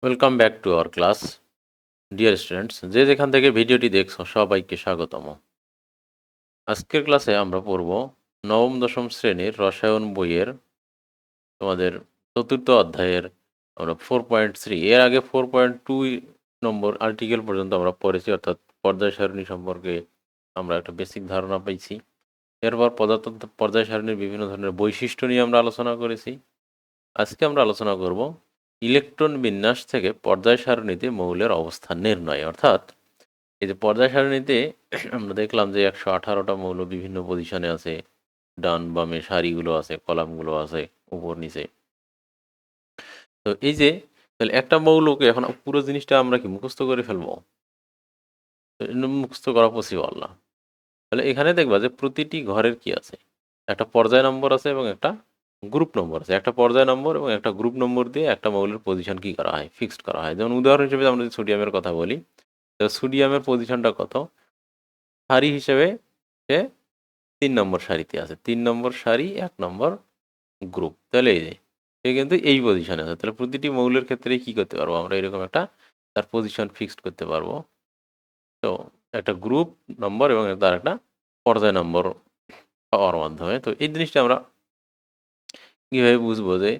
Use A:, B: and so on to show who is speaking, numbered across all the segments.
A: Welcome back to our class dear students, যে যেখান থেকে ভিডিওটি দেখছো সবাইকে স্বাগতম। আজকের ক্লাসে আমরা পড়ব নবম দশম শ্রেণীর রসায়ন বইয়ের তোমাদের চতুর্থ অধ্যায়ের আমরা 4.3, এর আগে 4.2 নম্বর আর্টিকেল পর্যন্ত আমরা পড়েছি, অর্থাৎ পর্যায় সারণী সম্পর্কে আমরা একটা বেসিক ধারণা পেয়েছি। এরপর পদার্থতন্ত্র পর্যায় সারণীর বিভিন্ন ধরনের বৈশিষ্ট্য নিয়ে আমরা আলোচনা করেছি। আজকে আমরা আলোচনা করব ইলেকট্রন বিন্যাস থেকে পর্যায় সারণীতে মৌলের অবস্থান নির্ণয়। অর্থাৎ এই যে পর্যায় সারণীতে আমরা দেখলাম যে 118টা মৌল বিভিন্ন পজিশনে আছে, ডান বামে সারিগুলো আছে, কলামগুলো আছে, উপর নিচে। তো এই যে তাহলে একটা মৌলকে এখন পুরো জিনিসটা আমরা কি মুখস্থ করে ফেলবো? মুখস্থ করা পসিবল না। তাহলে এখানে দেখবা যে প্রতিটি ঘরের কি আছে, একটা পর্যায় নম্বর আছে এবং একটা গ্রুপ নম্বর আছে। একটা পর্যায় নম্বর এবং একটা গ্রুপ নম্বর দিয়ে একটা মৌলের পজিশন কি করা হয়, ফিক্সড করা হয়। যেমন উদাহরণ হিসেবে আমরা যদি সোডিয়ামের কথা বলি, তো সোডিয়ামের পজিশনটা কত, সারি হিসেবে সে 3 নম্বর সারিতে আছে। 3 নম্বর সারি, 1 নম্বর গ্রুপ। তাহলে এই যে সে কিন্তু এই পজিশনে আছে। তাহলে প্রতিটি মৌলের ক্ষেত্রে কি করতে পারবো আমরা, এরকম একটা তার পজিশন ফিক্সড করতে পারবো। তো একটা গ্রুপ নম্বর এবং তার একটা পর্যায় নম্বর পাওয়ার মাধ্যমে। তো এই জিনিসটা আমরা কীভাবে বুঝবো যে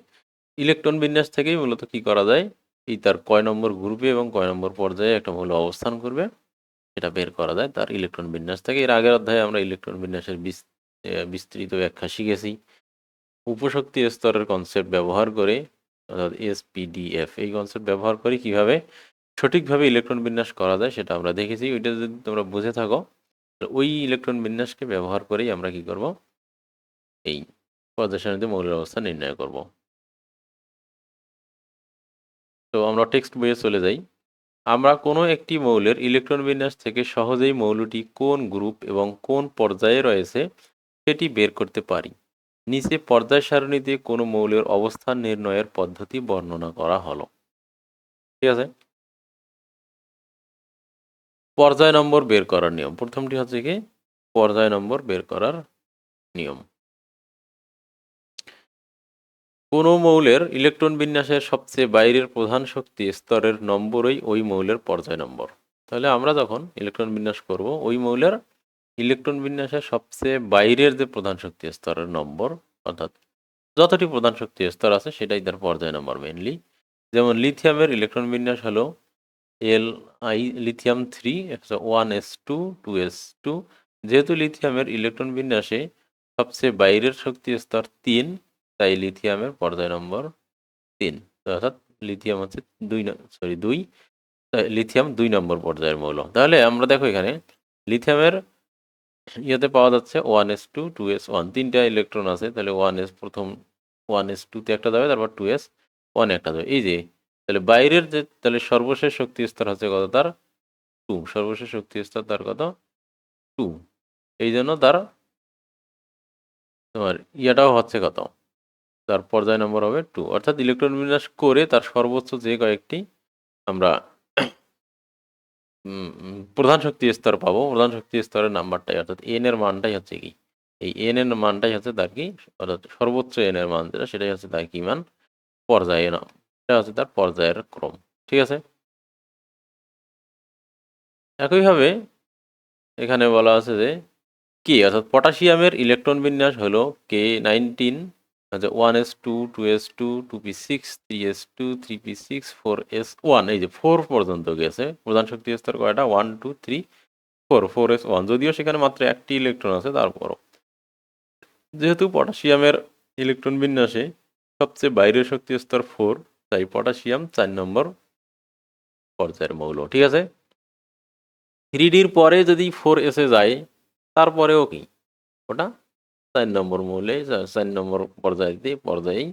A: ইলেকট্রন বিন্যাস থেকেই মূলত কি করা যায়, এই তার কয় নম্বর গ্রুপে এবং কয় নম্বর পর্যায়ে একটা মৌল অবস্থান করবে এটা বের করা যায় তার ইলেকট্রন বিন্যাস থেকে। এর আগের অধ্যায়ে আমরা ইলেকট্রন বিন্যাসের বিস্তৃত ব্যাখ্যা শিখেছি। উপশক্তি স্তরের কনসেপ্ট ব্যবহার করে, অর্থাৎ এসপিডিএফ, এই কনসেপ্ট ব্যবহার করে কিভাবে সঠিকভাবে ইলেকট্রন বিন্যাস করা যায় সেটা আমরা দেখেছি। ওইটা যদি তোমরা বুঝে থাকো, ওই ইলেকট্রন বিন্যাসকে ব্যবহার করেই আমরা কি করব, এই পর্যায় সারণীতে মৌলের অবস্থা নির্ণয় করব। তো আমরা টেক্সট বইয়ে চলে যাই। আমরা কোনো একটি মৌলের ইলেকট্রন বিন্যাস থেকে সহজেই মৌলটি কোন গ্রুপ এবং কোন পর্যায়ে রয়েছে সেটি বের করতে পারি। নিচে পর্যায় সারণীতে কোনো মৌলের অবস্থান নির্ণয়ের পদ্ধতি বর্ণনা করা হলো। ঠিক আছে, পর্যায় নম্বর বের করার নিয়ম। প্রথমটি হচ্ছে কি পর্যায় নম্বর বের করার নিয়ম। কোনো মৌলের ইলেকট্রন বিন্যাসের সবচেয়ে বাইরের প্রধান শক্তি স্তরের নম্বরই ওই মৌলের পর্যায় নম্বর। তাহলে আমরা যখন ইলেকট্রন বিন্যাস করব, ওই মৌলের ইলেকট্রন বিন্যাসের সবচেয়ে বাইরের যে প্রধান শক্তি স্তরের নম্বর, অর্থাৎ যতটি প্রধান শক্তি স্তর আছে সেটাই তার পর্যায় নম্বর মেনলি। যেমন লিথিয়ামের ইলেকট্রন বিন্যাস হলো Li, লিথিয়াম 3, 1s2 2s2। যেহেতু লিথিয়ামের ইলেকট্রন বিন্যাসে সবচেয়ে বাইরের শক্তি স্তর 3, তাই লিথিয়ামের পর্যায় নম্বর 3। অর্থাৎ লিথিয়াম হচ্ছে 2, লিথিয়াম 2 নম্বর পর্যায়ের মৌল। তাহলে আমরা দেখো এখানে লিথিয়ামের ইয়েতে পাওয়া যাচ্ছে 1s2 2s1, 3টা ইলেকট্রন আছে। তাহলে 1s প্রথম 1s2তে একটা যাবে, তারপর 2s1 একটা যাবে। এই যে তাহলে বাইরের যে তাহলে সর্বশেষ শক্তি স্তর হচ্ছে কত, তার 2। সর্বশেষ শক্তি স্তর তার কত, 2। এই জন্য তার তোমার ইয়াটাও হচ্ছে কত, তার পর্যায় নম্বর হবে 2। অর্থাৎ ইলেকট্রন বিন্যাস করে তার সর্বোচ্চ যে কয়েকটি আমরা প্রধান শক্তি স্তর পাবো, প্রধান শক্তি স্তরের নাম্বারটাই, অর্থাৎ এন এর মানটাই হচ্ছে কি, এই এন এর মানটাই হচ্ছে তার কি, অর্থাৎ সর্বোচ্চ এন এর মান যেটা, সেটাই হচ্ছে তার কি মান, পর্যায়ে নাম, এটা হচ্ছে তার পর্যায়ের ক্রম। ঠিক আছে, একইভাবে এখানে বলা আছে যে কে, অর্থাৎ পটাশিয়ামের ইলেকট্রন বিন্যাস হলো K19, আচ্ছা 1s2 2s2 2p6 3s2 3p6 4s1। এই যে 4 পর্যন্ত গেছে। প্রধান শক্তি স্তর কয়টা, 1 2 3 4, 4s1, যদিও সেখানে মাত্র একটি ইলেকট্রন আছে, তারপরও যেহেতু পটাশিয়ামের ইলেকট্রন বিন্যাসে সবচেয়ে বাইরের শক্তি স্তর 4, তাই পটাশিয়াম 4 নম্বর পর্যায়ের মৌল। ঠিক আছে, 3ডির পরে যদি 4s এ যায়, তারপরেও কি ওটা 4 নম্বর মৌলে 4 নম্বর পর্যায়েই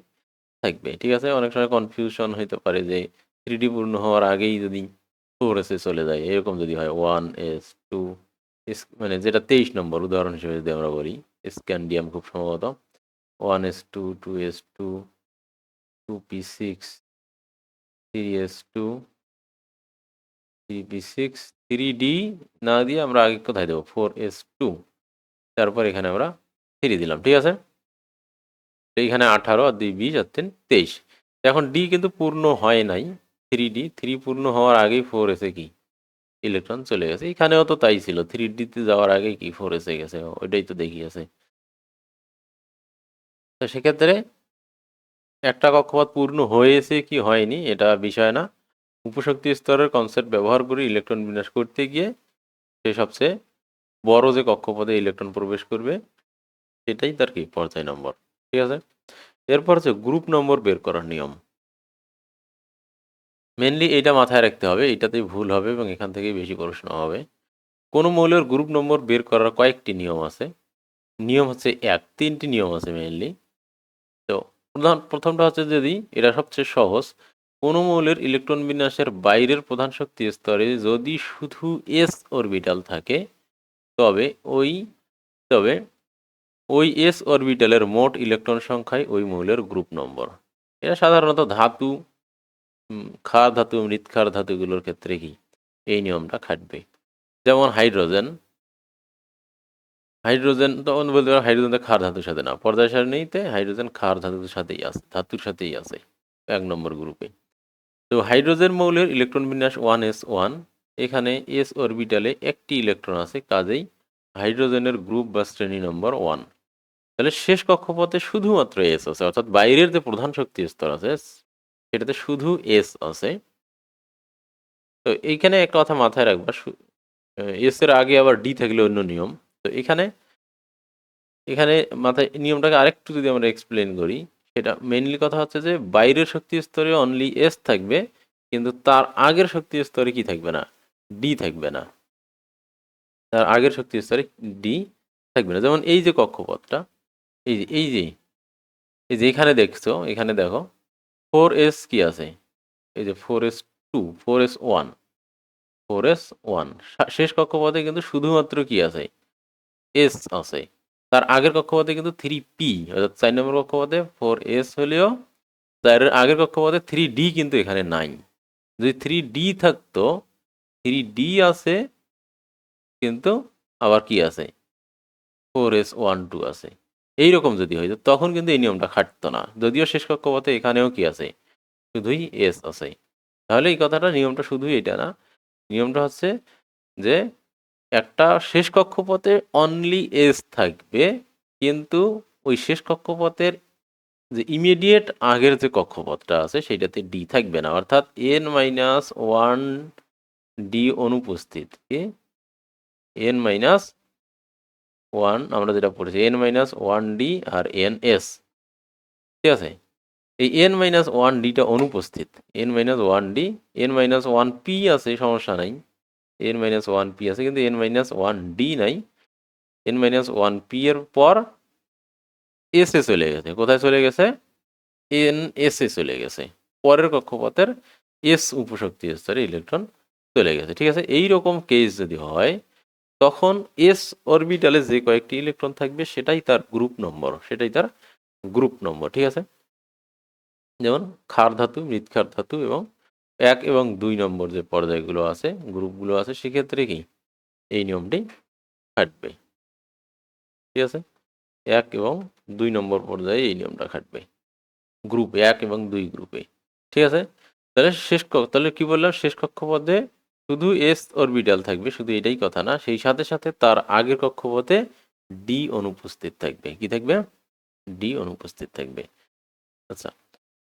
A: থাকবে। ঠিক আছে, অনেক সময় কনফিউশন হইতে পারে যে 3ডি পূর্ণ হওয়ার আগেই যদি 4s এ চলে যায়, এরকম যদি হয় 1s2, মানে যেটা 23 নম্বর উদাহরণ হিসেবে যদি আমরা বলি, স্ক্যান্ডিয়াম খুব সম্ভবত 1s2 2s2 2p6 3s2 3p6 3d না দিয়ে আমরা আগে কোথায় দেবো, 4s2, তারপর এখানে আমরা 3 দিলাম। ঠিক আছে, এইখানে 18 আর 2 20 আর 3 23। এখন ডি কিন্তু পূর্ণ হয় নাই, 3 পূর্ণ হওয়ার আগেই 4s কি ইলেকট্রন চলে গেছে। এখানেও তো তাই ছিল, 3D-তে যাওয়ার আগেই কি 4s গেছে, ওইটাই তো দেখিয়েছে। তো সেক্ষেত্রে একটা কক্ষপথ পূর্ণ হয়েছে কি হয়নি এটা বিষয় না, উপশক্তি স্তরের কনসেপ্ট ব্যবহার করে ইলেকট্রন বিন্যাস করতে গিয়ে সে সবচেয়ে বড় যে কক্ষপথে ইলেকট্রন প্রবেশ করবে সেটাই তার কি পর্যায় নম্বর। ঠিক আছে, এরপর হচ্ছে গ্রুপ নম্বর বের করার নিয়ম। মেনলি এটা মাথায় রাখতে হবে, এটাতেই ভুল হবে এবং এখান থেকেই বেশি প্রশ্ন হবে। কোনো মৌলের গ্রুপ নম্বর বের করার কয়েকটি নিয়ম আছে। নিয়ম হচ্ছে 3টি নিয়ম আছে মেনলি। তো প্রথমটা হচ্ছে, যদি এটা সবচেয়ে সহজ, কোনো মৌলের ইলেকট্রন বিন্যাসের বাইরের প্রধান শক্তি স্তরে যদি শুধু এস অরবিটাল থাকে তবে ওই তবে ওই এস অরবিটালের মোট ইলেকট্রন সংখ্যাই ওই মৌলের গ্রুপ নম্বর। এটা সাধারণত ধাতু, ক্ষার ধাতু, মৃৎক্ষার ধাতুগুলোর ক্ষেত্রে কি এই নিয়মটা খাটবে। যেমন হাইড্রোজেন, হাইড্রোজেন তখন বলতে পারো হাইড্রোজেন তো ক্ষার ধাতুর সাথে না, পর্যায় সারণীতে হাইড্রোজেন ক্ষার ধাতুর সাথেই আছে, ধাতুর সাথেই আছে 1 নম্বর গ্রুপে। তো হাইড্রোজেন মৌলের ইলেকট্রন বিন্যাস 1s1, এখানে এস অরবিটালে একটি ইলেকট্রন আছে, কাজেই হাইড্রোজেনের গ্রুপ বা শ্রেণী নম্বর 1। তাহলে শেষ কক্ষপথে শুধুমাত্র এস আছে, অর্থাৎ বাইরের যে প্রধান শক্তি স্তর আছে সেটাতে শুধু এস আছে। তো এইখানে একটা কথা মাথায় রাখবা, এস এর আগে আবার ডি থাকলে অন্য নিয়ম। তো এখানে এখানে মাথায় নিয়মটাকে আরেকটু যদি আমরা এক্সপ্লেন করি, সেটা মেইনলি কথা হচ্ছে যে বাইরের শক্তি স্তরে অনলি এস থাকবে, কিন্তু তার আগের শক্তি স্তরে কি থাকবে না, ডি থাকবে না। তার আগের শক্তি স্তরে ডি থাকবে না। যেমন এই যে কক্ষপথটা, এই যে এই যে এই যে এখানে দেখছো, এখানে দেখো 4s কি আছে, এই যে 4s2, 4s1, 4s1, শেষ কক্ষপথে কিন্তু শুধুমাত্র কি আছে, এস আছে। তার আগের কক্ষপথে কিন্তু 3p, অর্থাৎ 4 নম্বর কক্ষপথে 4s হলেও তার আগের কক্ষপথে 3d কিন্তু এখানে নাই। যদি 3d থাকতো, 3d আছে কিন্তু আবার কি আছে, 4s12 আছে, এইরকম যদি হইতো তখন কিন্তু এই নিয়মটা খাটতো না, যদিও শেষ কক্ষপথে এখানেও কি আছে, শুধুই এস আছে। তাহলে এই কথাটা, নিয়মটা শুধুই এটা না, নিয়মটা হচ্ছে যে একটা শেষ কক্ষপথে অনলি এস থাকবে, কিন্তু ওই শেষ কক্ষপথের যে ইমিডিয়েট আগের যে কক্ষপথটা আছে সেটাতে ডি থাকবে না, অর্থাৎ n-1 ডি অনুপস্থিত। কি n-1, আমরা যেটা পড়েছি n-1 ডি আর ns, ঠিক আছে। এই n-1 ডিটা অনুপস্থিত, n-1 ডি, n-1 পি আছে, সমস্যা নাই, n-1 পি আছে, কিন্তু n-1 ডি নাই। n-1 পি এর পর এস এ চলে গেছে, কোথায় চলে গেছে, এন এস এ চলে গেছে, পরের কক্ষপথের এস উপশক্তি স্তরে ইলেকট্রন চলে গেছে। ঠিক আছে, এইরকম কেস যদি হয় তখন এস অরবিটালে যে কয়েকটি ইলেকট্রন থাকবে সেটাই তার গ্রুপ নম্বর, সেটাই তার গ্রুপ নম্বর। ঠিক আছে, যেমন ক্ষার ধাতু, মৃৎক্ষার ধাতু এবং 1 এবং 2 নম্বর যে পর্যায়গুলো আছে, গ্রুপগুলো আছে, সেক্ষেত্রে কি এই নিয়মটি খাটবে। ঠিক আছে, 1 এবং 2 নম্বর পর্যায়ে এই নিয়মটা খাটবে, গ্রুপ 1 এবং 2 গ্রুপে। ঠিক আছে, তাহলে তাহলে কি বললাম, শেষ কক্ষপথে শুধু এস অরবিটাল থাকবে, শুধু এটাই কথা না, সেই সাথে সাথে তার আগের কক্ষপথে ডি অনুপস্থিত থাকবে। কি থাকবে, ডি অনুপস্থিত থাকবে। আচ্ছা,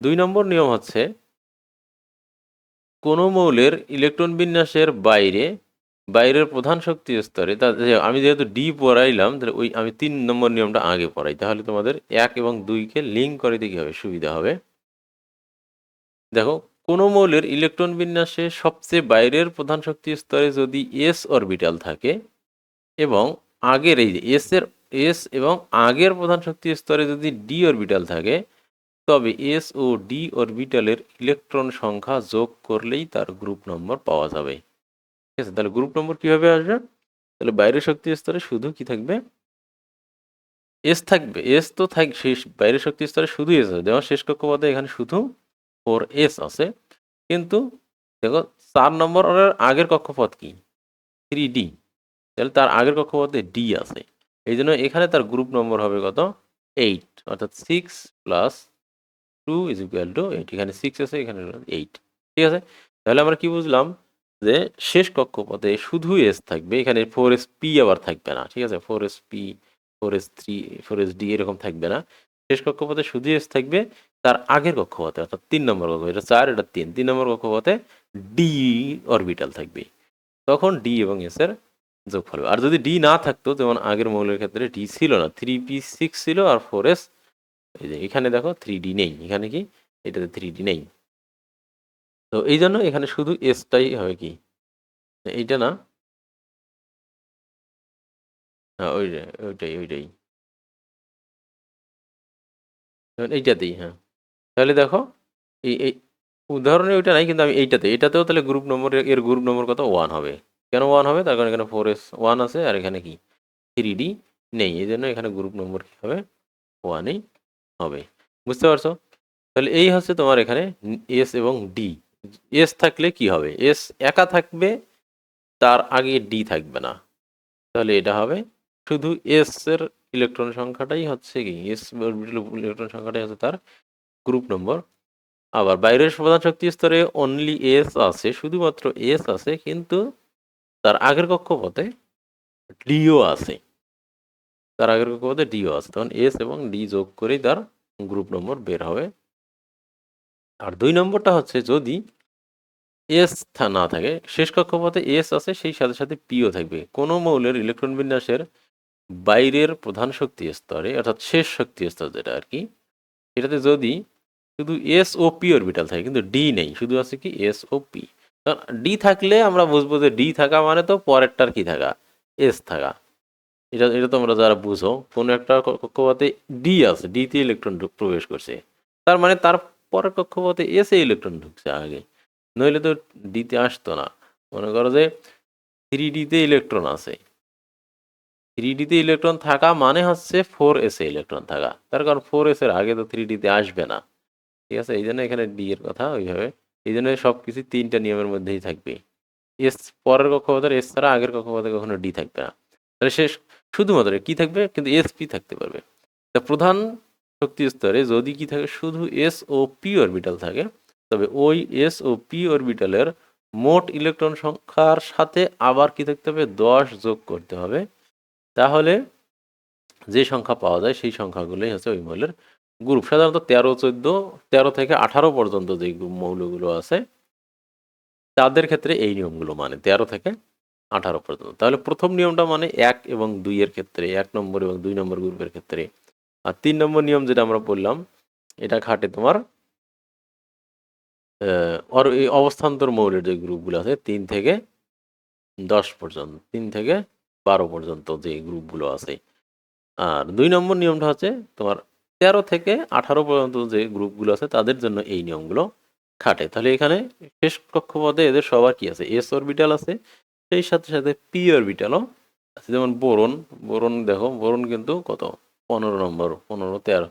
A: 2 নম্বর নিয়ম হচ্ছে, কোনো মৌলের ইলেকট্রন বিন্যাসের বাইরের প্রধান শক্তি স্তরে, আমি যেহেতু ডি পড়াইলাম তাহলে ওই আমি 3 নম্বর নিয়মটা আগে পড়াই, তাহলে তোমাদের 1 এবং 2কে লিঙ্ক করে দিতে হবে, সুবিধা হবে। দেখো, কোনো মৌলের ইলেকট্রন বিন্যাসে সবচেয়ে বাইরের প্রধান শক্তি স্তরে যদি এস অরবিটাল থাকে এবং আগের এই যে এস এবং আগের প্রধান শক্তি স্তরে যদি ডি অরবিটাল থাকে, তবে এস ও ডি অরবিটালের ইলেকট্রন সংখ্যা যোগ করলেই তার গ্রুপ নম্বর পাওয়া যাবে। ঠিক আছে, তাহলে গ্রুপ নম্বর কিভাবে আসবে, তাহলে বাইরের শক্তি স্তরে শুধু কি থাকবে, এস থাকবে, এস তো শেষ বাইরের শক্তি স্তরে শুধু এস আছে, যেমন শেষ কক্ষপথে এখানে শুধু 4s আছে, কিন্তু দেখো 4 নম্বর আগের কক্ষপথ কি, 3d, তাহলে তার আগের কক্ষপথে ডি আছে, এই জন্য এখানে তার গ্রুপ নম্বর হবে কত, 8, অর্থাৎ 6 + 2 = 8, এখানে 6 আছে, এখানে 8। ঠিক ঠিক আছে? তাহলে আমরা কি বুঝলাম যে শেষ কক্ষপথে শুধু এস থাকবে, এখানে 4sp আবার থাকবে না, ঠিক আছে? 4sp 4s3 4sd এরকম থাকবে না, শেষ কক্ষপথে শুধু এস থাকবে। তার আগের কক্ষপথে অর্থাৎ 3 নম্বর কক্ষপথ, এটা 4 এটা 3 নম্বর কক্ষপথে ডি অরবিটাল থাকবে, তখন ডি এবং এস এর যোগফল হবে। আর যদি ডি না থাকতো, যেমন আগের মৌলের ক্ষেত্রে ডি ছিল না, 3p6 ছিল আর 4s, এই যে এখানে দেখো 3d নেই, এখানে কি এটাতে 3d নেই, তো এই জন্য এখানে শুধু এসটাই হবে কি এইটা না, হ্যাঁ ওইটাই এইটাতেই, হ্যাঁ। তাহলে দেখো এই উদাহরণে ওইটা নাই, কিন্তু আমি এটাতেও তাহলে গ্রুপ নম্বর, এর গ্রুপ নম্বর কত 1 হবে। কেন 1 হবে? তার কারণ এখানে 4s1 আছে আর এখানে কি 3d নেই, এই জন্য এখানে গ্রুপ নম্বর কি হবে 1ই হবে। বুঝতে পারছো? তাহলে এই হচ্ছে তোমার এখানে এস এবং ডি। এস থাকলে কি হবে? এস একা থাকবে, তার আগে ডি থাকবে না, তাহলে এটা হবে শুধু এস এর ইলেকট্রন সংখ্যাটাই হচ্ছে কি, এস ইলেকট্রন সংখ্যাটাই হচ্ছে তার গ্রুপ নম্বর। আবার বাইরের প্রধান শক্তি স্তরে অনলি এস আছে, শুধুমাত্র এস আছে, কিন্তু তার আগের কক্ষপথে ডিও আছে, তার আগের কক্ষপথে ডিও আছে, তখন এস এবং ডি যোগ করেই তার গ্রুপ নম্বর বের হবে। আর 2 নম্বরটা হচ্ছে যদি এস না থাকে, শেষ কক্ষপথে এস আছে, সেই সাথে সাথে পিও থাকবে, কোনো মৌলের ইলেকট্রন বিন্যাসের বাইরের প্রধান শক্তি স্তরে, অর্থাৎ শেষ শক্তি স্তর যেটা আর কি, এটাতে যদি শুধু এস ও পি অরবিটাল থাকে কিন্তু ডি নেই, শুধু আছে কি এস ও পি। ডি থাকলে আমরা বুঝবো যে ডি থাকা মানে তো পরেরটার কি থাকা, এস থাকা। এটা এটা তোমরা যারা বুঝো, কোনো একটা কক্ষপথে ডি আছে, ডিতে ইলেকট্রন প্রবেশ করছে, তার মানে তার পরের কক্ষপথে এস এ ইলেকট্রন ঢুকছে আগে, নইলে তো ডিতে আসতো না। মনে করো যে 3ডিতে ইলেকট্রন আছে, 3ডিতে ইলেকট্রন থাকা মানে হচ্ছে 4s এ ইলেকট্রন থাকা, তার কারণ 4s এর আগে তো 3ডিতে আসবে না, ঠিক আছে? এই জন্য এখানে ডি এর কথা ওইভাবে, এই জন্য সব কিছু 3টা নিয়মের মধ্যেই থাকবে। এস পরের কক্ষপথের এস ছাড়া আগের কক্ষপথে কখনো ডি থাকবে না, তাহলে সে শুধুমাত্র কি থাকবে, কিন্তু এসপি থাকতে পারবে। তা প্রধান শক্তি স্তরে যদি কি থাকে, শুধু এস ও পি অরবিটাল থাকে, তবে ওই এস ও পি অরবিটালের মোট ইলেকট্রন সংখ্যার সাথে আবার কি থাকতে হবে, 10 যোগ করতে হবে, তাহলে যে সংখ্যা পাওয়া যায় সেই সংখ্যাগুলোই হচ্ছে ওই মৌলের গ্রুপ। সাধারণত 13 থেকে 18 পর্যন্ত যে মৌলগুলো আছে তাদের ক্ষেত্রে এই নিয়মগুলো মানে 13 থেকে 18 পর্যন্ত। তাহলে প্রথম নিয়মটা মানে 1 এবং 2 এর ক্ষেত্রে, 1 নম্বর এবং 2 নম্বর গ্রুপের ক্ষেত্রে। আর 3 নম্বর নিয়ম যেটা আমরা বললাম, এটা খাটে তোমার এই অবস্থান্তর মৌলের যে গ্রুপগুলো আছে 3 থেকে 10 পর্যন্ত, 3 থেকে 12 পর্যন্ত যে গ্রুপগুলো আছে। আর 2 নম্বর নিয়মটা হচ্ছে তোমার 13 থেকে 18 পর্যন্ত যে গ্রুপগুলো আছে তাদের জন্য এই নিয়মগুলো খাটে। তাহলে এখানে শেষ কক্ষপথে এদের সবার কি আছে, এস অরবিটাল আছে, সেই সাথে সাথে পি অরবিটালও আছে। যেমন বোরন, বোরন দেখো, বোরন কিন্তু কত 15 নম্বর, 15 13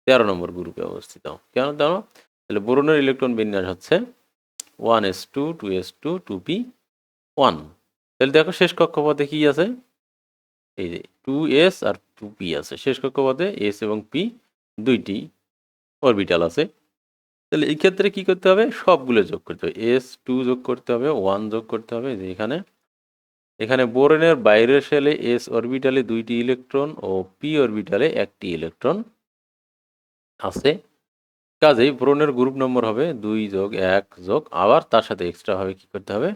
A: 13 নম্বর গ্রুপে অবস্থিত। কেন জানো? তাহলে বোরনের ইলেকট্রন বিন্যাস হচ্ছে 1s2 2s2 2p1। তাহলে দেখো শেষ কক্ষপথে কি আছে, এই যে 2s আর 2p আছে, শেষ কক্ষপথে এস এবং পি দুইটি অরবিটাল আছে। তাহলে এই ক্ষেত্রে কি করতে হবে, সবগুলো যোগ করতে হবে, s2 যোগ করতে হবে, 1 যোগ করতে হবে, যে এখানে এখানে বোরনের বাইরের শেলে এস অরবিটালে 2টি ইলেকট্রন ও পি অরবিটালে 1টি ইলেকট্রন আছে, কাজেই বোরনের গ্রুপ নম্বর হবে 2 যোগ 1 যোগ আবার তার সাথে এক্সট্রা হবে কি করতে হবে,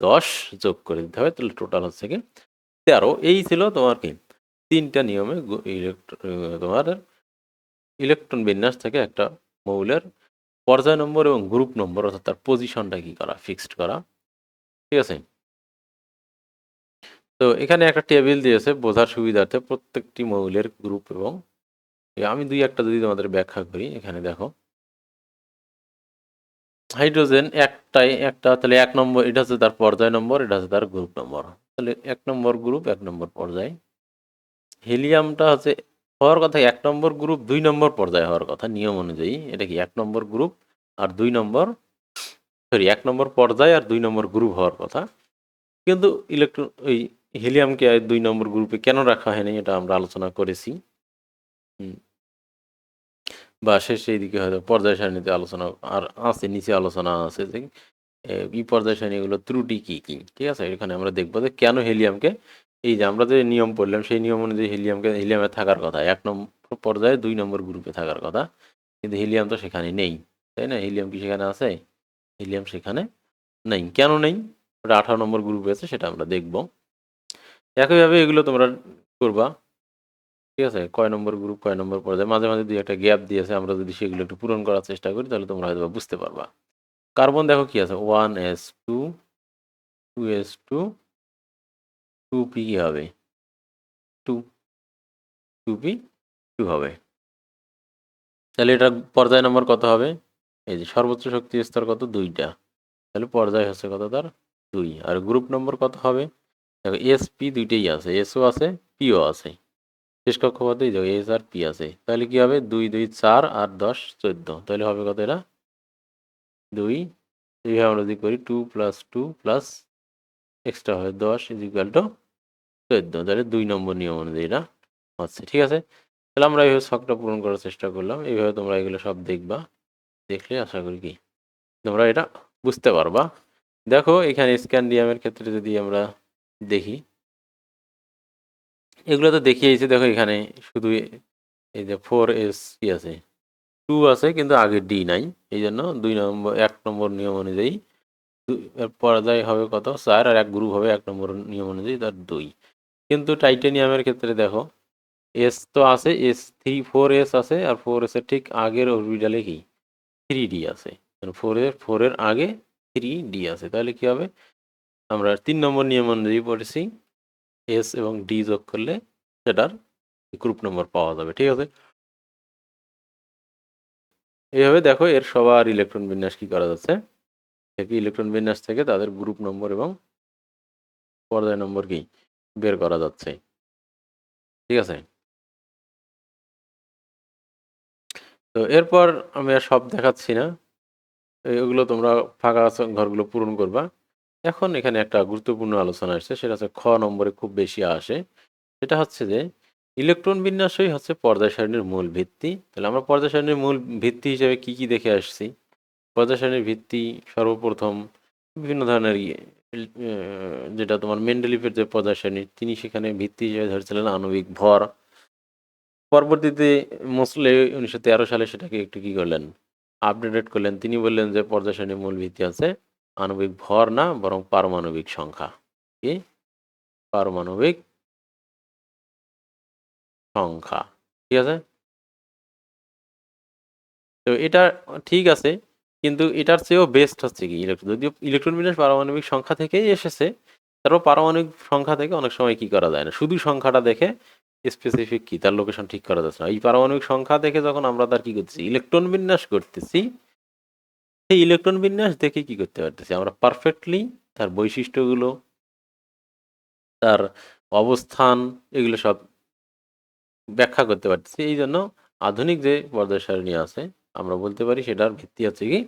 A: 10 যোগ করে দিতে হবে, তাহলে টোটাল হচ্ছে কি 13। এই ছিল তোমার কি 3টা নিয়মে তোমার ইলেকট্রন বিন্যাস থেকে একটা মৌলের পর্যায় নম্বর এবং গ্রুপ নম্বর, অর্থাৎ তার পজিশনটা কি করা, ফিক্সড করা। ঠিক আছে? তো এখানে একটা টেবিল দিয়েছে বোঝার সুবিধার্থে প্রত্যেকটি মৌলের গ্রুপ, এবং আমি 2-1টা যদি তোমাদের ব্যাখ্যা করি, এখানে দেখো হাইড্রোজেন একটা, তাহলে 1 নম্বর, এটা হচ্ছে তার পর্যায় নম্বর, এটা হচ্ছে তার গ্রুপ নম্বর, তাহলে 1 নম্বর গ্রুপ 1 নম্বর পর্যায়। হিলিয়ামটা হচ্ছে হওয়ার কথা 1 নম্বর গ্রুপ 2 নম্বর পর্যায়ে হওয়ার কথা নিয়ম অনুযায়ী, এটা কি 1 নম্বর গ্রুপ আর 2 নম্বর, সরি 1 নম্বর পর্যায় আর 2 নম্বর গ্রুপ হওয়ার কথা, কিন্তু ইলেকট্রন ওই হিলিয়ামকে 2 নম্বর গ্রুপে কেন রাখা হয়নি এটা আমরা আলোচনা করেছি। হুম। বা শেষের দিকে হয়তো পর্যায় সারণীতে আলোচনা আর আছে, নিচে আলোচনা আছে যে এই পর্যায় সারণীগুলোর ত্রুটি কি কি, ঠিক আছে? এখানে আমরা দেখবো যে কেন হিলিয়ামকে, এই যে আমরা যে নিয়ম পড়লাম সেই নিয়ম অনুযায়ী হিলিয়ামে থাকার কথা 1 নম্বর পর্যায়ে 2 নম্বর গ্রুপে থাকার কথা, কিন্তু হিলিয়াম তো সেখানে নেই, তাই না? হিলিয়াম কি সেখানে আছে? হিলিয়াম সেখানে নেই। কেন নেই? ওটা 18 নম্বর গ্রুপে আছে, সেটা আমরা দেখব। একইভাবে এগুলো তোমরা করবা, ঠিক আছে? কয় নম্বর গ্রুপ, কয় নম্বর পর্যায়ে, মাঝে মাঝে দুই একটা গ্যাপ দিয়েছে, আমরা যদি সেগুলো একটু পূরণ করার চেষ্টা করি তাহলে তোমরা হয়তো বুঝতে পারবা। কার্বন দেখো কি আছে, 1s2 2s2 2p কি হবে, 2 2p 2 হবে। তাহলে এটা পর্যায় নম্বর কত হবে? এই যে সর্বোচ্চ শক্তি স্তর কত, 2টা, তাহলে পর্যায় হচ্ছে কত তার, 2। আর গ্রুপ নম্বর কত হবে? দেখো sp দুইটাই আছে, sও আছে, pও আছে। শেষ কক্ষপথে এই দেখো s আর p আছে, তাহলে কি হবে, 2 2 4 আর 10 14, তাহলে হবে কত এটা, 2। এইভাবে আমরা যদি করি 2 + 2 প্লাস এক্সট্রা হয় 10 = 14, তাহলে 2 নম্বর নিয়ম অনুযায়ী এটা হচ্ছে, ঠিক আছে? তাহলে আমরা এইভাবে ছকটা পূরণ করার চেষ্টা করলাম, এইভাবে তোমরা এগুলো সব দেখবা, দেখলে আশা করি কি তোমরা এটা বুঝতে পারবা। দেখো এখানে স্ক্যান্ডিয়ামের ক্ষেত্রে যদি আমরা দেখি, এগুলো তো দেখিয়েছি, দেখো এখানে শুধু এই যে 4s কি আছে, 2 আছে কিন্তু আগে ডি নাই, এই জন্য 2 নম্বর 1 নম্বর নিয়ম অনুযায়ী এর পর্যায় হবে কত, 4, আর 1 গ্রুপ হবে 1 নম্বর নিয়ম অনুযায়ী তার 2। কিন্তু টাইটানিয়ামের ক্ষেত্রে দেখো এস তো আছে, S3 4s আছে, আর 4s এর ঠিক আগের অরবিটালে কি 3d আছে, 4 এর আগে 3d আছে, তাহলে কি হবে, আমরা 3 নম্বর নিয়ম অনুযায়ী পড়েছি, এস এবং ডি যোগ করলে সেটার গ্রুপ নম্বর পাওয়া যাবে, ঠিক আছে? এইভাবে দেখো এর সবার ইলেকট্রন বিন্যাস কি করা যাচ্ছে, ইলেকট্রন বিন্যাস থেকে তাদের গ্রুপ নম্বর এবং পর্যায় নম্বর কি বের করা যাচ্ছে, ঠিক আছে? তো এরপর আমি আর সব দেখাচ্ছি না, ওগুলো তোমরা ফাঁকা ঘরগুলো পূরণ করবা। এখন এখানে একটা গুরুত্বপূর্ণ আলোচনা আসছে, সেটা হচ্ছে খ নম্বরে খুব বেশি আসে, সেটা হচ্ছে যে ইলেকট্রন বিন্যাসই হচ্ছে পর্যায় সারণীর মূল ভিত্তি। তাহলে আমরা পর্যায় সারণীর মূল ভিত্তি হিসেবে কি কি দেখে আসছি? পর্যায় সারণীর ভিত্তি সর্বপ্রথম বিভিন্ন ধরনের যেটা তোমার মেন্ডেলিফের যে পর্যায় সারণী, তিনি সেখানে ভিত্তি হিসেবে ধরেছিলেন আণবিক ভর। পরবর্তীতে মোসলে 1913 সালে সেটাকে একটু কি করলেন, আপডেটেড করলেন। তিনি বললেন যে পর্যায় সারণীর মূল ভিত্তি আছে আণবিক ভর না, বরং পারমাণবিক সংখ্যা। কি? পারমাণবিক সংখ্যা, ঠিক আছে? তো এটা ঠিক আছে, কিন্তু এটার চেয়েও বেস্ট হচ্ছে কি যদিও ইলেকট্রন বিন্যাস পারমাণবিক সংখ্যা থেকেই এসেছে, তারপর পারমাণবিক সংখ্যা থেকে অনেক সময় কি করা যায় না, শুধু সংখ্যাটা দেখে স্পেসিফিক কি তার লোকেশন ঠিক করা যাচ্ছে না। এই পারমাণবিক সংখ্যা দেখে যখন আমরা তার কি করতেছি, ইলেকট্রন বিন্যাস করতেছি, সেই ইলেকট্রন বিন্যাস দেখে কি করতে পারতেছি আমরা পারফেক্টলি তার বৈশিষ্ট্যগুলো, তার অবস্থান, এগুলো সব ব্যাখ্যা করতে পারতেছি। এই জন্য আধুনিক যে পর্যায় সারণী আছে আমরা বলতে পারি সেটার ভিত্তি হচ্ছে কি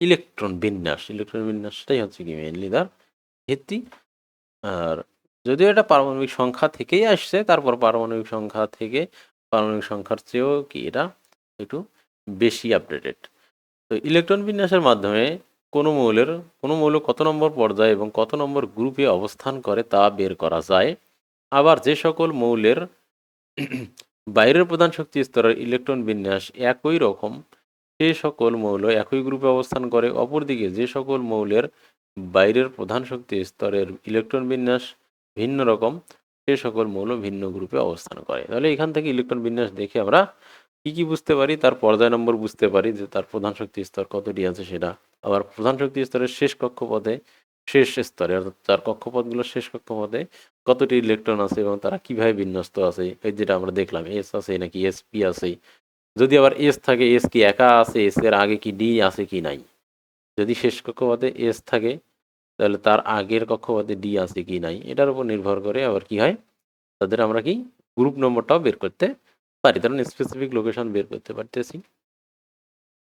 A: ইলেকট্রন বিন্যাস। ইলেকট্রন বিন্যাসটাই হচ্ছে কি মেইনলি তার ভিত্তি। আর যদিও এটা পারমাণবিক সংখ্যা থেকেই আসছে, তারপর পারমাণবিক সংখ্যা থেকে পারমাণবিক সংখ্যার চেয়েও কি এটা একটু বেশি আপডেটেড। তো ইলেকট্রন বিন্যাসের মাধ্যমে কোনো মৌল কত নম্বর পর্যায়ে এবং কত নম্বর গ্রুপে অবস্থান করে তা বের করা যায়। আবার যে সকল মৌলের বাইরের প্রধান শক্তি স্তরের ইলেকট্রন বিন্যাস একই রকম, সে সকল মৌল একই গ্রুপে অবস্থান করে। অপরদিকে যে সকল মৌলের বাইরের প্রধান শক্তি স্তরের ইলেকট্রন বিন্যাস ভিন্ন রকম, সে সকল মৌল ভিন্ন গ্রুপে অবস্থান করে। তাহলে এখান থেকে ইলেকট্রন বিন্যাস দেখে আমরা কি কি বুঝতে পারি, তার পর্যায় নম্বর বুঝতে পারি যে তার প্রধান শক্তি স্তর কতটি আছে সেটা। আবার প্রধান শক্তি স্তরের শেষ কক্ষপথে, শেষ স্তরে অর্থাৎ তার কক্ষপথগুলোর শেষ কক্ষপথে কতটি ইলেকট্রন আছে এবং তারা কিভাবে বিন্যস্ত আছে, এই যেটা আমরা দেখলাম এস আছে নাকি এস পি আছে। যদি আবার এস থাকে, এস কি একা আছে, এস এর আগে কি ডি আছে কি নাই। যদি শেষ কক্ষপথে এস থাকে তাহলে তার আগের কক্ষপথে ডি আছে কি নাই, এটার উপর নির্ভর করে আবার কি হয়, তাদের আমরা কি গ্রুপ নম্বরটাও বের করতে পারি, তার স্পেসিফিক লোকেশন বের করতে পারতেছি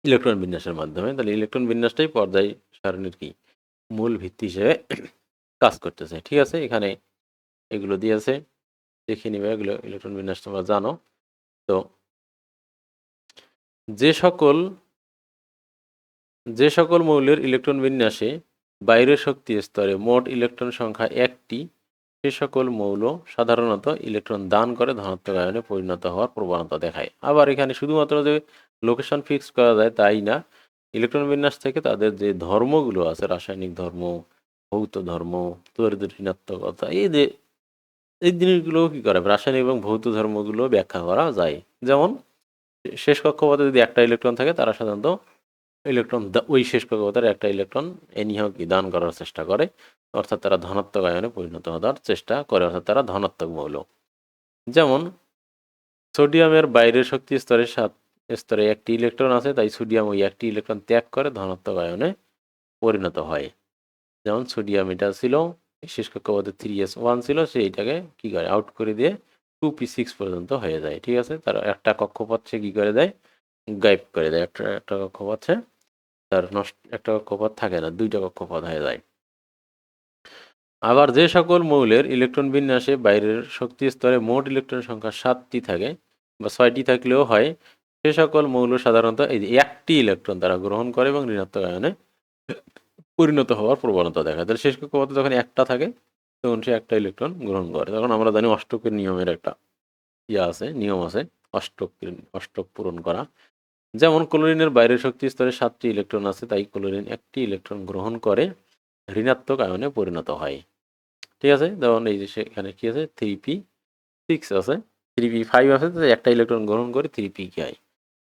A: ইলেকট্রন বিন্যাসের মাধ্যমে। তাহলে ইলেকট্রন বিন্যাসটাই পর্যায় সারণীর কি মূল ভিত্তি হিসেবে কাজ করতেছে, ঠিক আছে? এখানে এগুলো দিয়েছে, দেখে নিবে, এগুলো ইলেকট্রন বিন্যাস তোমরা জানো। তো যে সকল মৌলের ইলেকট্রন বিন্যাসে বাইরের শক্তি স্তরে মোট ইলেকট্রন সংখ্যা একটি, সে সকল মৌল সাধারণত ইলেকট্রন দান করে ধনাত্মক আয়নে পরিণত হওয়ার প্রবণতা দেখায়। আবার এখানে শুধুমাত্র যে লোকেশন ফিক্স করা যায় তাই না, ইলেকট্রন বিন্যাস থেকে তাদের যে ধর্মগুলো আছে, রাসায়নিক ধর্ম, ভৌত ধর্ম, তড়িৎ ঋণাত্মকতা, এই জিনিসগুলো কি করে রাসায়নিক এবং ভৌত ধর্মগুলো ব্যাখ্যা করা যায়। যেমন শেষ কক্ষপথে যদি একটা ইলেকট্রন থাকে, তারা সাধারণত ওই শেষ কক্ষপথের একটা ইলেকট্রন এনিহাও কি দান করার চেষ্টা করে, অর্থাৎ তারা ধনাত্মক আয়নে পরিণত হওয়ার চেষ্টা করে, অর্থাৎ তারা ধনাত্মক মৌল। যেমন সোডিয়ামের বাইরের শক্তি স্তরে একটি ইলেকট্রন আছে, তাই সোডিয়াম ওই একটি ইলেকট্রন ত্যাগ করে ধনাত্মক আয়নে পরিণত হয়। যেমন সোডিয়াম এটা ছিল শেষ কক্ষপথে 3s1 ছিল, সে এটাকে কি করে আউট করে দিয়ে 2p6 পর্যন্ত হয়ে যায়। ঠিক আছে, তার একটা কক্ষপথ সে কি করে দেয়, গায়েব করে দেয়। একটা কক্ষপথ সে তার একটা কক্ষপথ থাকে না, দুইটা কক্ষপথ হয়ে যায়। আবার যে সকল মৌলের ইলেকট্রন বিন্যাসে বাইরের শক্তি স্তরে মোট ইলেকট্রন সংখ্যা 7টি থাকে বা 6টি থাকলেও হয়, সে সকল মৌল সাধারণত এই যে একটি ইলেকট্রন তারা গ্রহণ করে এবং ঋণাত্মক আয়নে পরিণত হওয়ার প্রবণতা দেখায়। তাহলে শেষ কক্ষপথে যখন একটা থাকে তখন সে একটা ইলেকট্রন গ্রহণ করে। তখন আমরা জানি অষ্টকের নিয়মের একটা নিয়ম আছে, অষ্টক পূরণ করা। যেমন ক্লোরিনের বাইরের শক্তি স্তরে 7টি ইলেকট্রন আছে, তাই ক্লোরিন একটি ইলেকট্রন গ্রহণ করে ঋণাত্মক আয়নে পরিণত হয়। ঠিক আছে, যেমন এই যে সেখানে কি আছে 3p6 আছে, 3p5 আছে, একটা ইলেকট্রন গ্রহণ করে 3p কি হয়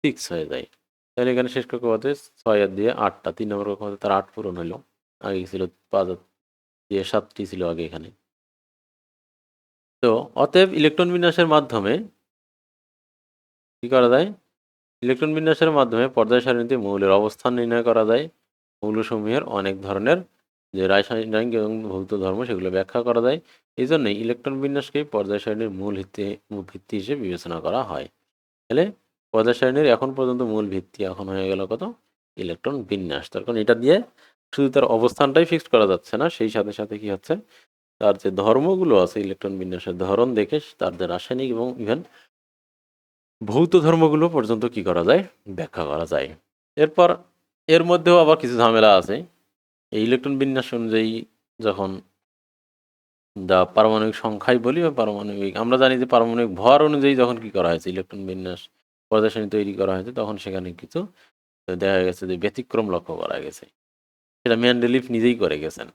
A: 6 হয়ে যায়। তাহলে এখানে শেষ কক্ষপথে 6 দিয়ে 8টা, 3 নম্বর কক্ষপথে তার 8 পূরণ হলো। আগে ছিল 5 দিয়ে 7টি ছিল আগে এখানে। তো অতএব ইলেকট্রন বিন্যাসের মাধ্যমে কি করা যায়, ইলেকট্রন বিন্যাসের মাধ্যমে পর্যায় সারণীতে মৌলের অবস্থান নির্ণয় করা যায়। মৌলসমূহের অনেক ধরনের যে রাসায়নিক এবং ভৌত ধর্ম সেগুলো ব্যাখ্যা করা যায়। এই জন্যই ইলেকট্রন বিন্যাসকে পর্যায় সারণীর মূল ভিত্তি হিসেবে বিবেচনা করা হয়। তাহলে পর্যায় সারণীর এখন পর্যন্ত মূল ভিত্তি এখন হয়ে গেল কত, ইলেকট্রন বিন্যাস। তার কারণ এটা দিয়ে শুধু তার অবস্থানটাই ফিক্সড করা যাচ্ছে না, সেই সাথে সাথে কি হচ্ছে তার যে ধর্মগুলো আছে ইলেকট্রন বিন্যাসের ধরন দেখে তার যে রাসায়নিক এবং ইভেন ভৌত ধর্মগুলো পর্যন্ত কি করা যায়, ব্যাখ্যা করা যায়। এরপর এর মধ্যেও আবার কিছু ঝামেলা আছে। এই ইলেকট্রন বিন্যাস অনুযায়ী যখন পারমাণবিক সংখ্যাই বলি বা পারমাণবিক, আমরা জানি যে পারমাণবিক ভর অনুযায়ী যখন কি করা হয়েছে ইলেকট্রন বিন্যাস পর্যায় সারণী তৈরি করা হয়েছে, তখন সেখানে কিছু দেখা গেছে যে ব্যতিক্রম লক্ষ্য করা গেছে। সেটা মেন্ডেলিভ নিজেই করে গেছেন।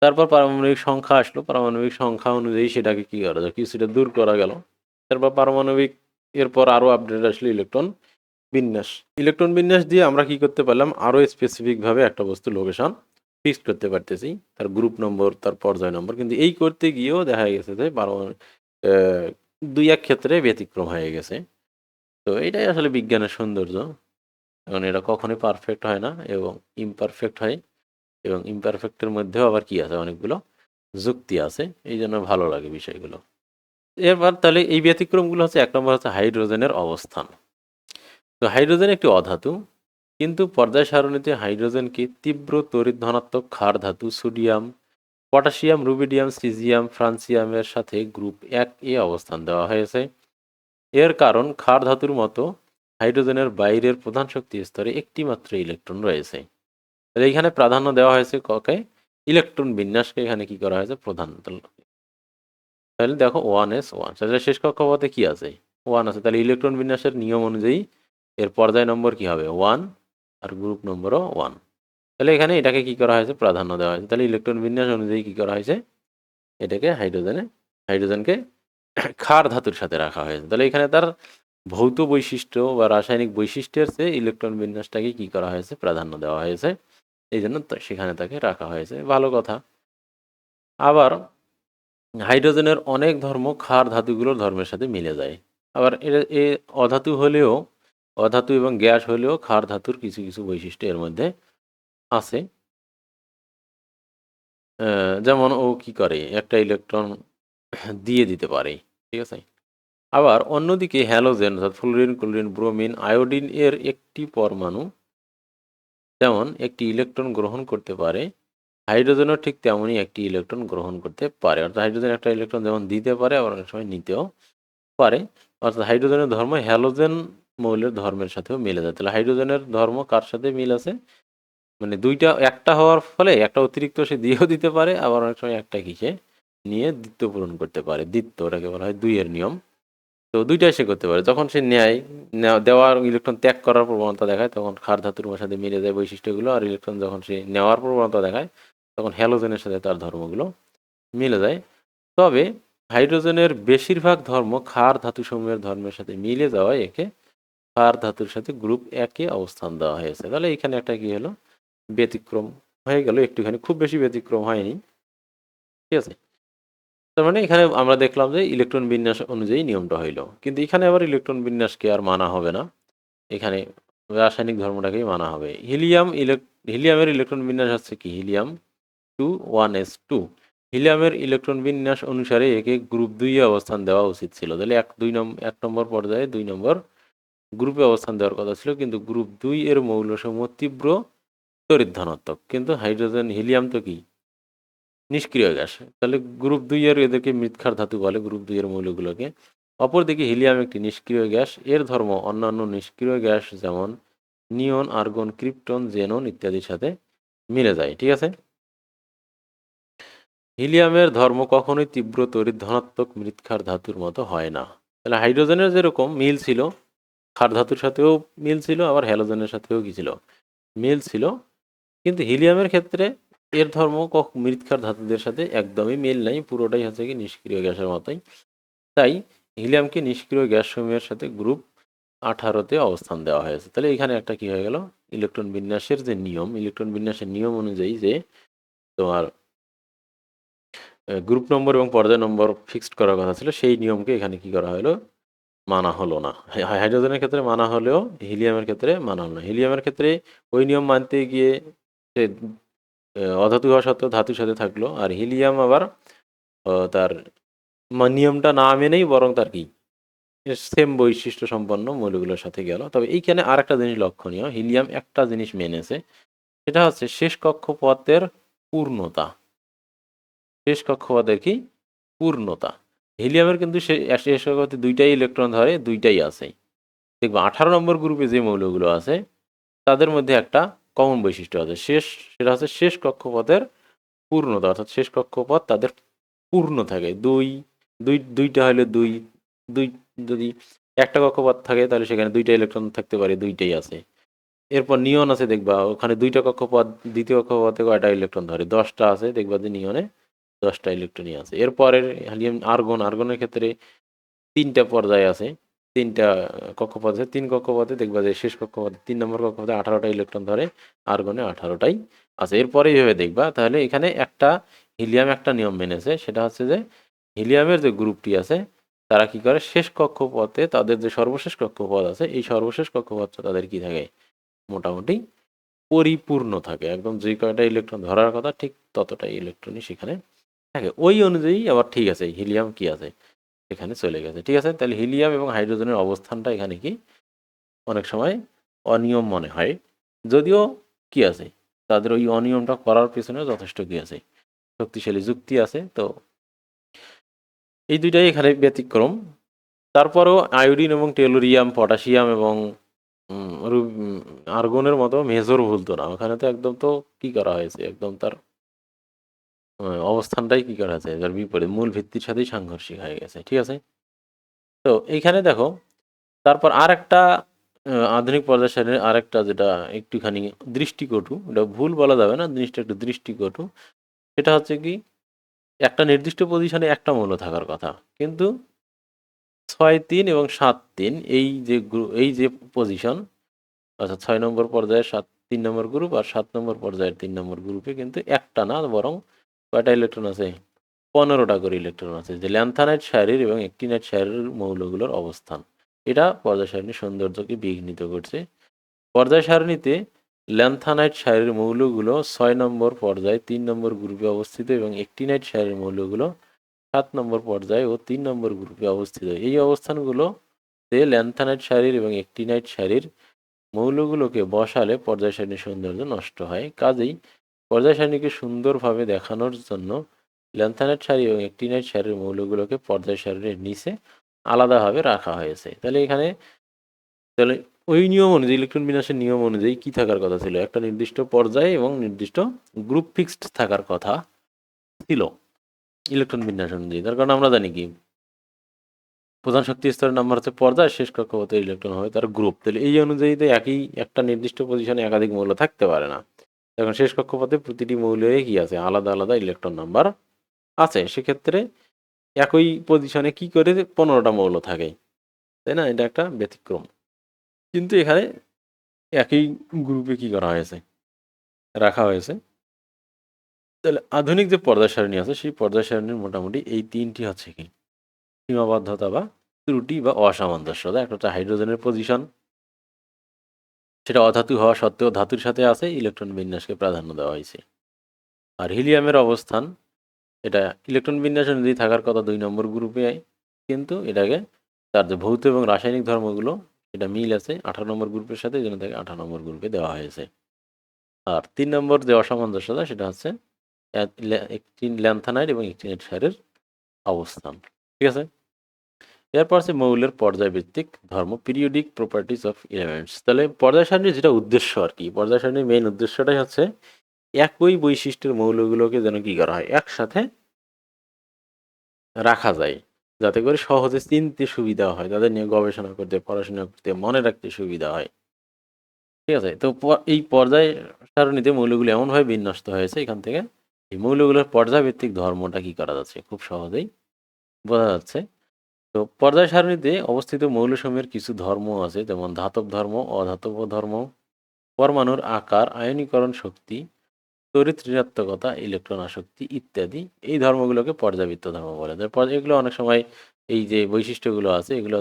A: তারপর পারমাণবিক সংখ্যা আসলো, পারমাণবিক সংখ্যা অনুযায়ী সেটাকে কি করা যায়, কিছুটা দূর করা গেল। তারপর পারমাণবিক এরপর আরও আপডেট আসলো ইলেকট্রন বিন্যাস দিয়ে আমরা কি করতে পারলাম, আরও স্পেসিফিকভাবে একটা বস্তু লোকেশন ফিক্সড করতে পারতেছি, তার গ্রুপ নম্বর, তার পর্যায় নম্বর। কিন্তু এই করতে গিয়েও দেখা গেছে যে দুই এক ক্ষেত্রে ব্যতিক্রম হয়ে গেছে। তো এটাই আসলে বিজ্ঞানের সৌন্দর্য, কারণ এটা কখনোই পারফেক্ট হয় না এবং ইমপারফেক্ট হয়, এবং ইমপারফেক্টের মধ্যেও আবার কি আছে অনেকগুলো যুক্তি আছে, এই জন্য ভালো লাগে বিষয়গুলো। এরপর তাহলে এই ব্যতিক্রমগুলো হচ্ছে, এক নম্বর হচ্ছে হাইড্রোজেনের অবস্থান। তো হাইড্রোজেন একটি অধাতু, কিন্তু পর্যায় সারণীতে হাইড্রোজেনকে তীব্র তড়িৎ ধনাত্মক ক্ষার ধাতু সোডিয়াম, পটাশিয়াম, রুবিডিয়াম, সিজিয়াম, ফ্রান্সিয়ামের সাথে গ্রুপ 1A অবস্থান দেওয়া হয়েছে। এর কারণ ক্ষার ধাতুর মতো হাইড্রোজেনের বাইরের প্রধান শক্তি স্তরে একটি মাত্র ইলেকট্রন রয়েছে। তাহলে এখানে প্রাধান্য দেওয়া হয়েছে ককে, ইলেকট্রন বিন্যাসকে এখানে কি করা হয়েছে, প্রধান। তাহলে দেখো 1s1, তাহলে শেষ কক্ষপথে কি আছে 1 আছে, তাহলে ইলেকট্রন বিন্যাসের নিয়ম অনুযায়ী এর পর্যায় নম্বর কি হবে 1 আর গ্রুপ নম্বরও 1। তাহলে এখানে এটাকে কি করা হয়েছে, প্রাধান্য দেওয়া হয়েছে। তাহলে ইলেকট্রন বিন্যাস অনুযায়ী কি করা হয়েছে, এটাকে হাইড্রোজেনকে ক্ষার ধাতুর সাথে রাখা হয়েছে। তাহলে এখানে তার ভৌত বৈশিষ্ট্য বা রাসায়নিক বৈশিষ্ট্যের চেয়ে ইলেকট্রন বিন্যাসটাকে কি করা হয়েছে, প্রাধান্য দেওয়া হয়েছে, এই জন্য সেখানে তাকে রাখা হয়েছে, ভালো কথা। আবার হাইড্রোজেনের অনেক ধর্ম ক্ষার ধাতুগুলোর ধর্মের সাথে মিলে যায়। আবার এ অধাতু এবং গ্যাস হলেও ক্ষার ধাতুর কিছু কিছু বৈশিষ্ট্য এর মধ্যে আছে। যেমন ও কি করে একটা ইলেকট্রন দিয়ে দিতে পারে, ঠিক আছে। আবার অন্যদিকে হ্যালোজেন অর্থাৎ ফ্লোরিন, ক্লোরিন, ব্রোমিন, আয়োডিন এর একটি পরমাণু যেমন একটি ইলেকট্রন গ্রহণ করতে পারে, হাইড্রোজেনও ঠিক তেমনই একটি ইলেকট্রন গ্রহণ করতে পারে। অর্থাৎ হাইড্রোজেন একটা ইলেকট্রন যেমন দিতে পারে, আবার অনেক সময় নিতেও পারে। অর্থাৎ হাইড্রোজেনের ধর্ম হ্যালোজেন মৌলের ধর্মের সাথেও মিলে যায়। তাহলে হাইড্রোজেনের ধর্ম কার সাথে মিল আছে, মানে দুইটা একটা হওয়ার ফলে একটা অতিরিক্ত সে দিয়েও দিতে পারে, আবার অনেক সময় একটা কি সে নিয়ে দ্বিত্ব পূরণ করতে পারে। দ্বিত্ব, ওটাকে বলা হয় দুইয়ের নিয়ম। তো দুইটাই সে করতে পারে। যখন সে নেয়, দেওয়ার ইলেকট্রন ত্যাগ করার প্রবণতা দেখায়, তখন ক্ষার ধাতুর সাথে মিলে যায় বৈশিষ্ট্যগুলো। আর ইলেকট্রন যখন সে নেওয়ার প্রবণতা দেখায়, তখন হ্যালোজেনের সাথে তার ধর্মগুলো মিলে যায়। তবে হাইড্রোজেনের বেশিরভাগ ধর্ম ক্ষার ধাতুসমূহের ধর্মের সাথে মিলে যাওয়ায় একে ক্ষার ধাতুর সাথে গ্রুপ একে অবস্থান দেওয়া হয়েছে। তাহলে এখানে একটা কি হলো, ব্যতিক্রম হয়ে গেল একটুখানি, খুব বেশি ব্যতিক্রম হয়নি। ঠিক আছে, তার মানে এখানে আমরা দেখলাম যে ইলেকট্রন বিন্যাস অনুযায়ী নিয়মটা হইলো, কিন্তু এখানে আবার ইলেকট্রন বিন্যাসকে আর মানা হবে না, এখানে রাসায়নিক ধর্মটাকেই মানা হবে। হিলিয়ামের ইলেকট্রন বিন্যাস হচ্ছে কি, হিলিয়াম 2 1s2। হিলিয়ামের ইলেকট্রন বিন্যাস অনুসারে একে গ্রুপ 2 এ অবস্থান দেওয়া উচিত ছিল। তাহলে 1 নম্বর পর্যায়ে 2 নম্বর গ্রুপে অবস্থান দেওয়ার কথা ছিল, কিন্তু গ্রুপ 2 এর মৌলসমূহ তীব্র তড়িৎ ধনাত্মক, কিন্তু হাইড্রোজেন হিলিয়াম তো কি নিষ্ক্রিয় গ্যাস। তাহলে গ্রুপ 2 এর এদেরকে মৃৎক্ষার ধাতু বলে, গ্রুপ 2 এর মৌলগুলোকে। অপরদিকে হিলিয়াম একটি নিষ্ক্রিয় গ্যাস, এর ধর্ম অন্যান্য নিষ্ক্রিয় গ্যাস যেমন নিয়ন, আর্গন, ক্রিপ্টন, জেনন ইত্যাদির সাথে মিলে যায়। ঠিক আছে, হিলিয়ামের ধর্ম কখনোই তীব্র তড়িৎ ধনাত্মক মৃৎক্ষার ধাতুর মতো হয় না। তাহলে হাইড্রোজেনের যেরকম মিল ছিল, ক্ষার ধাতুর সাথেও মিল ছিল, আবার হ্যালোজেনের সাথেও কি ছিল, মিল ছিল। কিন্তু হিলিয়ামের ক্ষেত্রে এর ধর্ম মৃৎক্ষার ধাতুদের সাথে একদমই মিল নাই, পুরোটাই হচ্ছে কি নিষ্ক্রিয় গ্যাসের মতোই। তাই হিলিয়ামকে নিষ্ক্রিয় গ্যাস সমূহের সাথে গ্রুপ 18-তে অবস্থান দেওয়া হয়েছে। তাহলে এখানে একটা কি হয়ে গেল, ইলেকট্রন বিন্যাসের যে নিয়ম, ইলেকট্রন বিন্যাসের নিয়ম অনুযায়ী যে তোমার গ্রুপ নম্বর এবং পর্যায় নম্বর ফিক্সড করার কথা ছিল, সেই নিয়মকে এখানে কি করা হলো, মানা হলো না। হাইড্রোজেনের ক্ষেত্রে মানা হলেও হিলিয়ামের ক্ষেত্রে মানা হলো না। হিলিয়ামের ক্ষেত্রে ওই নিয়ম মানতে গিয়ে সে অধাতু হওয়া সত্ত্বেও ধাতুর সাথে থাকলো, আর হিলিয়াম আবার তার নিয়মটা না মেনেই বরং তার কি সেম বৈশিষ্ট্য সম্পন্ন মৌলগুলোর সাথে গেল। তবে এইখানে আর একটা জিনিস লক্ষণীয়, হিলিয়াম একটা জিনিস মেনেছে, সেটা হচ্ছে শেষ কক্ষপথের পূর্ণতা। শেষ কক্ষপথের কি পূর্ণতা। হিলিয়ামের কিন্তু শেষ কক্ষপথে দুইটাই ইলেকট্রন ধরে, দুইটাই আছে। দেখবে 18 নম্বর গ্রুপে যে মৌলগুলো আছে তাদের মধ্যে একটা কমন বৈশিষ্ট্য আছে, সেটা হচ্ছে শেষ কক্ষপথের পূর্ণতা, অর্থাৎ শেষ কক্ষপথ তাদের পূর্ণ থাকে। দুইটা হলে দুই দুই যদি একটা কক্ষপথ থাকে তাহলে সেখানে দুইটা ইলেকট্রন থাকতে পারে, দুইটাই আছে। এরপর নিয়ন আছে, দেখবা ওখানে দুইটা কক্ষপথ, দ্বিতীয় কক্ষপথে কয়টা ইলেকট্রন ধরে, 10টা আছে, দেখবা যে নিয়নে 10টা ইলেকট্রনই আছে। এরপরের হিলিয়াম আর্গনের ক্ষেত্রে 3টা পর্যায়ে আছে, 3টা কক্ষপথ আছে। 3 কক্ষপথে দেখবা যে শেষ কক্ষপথে 3 নম্বর কক্ষপথে 18টা ইলেকট্রন ধরে, আর্গনে 18টাই আছে। এরপরে এইভাবে দেখবা। তাহলে এখানে একটা হিলিয়াম একটা নিয়ম মেনেছে, সেটা হচ্ছে যে হিলিয়ামের যে গ্রুপটি আছে তারা কি করে, শেষ কক্ষপথে তাদের যে সর্বশেষ কক্ষপথ আছে, এই সর্বশেষ কক্ষপথটা তাদের কি থাকে, মোটামুটি পরিপূর্ণ থাকে। একদম যে কয়টা ইলেকট্রন ধরার কথা ঠিক ততটাই ইলেকট্রনই সেখানে থাকে। ওই অনুযায়ী আবার ঠিক আছে হিলিয়াম কি আছে এখানে চলে গেছে। ঠিক আছে, তাহলে হিলিয়াম এবং হাইড্রোজেনের অবস্থানটা এখানে কি অনেক সময় অনিয়ম মনে হয়, যদিও কি আছে তাদের ওই অনিয়মটা করার পেছনে যথেষ্ট কি আছে, শক্তিশালী যুক্তি আছে। তো এই দুইটাই এখানে ব্যতিক্রম। তারপরেও আয়োডিন এবং টেলুরিয়াম, পটাশিয়াম এবং আর্গনের মতো মেজর ভুলতো না, ওখানে তো একদম তো কি করা হয়েছে, একদম তার অবস্থানটাই কি করা হয়েছে, যার বিপরীত মূল ভিত্তির সাথেই সাংঘর্ষিক হয়ে গেছে। ঠিক আছে, তো এইখানে দেখো তারপর আর একটা আধুনিক পর্যায় সারণীর আরেকটা যেটা একটুখানি দৃষ্টিকটু, এটা ভুল বলা যাবে না, জিনিসটা একটু দৃষ্টিকটু। সেটা হচ্ছে কি, একটা নির্দিষ্ট পজিশনে একটা মৌল থাকার কথা, কিন্তু 6 3 এবং 7 3 এই যে পজিশন, অর্থাৎ 6 নম্বর পর্যায়ের 3 নম্বর গ্রুপ আর 7 নম্বর পর্যায়ের 3 নম্বর গ্রুপে কিন্তু একটা না বরং কয়টা ইলেকট্রন আছে, 15টা করে ইলেকট্রন আছে। যে ল্যান্থানাইট সারির এবং অ্যাক্টিনাইট সারির মৌলগুলোর অবস্থান, এটা পর্যায় সারণীর সৌন্দর্যকে বিঘ্নিত করছে। পর্যায় সারণীতে ল্যান্থানাইট সারির মৌলগুলো 6 নম্বর পর্যায়ে 3 নম্বর গ্রুপে অবস্থিত এবং অ্যাক্টিনাইট সারির মৌলগুলো 7 নম্বর পর্যায়ে ও 3 নম্বর গ্রুপে অবস্থিত। এই অবস্থানগুলোতে ল্যান্থানাইট সারির এবং অ্যাক্টিনাইট সারির মৌলগুলোকে বসালে পর্যায় সারণীর সৌন্দর্য নষ্ট হয়। কাজেই পর্যায় সারণীকে সুন্দরভাবে দেখানোর জন্য ল্যান্থানাইট সারি এবং অ্যাক্টিনাইট সারির মৌলগুলোকে পর্যায় সারণীর নিচে আলাদাভাবে রাখা হয়েছে। তাহলে এখানে তাহলে ওই নিয়ম অনুযায়ী, ইলেকট্রন বিন্যাসের নিয়ম অনুযায়ী কি থাকার কথা ছিল, একটা নির্দিষ্ট পর্যায়ে এবং নির্দিষ্ট গ্রুপ ফিক্সড থাকার কথা ছিল ইলেকট্রন বিন্যাস অনুযায়ী। তার কারণ আমরা জানি কি, প্রধান শক্তি স্তরের নাম্বার হচ্ছে পর্যায়, শেষ কক্ষপথে ইলেকট্রন হবে তার গ্রুপ। তাহলে এই অনুযায়ী তো একই একটা নির্দিষ্ট পজিশনে একাধিক মৌল থাকতে পারে না। এখন শেষ কক্ষপথে প্রতিটি মৌলেরই কি আছে, আলাদা আলাদা ইলেকট্রন নাম্বার আছে। সেক্ষেত্রে একই পজিশনে কি করে 15টা মৌল থাকে, তাই না? এটা একটা ব্যতিক্রম। কিন্তু এখানে একই গ্রুপে কি করা হয়েছে, রাখা হয়েছে। তাহলে আধুনিক যে পর্যায় সারণী আছে, সেই পর্যায় সারণীর মোটামুটি এই তিনটি হচ্ছে কি সীমাবদ্ধতা বা ত্রুটি বা অসামঞ্জস্যতা। একটা হচ্ছে হাইড্রোজেনের পজিশন, সেটা অধাতু হওয়া সত্ত্বেও ধাতুর সাথে আছে, ইলেকট্রন বিন্যাসকে প্রাধান্য দেওয়া হয়েছে। আর হিলিয়ামের অবস্থান, এটা ইলেকট্রন বিন্যাস অনুযায়ী থাকার কথা 2 নম্বর গ্রুপে, কিন্তু এটাকে তার যে ভৌত এবং রাসায়নিক ধর্মগুলো এটা মিল আছে 18 নম্বর গ্রুপের সাথে, এই জন্য তাকে 18 নম্বর গ্রুপে দেওয়া হয়েছে। আর 3 নম্বর যে অসামঞ্জস্যতা, সেটা হচ্ছে একটি ল্যান্থানাইড এবং অ্যাক্টিনাইড সারের অবস্থান। ঠিক আছে, এরপর আছে মৌলের পর্যায়ভিত্তিক ধর্ম, পিরিয়ডিক প্রপার্টিজ অফ এলিমেন্টস। তাহলে পর্যায় সারণীর যেটা উদ্দেশ্য আর কি, পর্যায় সারণীর মেইন উদ্দেশ্যটাই হচ্ছে একই বৈশিষ্ট্যের মৌলগুলোকে যেন কি করা হয়, একসাথে রাখা যায়, যাতে করে সহজে চিনতে সুবিধা হয়, তাদের নিয়ে গবেষণা করতে, পড়াশোনা করতে, মনে রাখতে সুবিধা হয়। ঠিক আছে, তো এই পর্যায় সারণীতে মৌলগুলো এমনভাবে বিন্যস্ত হয়েছে, এখান থেকে এই মৌলগুলোর পর্যায়ভিত্তিক ধর্মটা কি করা যাচ্ছে, খুব সহজেই বোঝা যাচ্ছে। তো পর্যায় সারণীতে অবস্থিত মৌলসমূহের কিছু ধর্ম আছে, যেমন ধাতব ধর্ম, অধাতব ধর্ম, পরমাণুর আকার, আয়নীকরণ শক্তি, তড়িৎ ঋণাত্মকতা, ইলেকট্রন আসক্তি ইত্যাদি। এই ধর্মগুলোকে পর্যাবৃত্ত ধর্ম বলে। এগুলো অনেক সময় এই যে বৈশিষ্ট্যগুলো আছে, এগুলো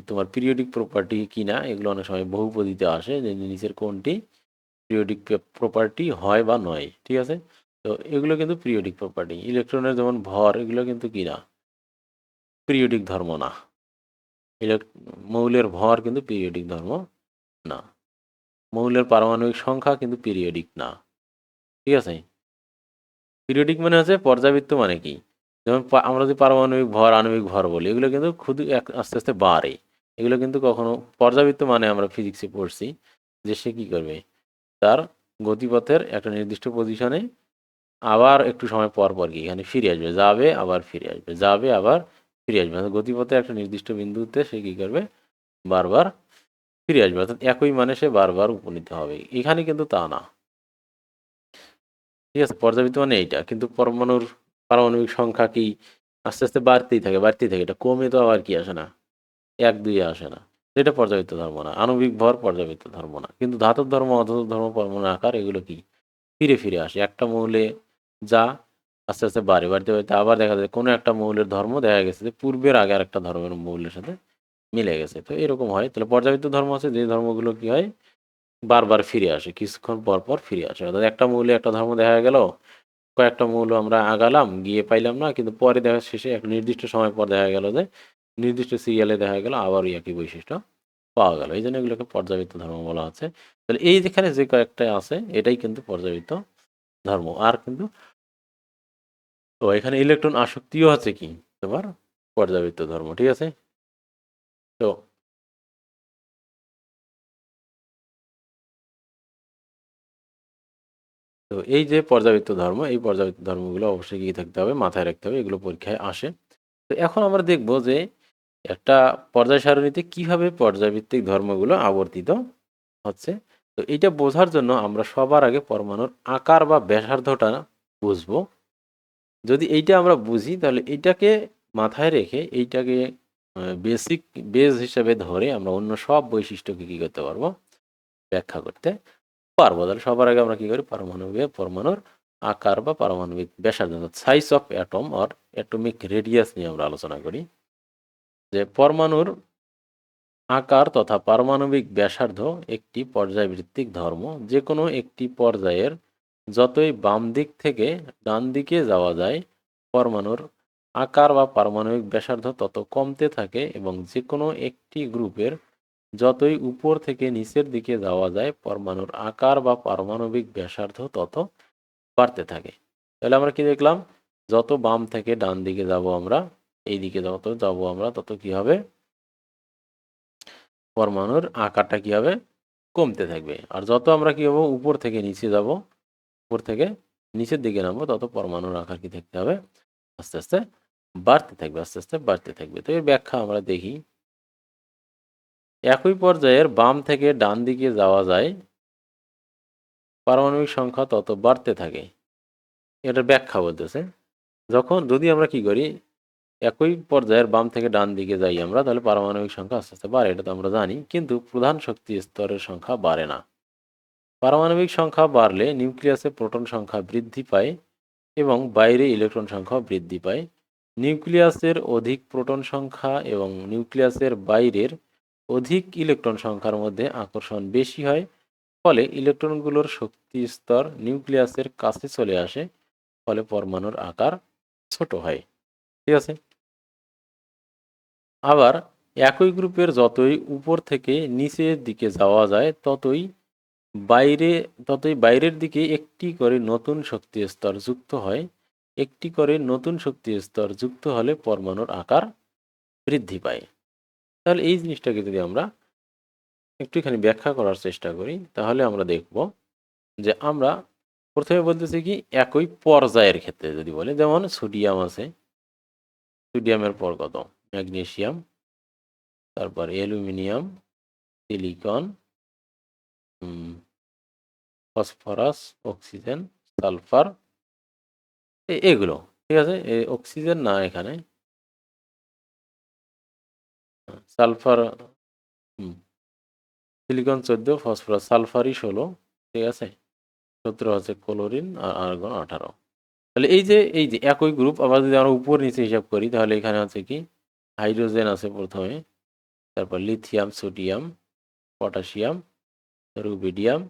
A: তোমার পিরিয়ডিক প্রপার্টি কিনা, এগুলো অনেক সময় বহুপদীতে আসে যে নিচের কোনটি পিরিয়ডিক প্রপার্টি হয় বা নয়। ঠিক আছে, তো এগুলো কিন্তু পিরিয়ডিক প্রপার্টি। ইলেকট্রনের যেমন ভর, এগুলো কিন্তু কি না, পিরিয়ডিক ধর্ম না। মৌলের ভর কিন্তু পিরিয়ডিক ধর্ম না। মৌলের পারমাণবিক সংখ্যা কিন্তু পিরিয়ডিক না। ঠিক আছে, পিরিয়ডিক মানে হচ্ছে পর্যাবৃত্ত। মানে কি, যেমন আমরা যদি পারমাণবিক ভর, আণবিক ভর বলি, এগুলো কিন্তু খুবই আস্তে আস্তে বাড়ে। এগুলো কিন্তু কখনো পর্যাবৃত্ত মানে আমরা ফিজিক্সে পড়ছি যে সে কী করবে, তার গতিপথের একটা নির্দিষ্ট পজিশনে আবার একটু সময় পর পর কি এখানে ফিরে আসবে, যাবে আবার ফিরে আসবে, যাবে আবার ফিরে আসবে। গতিপথে একটা নির্দিষ্ট বিন্দুতে সে কী করবে, বারবার ফিরে আসবে, অর্থাৎ একই মানে সে বারবার উপনীত হবে। এখানে কিন্তু তা না। ঠিক আছে, পর্যাবৃত্ত মানে এইটা। কিন্তু পরমাণুর পারমাণবিক সংখ্যা কি আস্তে আস্তে বাড়তেই থাকে, বাড়তেই থাকে, এটা কমে তো আবার কি আসে না, 1-2 আসে না। এটা পর্যাবৃত্ত ধর্ম না। আণবিক ভর পর্যাবৃত্ত ধর্ম না। কিন্তু ধাতব ধর্ম, অধাতব ধর্ম, পরমাণুর আকার, এগুলো কি ফিরে ফিরে আসে। একটা মৌলে যা আস্তে আস্তে বাড়ে, বাড়তে বাড়তে আবার দেখা যায় কোনো একটা মৌলের ধর্ম দেখা গেছে যে পূর্বের আগে আর একটা ধর্মের মৌলের সাথে মিলে গেছে। তো এরকম হয়। তাহলে পর্যাবৃত্ত ধর্ম আছে যে ধর্মগুলো কি হয়, বারবার ফিরে আসে, কিছুক্ষণ পর পর ফিরে আসে। অর্থাৎ একটা মৌলে একটা ধর্ম দেখা গেল, কয়েকটা মৌল আমরা আগালাম, গিয়ে পাইলাম না, কিন্তু পরে দেখা শেষে এক নির্দিষ্ট সময় পর দেখা গেল যে নির্দিষ্ট সিরিয়ালে দেখা গেল আবার ওই একই বৈশিষ্ট্য পাওয়া গেল। এই জন্য এগুলোকে পর্যাবৃত্ত ধর্ম বলা হচ্ছে। তাহলে এই যেখানে যে কয়েকটা আছে, এটাই কিন্তু পর্যাবৃত্ত ধর্ম। আর কিন্তু তো এখানে ইলেকট্রন আসক্তিও আছে কি তোমার পর্যাবৃত্ত ধর্ম। ঠিক আছে, তো তো এই যে পর্যাবৃত্ত ধর্ম, এই পর্যাবৃত্ত ধর্মগুলো অবশ্যই কি থাকতে হবে, মাথায় রাখতে হবে, এগুলো পরীক্ষায় আসে। তো এখন আমরা দেখব যে একটা পর্যায় সারণীতে কিভাবে পর্যায়ভিত্তিক ধর্মগুলো আবর্তিত হচ্ছে। তো এইটা বোঝার জন্য আমরা সবার আগে পরমাণুর আকার বা ব্যাসার্ধটা বুঝবো। যদি এইটা আমরা বুঝি, তাহলে এইটাকে মাথায় রেখে এইটাকে বেসিক বেস হিসেবে ধরে আমরা অন্য সব বৈশিষ্ট্যকে কী করতে পারবো, ব্যাখ্যা করতে পারবো। তাহলে সবার আগে আমরা কী করি, পরমাণুর আকার বা পারমাণবিক ব্যাসার্ধ, size of atom or atomic radius নিয়ে আমরা আলোচনা করি। যে পরমাণুর আকার তথা পারমাণবিক ব্যাসার্ধ একটি পর্যায়ভিত্তিক ধর্ম। যে কোনো একটি পর্যায়ের যতই বাম দিক থেকে ডান দিকে যাওয়া যায়, পরমাণুর আকার বা পারমাণবিক ব্যাসার্ধ তত কমতে থাকে, এবং যে কোনো একটি গ্রুপের যতই উপর থেকে নিচের দিকে যাওয়া যায়, পরমাণুর আকার বা পারমাণবিক ব্যাসার্ধ তত বাড়তে থাকে। তাহলে আমরা কি দেখলাম, যত বাম থেকে ডান দিকে যাব আমরা, এই দিকে যত যাব আমরা, তত কি হবে, পরমাণুর আকারটা কি হবে, কমতে থাকবে। আর যত আমরা কি হবো উপর থেকে নিচে যাব, উপর থেকে নিচের দিকে নামবো, তত পরমাণুর আকার কি থাকতে হবে, আস্তে আস্তে বাড়তে থাকবে, আস্তে আস্তে বাড়তে থাকবে। তো এর ব্যাখ্যা আমরা দেখি। একই পর্যায়ের বাম থেকে ডান দিকে যাওয়া যায়, পারমাণবিক সংখ্যা তত বাড়তে থাকে। এটার ব্যাখ্যা বলতেছে, যখন যদি আমরা কি করি, একই পর্যায়ের বাম থেকে ডান দিকে যাই আমরা, তাহলে পারমাণবিক সংখ্যা আস্তে আস্তে বাড়ে, এটা তো আমরা জানি। কিন্তু প্রধান শক্তি স্তরের সংখ্যা বাড়ে না। পারমাণবিক সংখ্যা বাড়লে নিউক্লিয়াসে প্রোটন সংখ্যা বৃদ্ধি পায় এবং বাইরে ইলেকট্রন সংখ্যাও বৃদ্ধি পায়। নিউক্লিয়াসের অধিক প্রোটন সংখ্যা এবং নিউক্লিয়াসের বাইরের অধিক ইলেকট্রন সংখ্যার মধ্যে আকর্ষণ বেশি হয়, ফলে ইলেকট্রনগুলোর শক্তি স্তর নিউক্লিয়াসের কাছে চলে আসে, ফলে পরমাণুর আকার ছোট হয়। ঠিক আছে। আবার একই গ্রুপের যতই উপর থেকে নিচের দিকে যাওয়া যায়, বাইরে ততই বাইরের দিকে একটি করে নতুন শক্তি স্তর যুক্ত হয়। একটি করে নতুন শক্তি স্তর যুক্ত হলে পরমাণুর আকার বৃদ্ধি পায়। তাহলে এই জিনিসটাকে যদি আমরা একটুখানি ব্যাখ্যা করার চেষ্টা করি, তাহলে আমরা দেখব যে আমরা প্রথমে বলতেছি কি, একই পর্যায়ের ক্ষেত্রে যদি বলি, যেমন সোডিয়াম আছে, সোডিয়ামের পর কত, ম্যাগনেসিয়াম, তারপর aluminium, silicon, phosphorus, oxygen, sulphur, এগুলো। ঠিক আছে, অক্সিজেন না এখানে, সালফার, সিলিকন 14, ফসফরাস, সালফারই 16। ঠিক আছে, 17 হচ্ছে ক্লোরিন, আর আর্গন 18। তাহলে এই যে একই গ্রুপ, আবার যদি আমরা উপর নিচে হিসাব করি, তাহলে এখানে আছে কি, হাইড্রোজেন আছে প্রথমে, তারপর lithium, sodium, potassium, rubidium,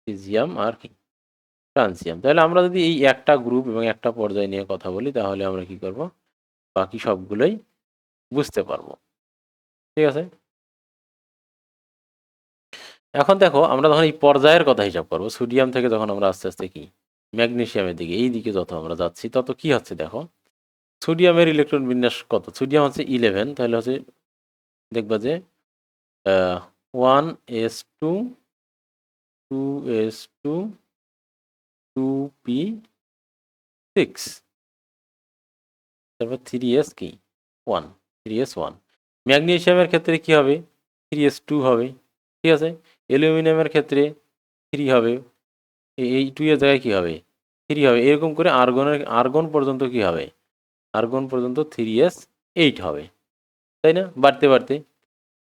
A: caesium, আর কি, ফ্রান্সিয়াম। তাহলে আমরা যদি এই একটা গ্রুপ এবং একটা পর্যায় নিয়ে কথা বলি, তাহলে আমরা কি করব, বাকি সবগুলোই বুঝতে পারবো। ঠিক আছে। এখন দেখো, আমরা যখন এই পর্যায়ের কথা হিসাব করবো, সোডিয়াম থেকে যখন আমরা আস্তে আস্তে কি ম্যাগনেসিয়ামের দিকে, এই দিকে যত আমরা যাচ্ছি, তত কি হচ্ছে দেখো, সোডিয়ামের ইলেকট্রন বিন্যাস কত, সোডিয়াম হচ্ছে 11, তাহলে হচ্ছে দেখবা যে 1s2, 2s2, 2p6, তারপর 3s কি 1, 3s1। ম্যাগনেসিয়ামের ক্ষেত্রে কি হবে, 3s2 হবে। ঠিক আছে। অ্যালুমিনিয়ামের ক্ষেত্রে 3 হবে, এই 2 এর জায়গায় কি হবে, 3 হবে। এরকম করে আর্গন পর্যন্ত কি হবে, আর্গন পর্যন্ত 3s8 হবে, তাই না, বাড়তে বাড়তে।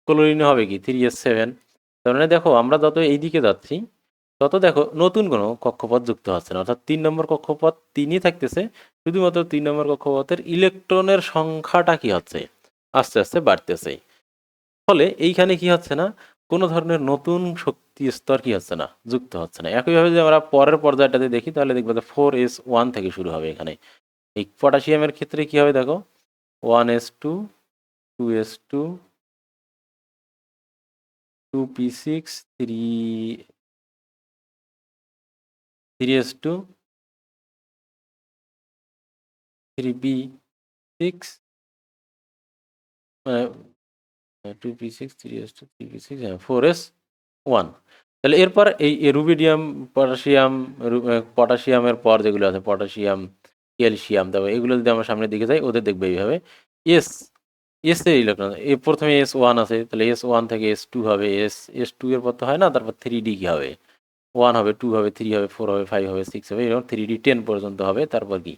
A: ক্লোরিনে হবে কি 3s7। তার মানে দেখো, আমরা যত এই দিকে যাচ্ছি, তত দেখো নতুন কোনো কক্ষপথ যুক্ত হচ্ছে না, অর্থাৎ 3 নম্বর কক্ষপথ 3ই থাকতেছে। শুধুমাত্র 3 নম্বর কক্ষপথের ইলেকট্রনের সংখ্যাটা কি হচ্ছে, আস্তে আস্তে বাড়তেছে। ফলে এইখানে কি হচ্ছে না, কোনো ধরনের নতুন শক্তি স্তর কি হচ্ছে না, যুক্ত হচ্ছে না। একইভাবে যদি আমরা পরের পর্যায়টাতে দেখি, তাহলে দেখবো যে 4s1 থেকে শুরু হবে এখানে। এই পটাশিয়ামের ক্ষেত্রে কি হবে দেখো, 1s2, 2s2, 2p6, 3s2, 3p6, মানে 2p6, 3s2, 3p6, 4s1। তাহলে এরপর এই রুবিডিয়াম, পটাশিয়াম, পটাশিয়ামের পর যেগুলো আছে, পটাশিয়াম, ক্যালসিয়াম, তারপর এগুলো যদি আমরা সামনের দিকে যাই, ওদের দেখবে এইভাবে এস, এর ইলেকট্রন, প্রথমে s1 আছে, তাহলে s1 থেকে s2 হবে, s2 এর পর তো হয় না, তারপর 3d কি হবে, 1 হবে, 2 হবে, 3 হবে, 4 হবে, 5 হবে, 6 হবে, এরকম 3d 10 পর্যন্ত হবে, তারপর কি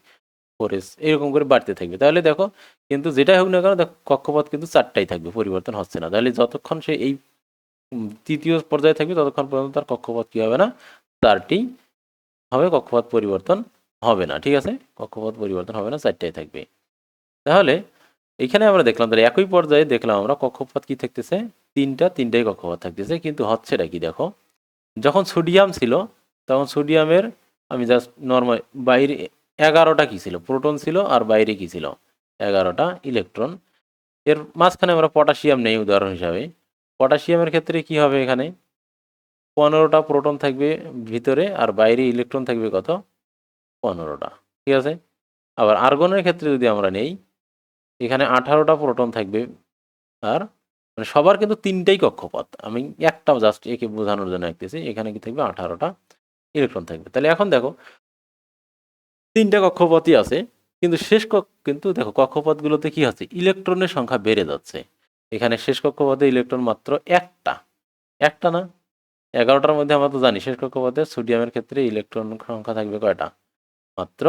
A: 4s, এরকম করে বাড়তে থাকবে। তাহলে দেখো, কিন্তু যেটাই হোক না কেন, দেখো কক্ষপথ কিন্তু 4টাই থাকবে, পরিবর্তন হচ্ছে না। তাহলে যতক্ষণ সে এই তৃতীয় পর্যায়ে থাকবে, ততক্ষণ পর্যন্ত তার কক্ষপথ কি হবে না, 4টি হবে, কক্ষপথ পরিবর্তন হবে না। ঠিক আছে, কক্ষপথ পরিবর্তন হবে না, 4টাই থাকবে। তাহলে এখানে আমরা দেখলাম, তাহলে একই পর্যায়ে দেখলাম আমরা কক্ষপথ কি থাকতেছে, তিনটাই কক্ষপথ থাকতেছে। কিন্তু হচ্ছেটা কি দেখো, যখন সোডিয়াম ছিল, তখন সোডিয়ামের, আমি জাস্ট নর্মাল বাইরে 11টা কি ছিল, প্রোটন ছিল, আর বাইরে কি ছিল, 11টা ইলেকট্রন। এর মাঝখানে আমরা পটাশিয়াম নেই উদাহরণ হিসাবে। পটাশিয়ামের ক্ষেত্রে কি হবে, এখানে 15টা প্রোটন থাকবে ভিতরে, আর বাইরে ইলেকট্রন থাকবে কত, 15টা। ঠিক আছে। আবার আর্গনের ক্ষেত্রে যদি আমরা নেই, এখানে 18টা প্রোটন থাকবে, আর মানে সবার কিন্তু ৩টাই কক্ষপথ। আমি একটা জাস্ট একে বোঝানোর জন্য আঁকতেছি। এখানে কি থাকবে 18টা ইলেকট্রন থাকবে। তাহলে এখন দেখো ৩টা কক্ষপথই আছে। কিন্তু কিন্তু দেখো কক্ষপথগুলোতে কি হচ্ছে? ইলেকট্রনের সংখ্যা বেড়ে যাচ্ছে। এখানে শেষ কক্ষপথে ইলেকট্রন মাত্র একটা। একটা না? ১১টার মধ্যে আমরা তো জানি শেষ কক্ষপথে সোডিয়ামের ক্ষেত্রে ইলেকট্রন সংখ্যা থাকবে কয়টা? মাত্র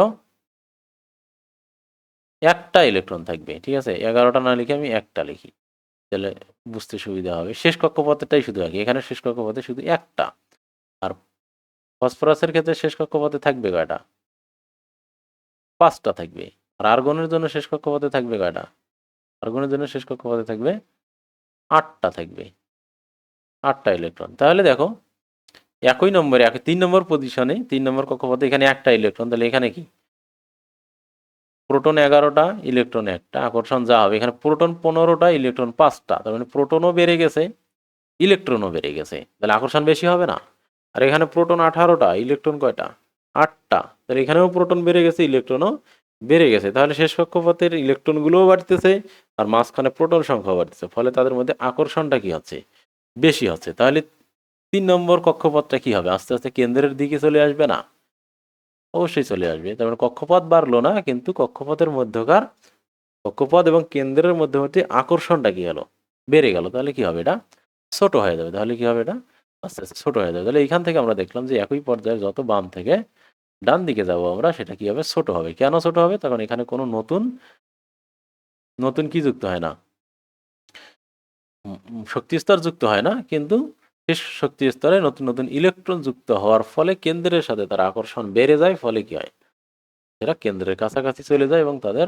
A: একটা ইলেকট্রন থাকবে। ঠিক আছে? ১১টা না লিখে আমি একটা লিখি। তাহলে বুঝতে সুবিধা হবে। শেষ কক্ষপথেটাই শুধু একই। এখানে শেষ কক্ষপথে শুধু একটা। আর ফসফরাসের ক্ষেত্রে শেষ কক্ষপথে থাকবে কয়টা? ৫টা থাকবে। আর আর্গনের জন্য শেষ কক্ষপথে থাকবে কয়টা? আর্গনের জন্য শেষ কক্ষপথে থাকবে ৮টা থাকবে। ৮টা ইলেকট্রন। তাহলে দেখো একই নম্বরে ৩ নম্বর পজিশনে ৩ নম্বর কক্ষপথে এখানে একটা ইলেকট্রন। তাহলে এখানে কি? প্রোটন ১১টা, ইলেকট্রন একটা। আকর্ষণ যা হবে এখানে প্রোটন ১৫টা, ইলেকট্রন ৫টা। তার মানে প্রোটনও বেড়ে গেছে, ইলেকট্রনও বেড়ে গেছে। তাহলে আকর্ষণ বেশি হবে না? আর এখানে প্রোটন 18টা, ইলেকট্রন কয়টা? 8টা। তাহলে এখানেও প্রোটন বেড়ে গেছে, ইলেকট্রনও বেড়ে গেছে। তাহলে শেষ কক্ষপথের ইলেকট্রনগুলোও বাড়তেছে আর মাঝখানে প্রোটন সংখ্যাও বাড়তেছে। ফলে তাদের মধ্যে আকর্ষণটা কি হচ্ছে? বেশি হচ্ছে। তাহলে ৩ নম্বর কক্ষপথটা কি হবে? আস্তে আস্তে কেন্দ্রের দিকে চলে আসবে না? অবশ্যই চলে আসবে। তার মানে কক্ষপথ বাড়লো না, কিন্তু কক্ষপথের মধ্যকার কক্ষপথ এবং কেন্দ্রের মধ্যবর্তী আকর্ষণটা কি হলো? বেড়ে গেল। তাহলে কি হবে? এটা ছোট হয়ে যাবে। তাহলে কি হবে? এটা আস্তে আস্তে ছোট হয়ে যাবে। তাহলে এইখান থেকে আমরা দেখলাম যে একই পর্যায়ে যত বাম থেকে ডান দিকে যাব আমরা, সেটা কি হবে? ছোট হবে। কেন ছোট হবে? তখন এখানে কোনো নতুন নতুন কি যুক্ত হয় না? শক্তি স্তর যুক্ত হয় না, কিন্তু শেষ শক্তি স্তরে নতুন নতুন ইলেকট্রন যুক্ত হওয়ার ফলে কেন্দ্রের সাথে তার আকর্ষণ বেড়ে যায়। ফলে কি হয়? এরা কেন্দ্রের কাছাকাছি চলে যায় এবং তাদের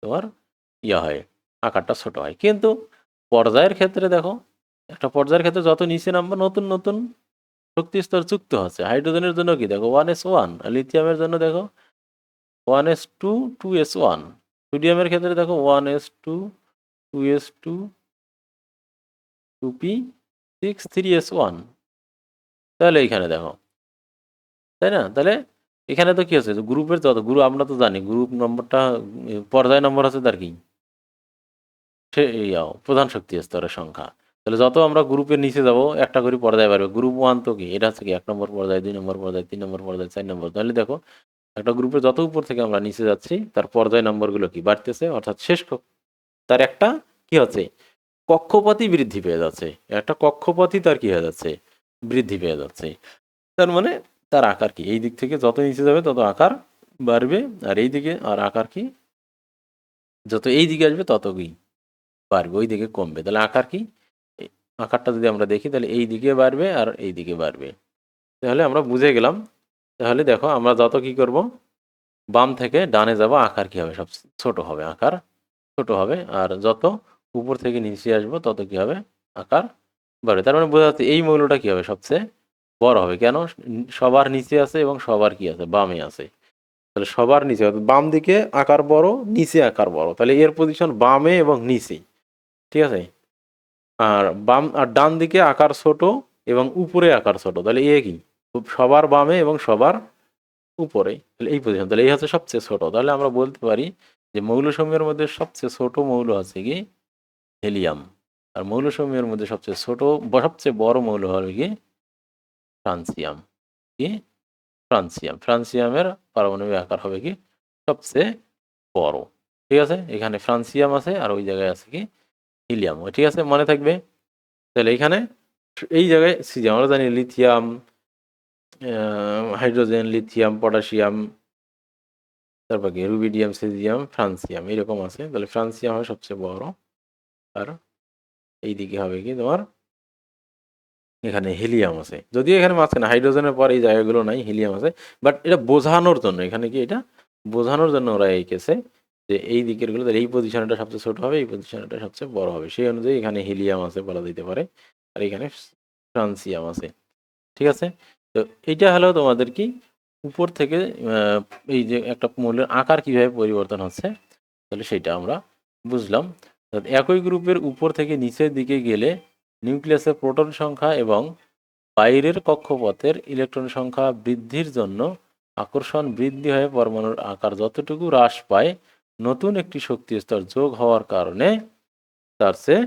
A: তোমার হয়, আকারটা ছোট হয়। কিন্তু পর্যায়ের ক্ষেত্রে দেখো, একটা পর্যায়ের ক্ষেত্রে যত নিচে নামবে নতুন নতুন শক্তি স্তর যুক্ত হচ্ছে। হাইড্রোজেনের জন্য কি দেখো 1s1, লিথিয়ামের জন্য দেখো 1s2, 2s1, সোডিয়ামের ক্ষেত্রে দেখো 1s2, 2s2, 2p6, 3s1। তাহলে এইখানে দেখো, তাই না? তাহলে এখানে তো কি আছে? গ্রুপের যত গ্রুপ আমরা তো জানি গ্রুপ নম্বরটা, পর্যায় নম্বর আছে তার কি? সে প্রধান শক্তি স্তরের সংখ্যা। তাহলে যত আমরা গ্রুপের নিচে যাব একটা করে পর্যায়ে বাড়বে। গ্রুপ 1 তো কি? এটা হচ্ছে কি ১ নম্বর পর্যায়, ২ নম্বর পর্যায়, ৩ নম্বর পর্যায়, ৪ নম্বর। তাহলে দেখো একটা গ্রুপে যত উপর থেকে আমরা নিচে যাচ্ছি তার পর্যায় নম্বরগুলো কি বাড়তেছে, অর্থাৎ তার একটা কি হচ্ছে? কক্ষপথই বৃদ্ধি পেয়ে যাচ্ছে। একটা কক্ষপথই তার কি হয়ে যাচ্ছে? বৃদ্ধি পেয়ে যাচ্ছে। তার মানে তার আকার কি? এই দিক থেকে যত নিচে যাবে তত আকার বাড়বে, আর এই দিকে আর আকার কি? যত এই দিকে আসবে তত কি বাড়বে, ওই দিকে কমবে। তাহলে আকার কি? আকারটা যদি আমরা দেখি তাহলে এই দিকে বাড়বে আর এই দিকে বাড়বে। তাহলে আমরা বুঝে গেলাম। তাহলে দেখো আমরা যত কি করব, বাম থেকে ডানে যাব, আকার কি হবে? সব ছোট হবে, আকার ছোট হবে। আর যত উপর থেকে নিচে আসবো তত কি হবে? আকার বাড়বে। তার মানে বোঝা যাচ্ছে এই মৌলটা কি হবে? সবচেয়ে বড় হবে। কেন? সবার নিচে আছে এবং সবার কি আছে? বামে আছে। তাহলে সবার নিচে, অর্থাৎ বাম দিকে আকার বড়, নিচে আকার বড়। তাহলে এর পজিশন বামে এবং নিচে। ঠিক আছে? আর বাম আর ডান দিকে আকার ছোট এবং উপরে আকার ছোট। তাহলে এ কি? সবার বামে এবং সবার উপরে। তাহলে এই পজিশন, তাহলে এই হচ্ছে সবচেয়ে ছোট। তাহলে আমরা বলতে পারি যে মৌলসমূহের মধ্যে সবচেয়ে ছোট মৌল আছে কি? হেলিয়াম। আর মৌলসমূহের মধ্যে সবচেয়ে ছোট সবচেয়ে বড় মৌল হবে কি? ফ্রান্সিয়াম। কি? ফ্রান্সিয়াম। ফ্রান্সিয়ামের পারমাণবিক আকার হবে কি? সবচেয়ে বড়। ঠিক আছে? এখানে ফ্রান্সিয়াম আছে আর ওই জায়গায় আছে কি? হিলিয়াম। ঠিক আছে? মনে থাকবে। তাহলে এখানে এই জায়গায় সিজিয়াম, আমরা জানি লিথিয়াম, হাইড্রোজেন, লিথিয়াম, পটাশিয়াম, তারপর কি রুবিডিয়াম, সিজিয়াম, ফ্রান্সিয়াম, এরকম আছে। তাহলে ফ্রান্সিয়াম হবে সবচেয়ে বড়। আর এইদিকে হবে কি তোমার? এখানে হিলিয়াম আছে। যদিও এখানে মাঝখানে হাইড্রোজেনের পর এই জায়গাগুলো নাই, হিলিয়াম আছে। বাট এটা বোঝানোর জন্য, এখানে কি এটা বোঝানোর জন্য ওরা এঁকেছে যে এই দিকের গুলো, এই পজিশনটা সবচেয়ে ছোট হবে, এই পজিশনটা সবচেয়ে বড় হবে। সেই অনুযায়ী এখানে হিলিয়াম আছে বলা যেতে পারে, আর এখানে ফ্রান্সিয়াম আছে। ঠিক আছে? তো এইটা হলো তোমাদের কি উপর থেকে এই যে একটা মৌলের আকার কিভাবে পরিবর্তন হচ্ছে, তাহলে সেটা আমরা বুঝলাম। একই গ্রুপের উপর থেকে নিচের দিকে গেলে নিউক্লিয়াসের প্রোটন সংখ্যা এবং বাইরের কক্ষপথের ইলেকট্রন সংখ্যা বৃদ্ধির জন্য আকর্ষণ বৃদ্ধি হয়ে পরমাণুর আকার যতটুকু হ্রাস পায়, নতুন একটি শক্তি স্তর যোগ হওয়ার কারণে তার চেয়ে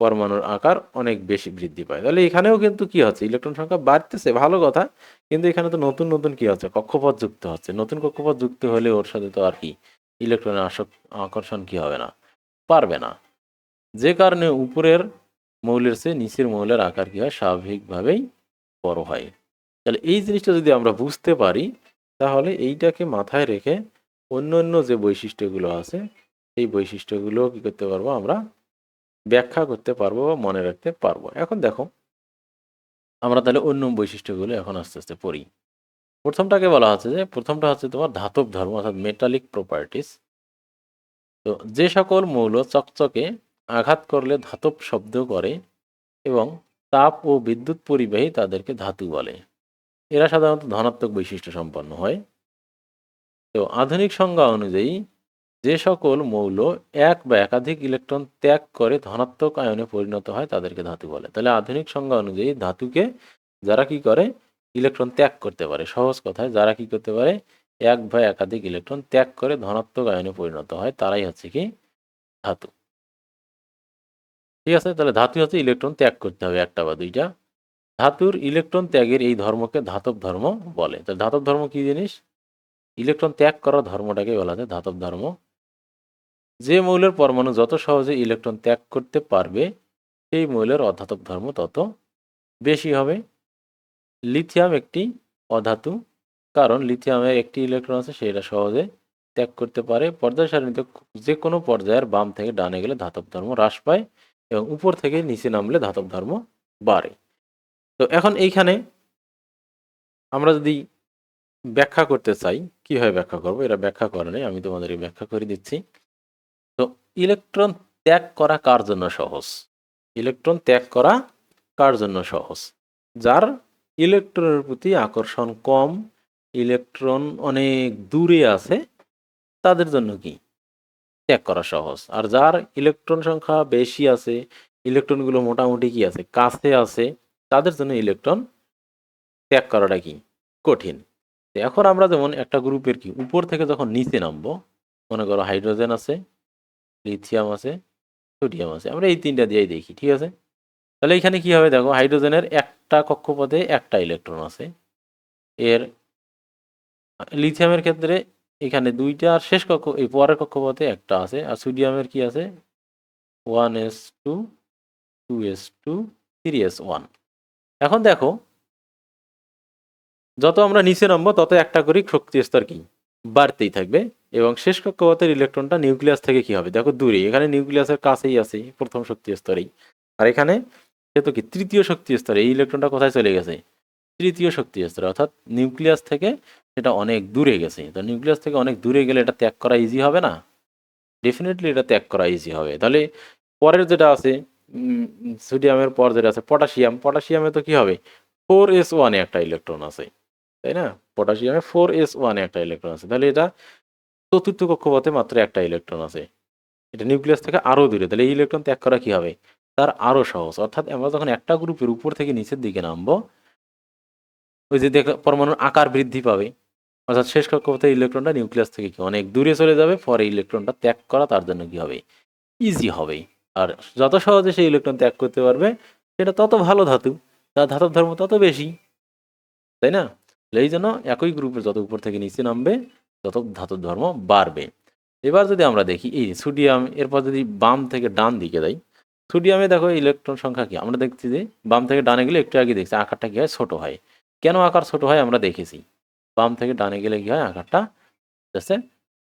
A: পরমাণুর আকার অনেক বেশি বৃদ্ধি পায়। তাহলে এখানেও কিন্তু কি হচ্ছে, ইলেকট্রন সংখ্যা বাড়তেছে, ভালো কথা, কিন্তু এখানে তো নতুন নতুন কি হচ্ছে, কক্ষপথ যুক্ত হচ্ছে। নতুন কক্ষপথ যুক্ত হলে ওর সাথে তো আর কি ইলেকট্রনের আকর্ষণ কি হবে না, পারবে না। যে কারণে উপরের মৌলের চেয়ে নিচের মৌলের আকার কি হয়, স্বাভাবিকভাবেই বড় হয়। তাহলে এই জিনিসটা যদি আমরা বুঝতে পারি, তাহলে এইটাকে মাথায় রেখে অন্য অন্য যে বৈশিষ্ট্যগুলো আছে এই বৈশিষ্ট্যগুলো কি করতে পারবো, আমরা ব্যাখ্যা করতে পারবো বা মনে রাখতে পারবো। এখন দেখো আমরা তাহলে অন্য বৈশিষ্ট্যগুলো এখন আস্তে আস্তে পড়ি। প্রথমটাকে বলা হচ্ছে যে, প্রথমটা হচ্ছে তোমার ধাতব ধর্ম অর্থাৎ মেটালিক প্রপার্টিস। তো যে সকল মৌল চকচকে আঘাত করলে ধাতব শব্দ করে এবং তাপ ও বিদ্যুৎ পরিবাহী তাদেরকে ধাতু বলে। এরা সাধারণত ধনাত্মক বৈশিষ্ট্য সম্পন্ন হয়। তো আধুনিক সংজ্ঞা অনুযায়ী যে সকল মৌল এক বা একাধিক ইলেকট্রন ত্যাগ করে ধনাত্মক আয়নে পরিণত হয় তাদেরকে ধাতু বলে। তাহলে আধুনিক সংজ্ঞা অনুযায়ী ধাতুকে যারা কি করে, ইলেকট্রন ত্যাগ করতে পারে, সহজ কথায় যারা কি করতে পারে, এক বা একাধিক ইলেকট্রন ত্যাগ করে ধনাত্মক আয়নে পরিণত হয়, তারাই হচ্ছে কি ধাতু। ঠিক আছে, তাহলে ধাতু হচ্ছে ইলেকট্রন ত্যাগ করতে হবে একটা বা দুইটা। ধাতুর ইলেকট্রন ত্যাগের এই ধর্মকে ধাতব ধর্ম বলে। তাহলে ধাতব ধর্ম কি জিনিস, ইলেকট্রন ত্যাগ করার ধর্মটাকে বলা যায় ধাতব ধর্ম। যে মৌলের পরমাণু যত সহজে ইলেকট্রন ত্যাগ করতে পারবে সেই মৌলের অধাতব ধর্ম তত বেশি হবে। লিথিয়াম একটি অধাতু, কারণ লিথিয়ামের একটি ইলেকট্রন আছে, সেটা সহজে ত্যাগ করতে পারে। পর্যায় সারণীতে যে কোনো পর্যায়ের বাম থেকে ডানে গেলে ধাতব ধর্ম হ্রাস পায় এবং উপর থেকে নিচে নামলে ধাতব ধর্ম বাড়ে। তো এখন এইখানে আমরা যদি ব্যাখ্যা করতে চাই, কিভাবে ব্যাখ্যা করব, এটা ব্যাখ্যা করা নেই, আমি তোমাদেরকে ব্যাখ্যা করে দিচ্ছি। তো ইলেকট্রন ত্যাগ করা কার জন্য সহজ, ইলেকট্রন ত্যাগ করা কার জন্য সহজ, যার ইলেকট্রনের প্রতি আকর্ষণ কম, ইলেকট্রন অনেক দূরে আছে, তাদের জন্য কি ত্যাগ করা সহজ। আর যার ইলেকট্রন সংখ্যা বেশি আছে, ইলেকট্রনগুলো মোটামুটি কি আছে, কাছে আছে, তাদের জন্য ইলেকট্রন ত্যাগ করাটা কি কঠিন। এখন আমরা যেমন একটা গ্রুপের কি উপর থেকে যখন নিচে নামবো, মনে করো হাইড্রোজেন আছে, লিথিয়াম আছে, সোডিয়াম আছে, আমরা এই তিনটা দিয়েই দেখি, ঠিক আছে। তাহলে এখানে কি হবে দেখো, হাইড্রোজেনের একটা কক্ষপথে একটা ইলেকট্রন আছে, এর লিথিয়ামের ক্ষেত্রে এখানে দুইটা, আর শেষ এই পরের কক্ষপথে একটা আছে, আর সোডিয়ামের কি আছে 1s2 2s2 3s1। এখন দেখো যত আমরা নিচে নামবো তত একটা করে শক্তি স্তর কি বাড়তেই থাকবে, এবং শেষ কক্ষপথের ইলেকট্রনটা নিউক্লিয়াস থেকে কি হবে দেখো দূরে, এখানে নিউক্লিয়াসের কাছেই আছে প্রথম শক্তি স্তরেই, আর এখানে যেহেতু কি তৃতীয় শক্তি স্তরে, এই ইলেকট্রনটা কোথায় চলে গেছে, তৃতীয় শক্তি স্তরে, অর্থাৎ নিউক্লিয়াস থেকে সেটা অনেক দূরে গেছে। তো নিউক্লিয়াস থেকে অনেক দূরে গেলে এটা ত্যাগ করা ইজি হবে না, ডেফিনেটলি এটা ত্যাগ করা ইজি হবে। তাহলে পরের যেটা আছে সোডিয়ামের পর যেটা আছে পটাশিয়াম, পটাশিয়ামে তো কি হবে 4s1 একটা ইলেকট্রন আছে, তাই না, পটাশিয়ামে 4s1 একটা ইলেকট্রন আছে, তাহলে এটা চতুর্থ কক্ষপথে মাত্র একটা ইলেকট্রন আছে, এটা নিউক্লিয়াস থেকে আরো দূরে, তাহলে এই ইলেকট্রন ত্যাগ করা কি হবে তার আরো সহজ। অর্থাৎ আমরা যখন একটা গ্রুপের উপর থেকে নিচের দিকে নামবো, ওই যে পরমাণুর আকার বৃদ্ধি পাবে, অর্থাৎ শেষ কক্ষপথে ইলেকট্রনটা নিউক্লিয়াস থেকে কি অনেক দূরে চলে যাবে, পরে ইলেকট্রনটা ত্যাগ করা তার জন্য কি হবে ইজি হবে। আর যত সহজে সেই ইলেকট্রন ত্যাগ করতে পারবে সেটা তত ভালো ধাতু, তার ধাতব ধর্ম তত বেশি, তাই না। এই জন্য একই গ্রুপের যত উপর থেকে নিচে নামবে তত ধাতুর ধর্ম বাড়বে। এবার যদি আমরা দেখি এই সোডিয়াম, এরপর যদি বাম থেকে ডান দিকে যাই, সোডিয়ামে দেখো ইলেকট্রন সংখ্যা কি, আমরা দেখছি যে বাম থেকে ডানে গেলে একটু আগে দেখছি আকারটা কি হয় ছোট হয়। কেন আকার ছোট হয় আমরা দেখেছি, বাম থেকে ডানে গেলে কি হয় আকারটা জাস্ট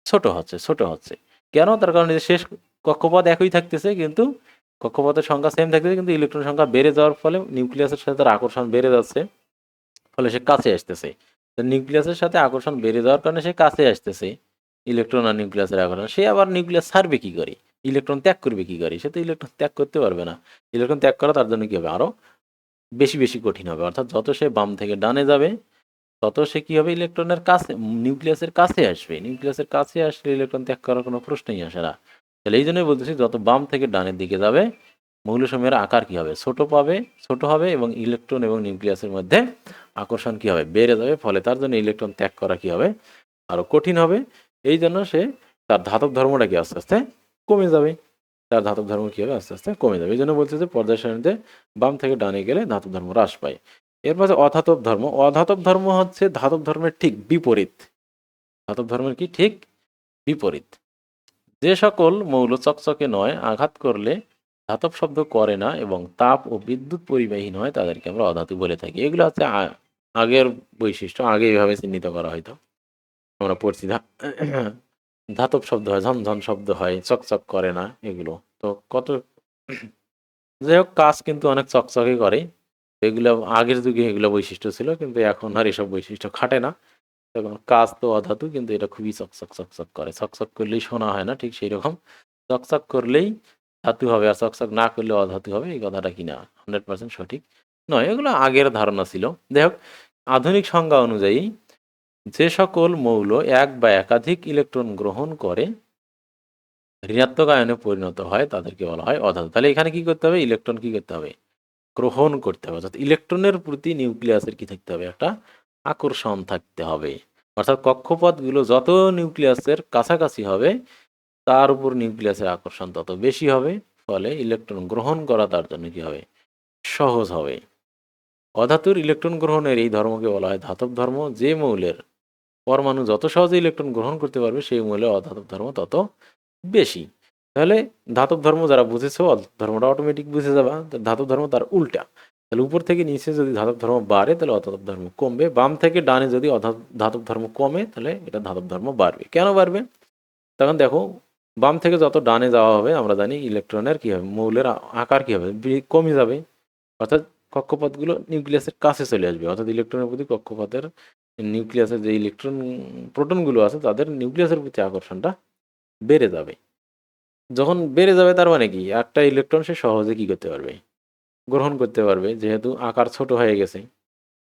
A: ছোট হচ্ছে, ছোট হচ্ছে। কেন, তার কারণ এই যে শেষ কক্ষপথ একই থাকতেছে, কিন্তু কক্ষপথের সংখ্যা সেম থাকতেছে, কিন্তু ইলেকট্রন সংখ্যা বেড়ে যাওয়ার ফলে নিউক্লিয়াসের সাথে তার আকর্ষণ বেড়ে যাচ্ছে, ফলে সে কাছে আসতেছে। নিউক্লিয়াসের সাথে আকর্ষণ বেড়ে যাওয়ার কারণে সে কাছে আসতেছে, ইলেকট্রন আর নিউক্লিয়াসের আকর্ষণ, সে আবার নিউক্লিয়াস ছাড়বে কি করে, ইলেকট্রন ত্যাগ করবে কি করে, সে তো ইলেকট্রন ত্যাগ করতে পারবে না। ইলেকট্রন ত্যাগ করা তার জন্য কি হবে আরো বেশি বেশি কঠিন হবে। অর্থাৎ যত সে বাম থেকে ডানে যাবে তত সে কি হবে ইলেকট্রনের কাছে, নিউক্লিয়াসের কাছে আসবে, নিউক্লিয়াসের কাছে আসলে ইলেকট্রন ত্যাগ করার কোনো প্রশ্নই আসে না। তাহলে এই জন্যই বলতেছি যত বাম থেকে ডানের দিকে যাবে মৌলসমূহের আকার কি হবে ছোট পাবে, ছোট হবে, এবং ইলেকট্রন এবং নিউক্লিয়াসের মধ্যে আকর্ষণ কি হবে বেড়ে যাবে, ফলে তার জন্য ইলেকট্রন ত্যাগ করা কি হবে আরো কঠিন হবে। এই জন্য সে তার ধাতব ধর্মটা কি আস্তে আস্তে কমে যাবে। তার ধাতব ধর্ম কী হবে? আস্তে আস্তে কমে যাবে। এই জন্য বলছে যে পর্যায় সারণীতে বাম থেকে ডানে গেলে ধাতব ধর্ম হ্রাস পায়। এরপর আছে অধাতব ধর্ম। অধাতব ধর্ম হচ্ছে ধাতব ধর্মের ঠিক বিপরীত। ধাতব ধর্মের কি ঠিক বিপরীত। যে সকল মৌল চকচকে নয়, আঘাত করলে ধাতব শব্দ করে না এবং তাপ ও বিদ্যুৎ পরিবাহী নয়, তাদেরকে আমরা অধাতু বলে থাকি। এগুলো হচ্ছে আগের বৈশিষ্ট্য, আগে এইভাবে চিহ্নিত করা হয়তো আমরা পড়ছি। ধাতব শব্দ হয়, ঝনঝন শব্দ হয়, চকচক করে না, এগুলো তো কত যাই হোক কাজ কিন্তু অনেক চকচকে করে। এগুলো আগের যুগে এগুলো বৈশিষ্ট্য ছিল, কিন্তু এখন আর এসব বৈশিষ্ট্য খাটে না। তখন কাজ তো অধাতু, কিন্তু এটা খুবই চকচক চকচক করে। চকচক করলেই শোনা হয় না, ঠিক সেই রকম চকচক করলেই ধাতু হবে আর চকচক না করলে অধাতু হবে, এই কথাটা কিনা 100% সঠিক নয়। এগুলো আগের ধারণা ছিল। যাই হোক, আধুনিক সংজ্ঞা অনুযায়ী যে সকল মৌল এক বা একাধিক ইলেকট্রন গ্রহণ করে ঋণাত্মক আয়নে পরিণত হয় তাদেরকে বলা হয় অধাতু। তাহলে এখানে কি করতে হবে? ইলেকট্রন কি করতে হবে? গ্রহণ করতে হবে। অর্থাৎ ইলেকট্রনের প্রতি নিউক্লিয়াসের কি থাকতে হবে? একটা আকর্ষণ থাকতে হবে। অর্থাৎ কক্ষপথগুলো যত নিউক্লিয়াসের কাছাকাছি হবে তার উপর নিউক্লিয়াসের আকর্ষণ তত বেশি হবে, ফলে ইলেকট্রন গ্রহণ করা তার জন্য কি হবে? সহজ হবে। অধাতুর ইলেকট্রন গ্রহণের এই ধর্মকে বলা হয় ধাতব ধর্ম। যে মৌলের পরমাণু যত সহজে ইলেকট্রন গ্রহণ করতে পারবে সেই মৌলের অধাতব ধর্ম তত বেশি। তাহলে ধাতব ধর্ম যারা বুঝেছো, অধাতব ধর্মটা অটোমেটিক বুঝে যাবা। ধাতব ধর্ম তার উল্টা। তাহলে উপর থেকে নিচে যদি ধাতব ধর্ম বাড়ে তাহলে অধাতব ধর্ম কমবে, বাম থেকে ডানে যদি ধাতব ধর্ম কমে তাহলে এটা ধাতব ধর্ম বাড়বে। কেন বাড়বে? তখন দেখো, বাম থেকে যত ডানে যাওয়া হবে আমরা জানি ইলেকট্রনের কি হবে? মৌলের আকার কি হবে? কমে যাবে। অর্থাৎ কক্ষপথগুলো নিউক্লিয়াসের কাছে চলে আসবে। অর্থাৎ ইলেকট্রনের প্রতি কক্ষপথের নিউক্লিয়াসের যে ইলেকট্রন প্রোটনগুলো আছে তাদের নিউক্লিয়াসের প্রতি আকর্ষণটা বেড়ে যাবে। যখন বেড়ে যাবে তার মানে কি? একটা ইলেকট্রন সে সহজে কি করতে পারবে? গ্রহণ করতে পারবে। যেহেতু আকার ছোট হয়ে গেছে,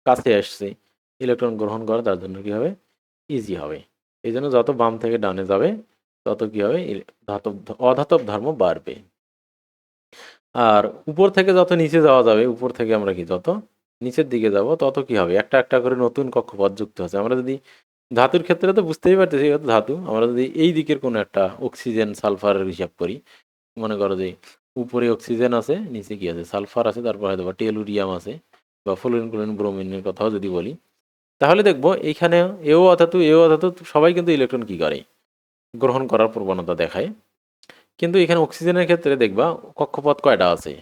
A: কাছে আসছে, ইলেকট্রন গ্রহণ করা তার জন্য কি হবে? ইজি হবে। এই জন্য যত বাম থেকে ডানে যাবে তত কি হবে? অধাতব ধর্ম বাড়বে। আর উপর থেকে যত নিচে যাওয়া যাবে, উপর থেকে আমরা কি যত নিচের দিকে যাব তত কি হবে? একটা একটা করে নতুন কক্ষপথ যুক্ত হচ্ছে। আমরা যদি ধাতুর ক্ষেত্রে তো বুঝতেই পারতেছি এটা ধাতু। আমরা যদি এই দিকের কোনো একটা অক্সিজেন সালফারের হিসাব করি, মনে করো যে উপরে অক্সিজেন আছে, নিচে কি আছে? সালফার আছে, তারপর হয়তো বা টেলুরিয়াম আছে বা ফ্লোরিন ক্লোরিন ব্রোমিনের কথাও যদি বলি, তাহলে দেখবো এইখানে এও অধাতু সবাই কিন্তু ইলেকট্রন কি করে? গ্রহণ করার প্রবণতা দেখায়। কিন্তু এখানে অক্সিজেনের ক্ষেত্রে দেখবা কক্ষপথ কয়টা আছে?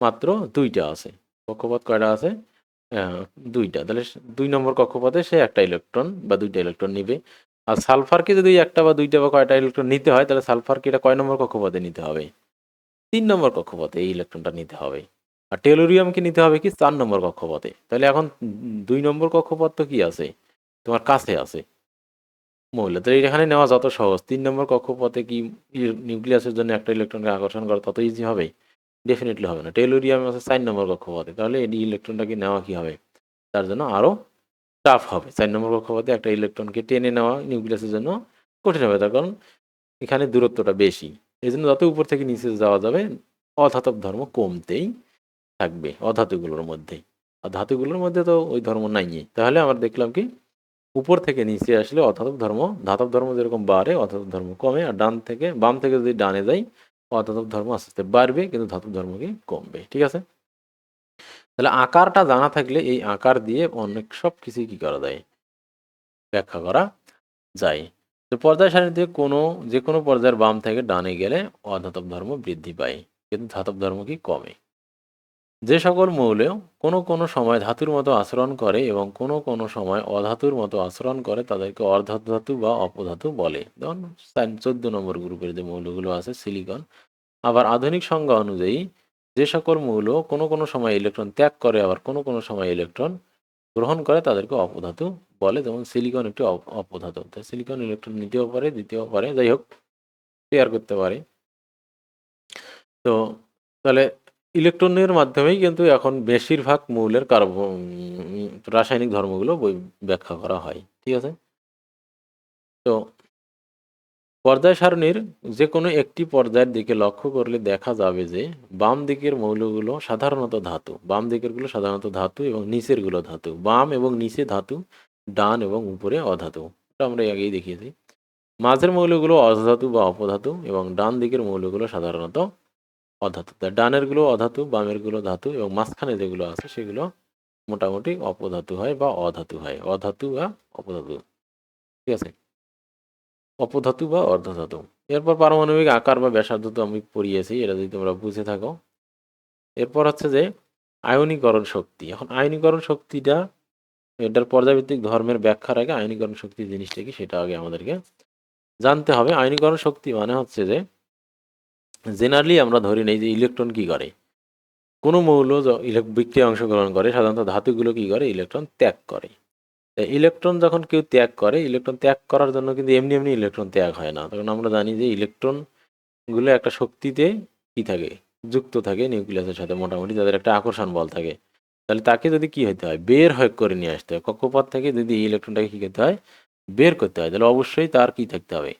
A: মাত্র ২টা আছে। কক্ষপথ কয়টা আছে? আহ, ২টা। তাহলে ২ নম্বর কক্ষপথে সে একটা ইলেকট্রন বা ২টা ইলেকট্রন নিবে। আর সালফারকে যদি একটা বা ২টা বা কয়টা ইলেকট্রন নিতে হয়, তাহলে সালফারকে এটা কয় নম্বর কক্ষপথে নিতে হবে? ৩ নম্বর কক্ষপথে এই ইলেকট্রনটা নিতে হবে। আর টেলোরিয়ামকে নিতে হবে কি? ৪ নম্বর কক্ষপথে। তাহলে এখন ২ নম্বর কক্ষপথ তো কি আছে? তোমার কাছে আছে মৌল। তো এখানে নেওয়া যত সহজ। ৩ নম্বর কক্ষপথে কি নিউক্লিয়াসের জন্য একটা ইলেকট্রনকে আকর্ষণ করা তত ইজি হবে? ডেফিনেটলি হবে না। টেলুরিয়াম আছে ৪ নম্বর কক্ষপথে, তাহলে এই ইলেকট্রনটাকে নেওয়া কি হবে? তার জন্য আরও টাফ হবে। ৪ নম্বর কক্ষপথে একটা ইলেকট্রনকে টেনে নেওয়া নিউক্লিয়াসের জন্য কঠিন হবে, তার কারণ এখানে দূরত্বটা বেশি। এই জন্য যত উপর থেকে নিচে যাওয়া যাবে অধাতব ধর্ম কমতেই থাকবে অধাতুগুলোর মধ্যে। আর ধাতুগুলোর মধ্যে তো ওই ধর্ম নাই। তাহলে আমরা দেখলাম কি, উপর থেকে নিচে আসলে ধাতব ধর্ম যেরকম বাড়ে অধাতব ধর্ম কমে, আর বাম থেকে যদি ডানে যাই অধাতব ধর্ম আস্তে আস্তে বাড়বে, কিন্তু ধাতব ধর্ম কি কমবে। ঠিক আছে? তাহলে আকারটা জানা থাকলে এই আকার দিয়ে অনেক সব কিছুই কি করা যায়? ব্যাখ্যা করা যায়। তো পর্যায় সারণীতে যে কোনো পর্যায়ের বাম থেকে ডানে গেলে অধাতব ধর্ম বৃদ্ধি পায়, কিন্তু ধাতব ধর্ম কি কমে। যে সকল মৌল কোনো কোনো সময় ধাতুর মতো আচরণ করে এবং কোনো কোনো সময় অধাতুর মতো আচরণ করে তাদেরকে অর্ধধাতু বা অপধাতু বলে। যেমন 14 নম্বর গ্রুপের যে মৌলগুলো আছে সিলিকন। আবার আধুনিক সংজ্ঞা অনুযায়ী যে সকল মৌল কোনো কোনো সময় ইলেকট্রন ত্যাগ করে আবার কোনো কোনো সময় ইলেকট্রন গ্রহণ করে তাদেরকে অপধাতু বলে। যেমন সিলিকন একটি অপধাতু। তাই সিলিকন ইলেকট্রন নিতেও পারে, দিতেও পারে, যাই হোক শেয়ার করতে পারে। তো তাহলে ইলেকট্রনের মাধ্যমেই কিন্তু এখন বেশিরভাগ মৌলের রাসায়নিক ধর্মগুলো ব্যাখ্যা করা হয়। ঠিক আছে? তো পর্যায় সারণীর যে কোনো একটি পর্যায়ের দিকে লক্ষ্য করলে দেখা যাবে যে বাম দিকের মৌলগুলো সাধারণত ধাতু, বাম দিকেরগুলো সাধারণত ধাতু এবং নিচেরগুলো ধাতু। বাম এবং নিচে ধাতু, ডান এবং উপরে অধাতু। এটা আমরা আগেই দেখিয়েছি। মাঝের মৌলগুলো অধাতু বা অপধাতু এবং ডান দিকের মৌলগুলো সাধারণত অধাতু। তাই ডানেরগুলো অধাতু, বামেরগুলো ধাতু এবং মাঝখানে যেগুলো আছে সেগুলো মোটামুটি অপধাতু হয় বা অধাতু হয়, অধাতু বা অপধাতু। ঠিক আছে, অপধাতু বা অর্ধধাতু। এরপর পারমাণবিক আকার বা ব্যাসার্ধ তো আমি পড়িয়েছি, এটা যদি তোমরা বুঝে থাকো। এরপর হচ্ছে যে আয়নীকরণ শক্তি। এখন আয়নীকরণ শক্তিটা, এটার পর্যায়ভিত্তিক ধর্মের ব্যাখ্যার আগে আয়নীকরণ শক্তি জিনিসটা কি সেটা আগে আমাদেরকে জানতে হবে। আয়নীকরণ শক্তি মানে হচ্ছে যে জেনারেলি আমরা ধরি নেই যে ইলেকট্রন কি করে, কোনো মৌল বিক্রিয়ায় অংশগ্রহণ করে সাধারণত ধাতুগুলো কি করে, ইলেকট্রন ত্যাগ করে। ইলেকট্রন যখন কেউ ত্যাগ করে, ইলেকট্রন ত্যাগ করার জন্য কিন্তু এমনি এমনি ইলেকট্রন ত্যাগ হয় না। তখন আমরা জানি যে ইলেকট্রনগুলো একটা শক্তিতে কি থাকে, যুক্ত থাকে নিউক্লিয়াসের সাথে, মোটামুটি তাদের একটা আকর্ষণ বল থাকে। তাহলে তাকে যদি কি হতে হয়, বের হয়ে করে নিয়ে আসতে হয় কক্ষপথ থেকে, যদি ইলেকট্রনটাকে কি করতে হয়, বের করতে হয়, তাহলে অবশ্যই তার কি থাকতে হবে।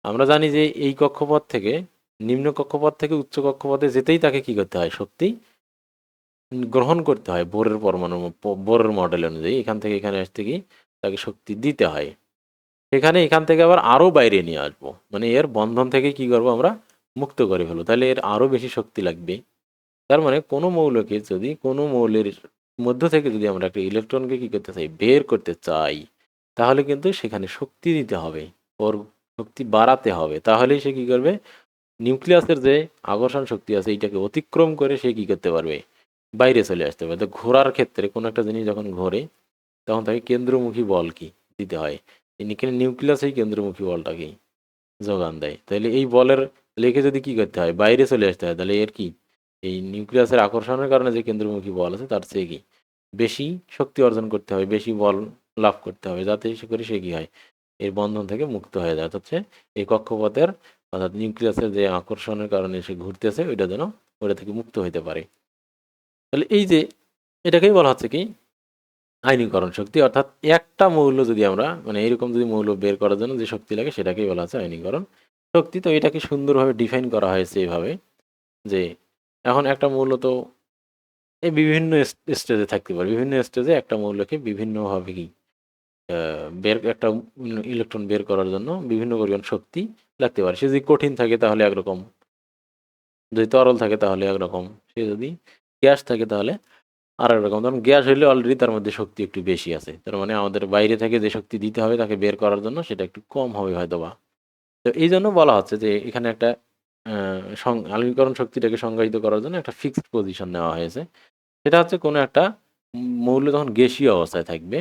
A: আমরা জানি যে এই কক্ষপথ থেকে, নিম্ন কক্ষপথ থেকে উচ্চ কক্ষপথে যেতেই তাকে কি করতে হয়, শক্তি গ্রহণ করতে হয়। বোরের পরমাণু, বোরের মডেল অনুযায়ী এখান থেকে এখানে আসতে কি তাকে শক্তি দিতে হয়। সেখানে এখান থেকে আবার আরও বাইরে নিয়ে আসবো, মানে এর বন্ধন থেকে কি করবো আমরা, মুক্ত করে ফেলবো, তাহলে এর আরও বেশি শক্তি লাগবে। তার মানে কোনো মৌলকে যদি, কোনো মৌলের মধ্য থেকে যদি আমরা একটা ইলেকট্রনকে কি করতে চাই, বের করতে চাই, তাহলে কিন্তু সেখানে শক্তি দিতে হবে, ওর শক্তি বাড়াতে হবে, তাহলেই সে কি করবে, নিউক্লিয়াসের যে আকর্ষণ শক্তি আছে এইটাকে অতিক্রম করে সে কি করতে পারবে, বাইরে চলে আসতে পারে। তো ঘোরার ক্ষেত্রে কোনো একটা জিনিস যখন ঘোরে তখন তাকে কেন্দ্রমুখী বল কি দিতে হয়, এখানে নিউক্লিয়াসেই কেন্দ্রমুখী বলটা কি যোগান দেয়। তাহলে এই বলের লেখে যদি কি করতে হয়, বাইরে চলে আসতে হয়, তাহলে এর কি, এই নিউক্লিয়াসের আকর্ষণের কারণে যে কেন্দ্রমুখী বল আছে তার চেয়ে কি বেশি শক্তি অর্জন করতে হবে, বেশি বল লাভ করতে হবে, যাতে সে করে সে কি হয়, এর বন্ধন থেকে মুক্ত হয়ে যায়। হচ্ছে এই কক্ষপথের, অর্থাৎ নিউক্লিয়াসের যে আকর্ষণের কারণে সে ঘুরতেছে ওইটা যেন ওটা থেকে মুক্ত হইতে পারে। তাহলে এই যে এটাকেই বলা হচ্ছে কি আয়নীকরণ শক্তি। অর্থাৎ একটা মৌল যদি আমরা, মানে এরকম যদি মৌল বের করার জন্য যে শক্তি লাগে সেটাকেই বলা হচ্ছে আয়নীকরণ শক্তি। তো এটাকে সুন্দরভাবে ডিফাইন করা হয়েছে এভাবে যে, এখন একটা মৌল তো এই বিভিন্ন স্টেজে থাকতে পারে, বিভিন্ন স্টেজে একটা মৌলকে বিভিন্নভাবে কি বের, একটা ইলেকট্রন বের করার জন্য বিভিন্ন পরিমাণ শক্তি লাগতে পারে। সে যদি কঠিন থাকে তাহলে একরকম, যদি তরল থাকে তাহলে একরকম, সে যদি গ্যাস থাকে তাহলে আর একরকম। ধরুন গ্যাস হইলে অলরেডি তার মধ্যে শক্তি একটু বেশি আছে, তার মানে আমাদের বাইরে থেকে যে শক্তি দিতে হবে তাকে বের করার জন্য সেটা একটু কম হবে হয়তো বা। তো এই জন্য বলা হচ্ছে যে এখানে একটা আয়নীকরণ শক্তিটাকে সংজ্ঞায়িত করার জন্য একটা ফিক্সড পজিশন নেওয়া হয়েছে। সেটা হচ্ছে কোনো একটা মৌল যখন গ্যাসীয় অবস্থায় থাকবে,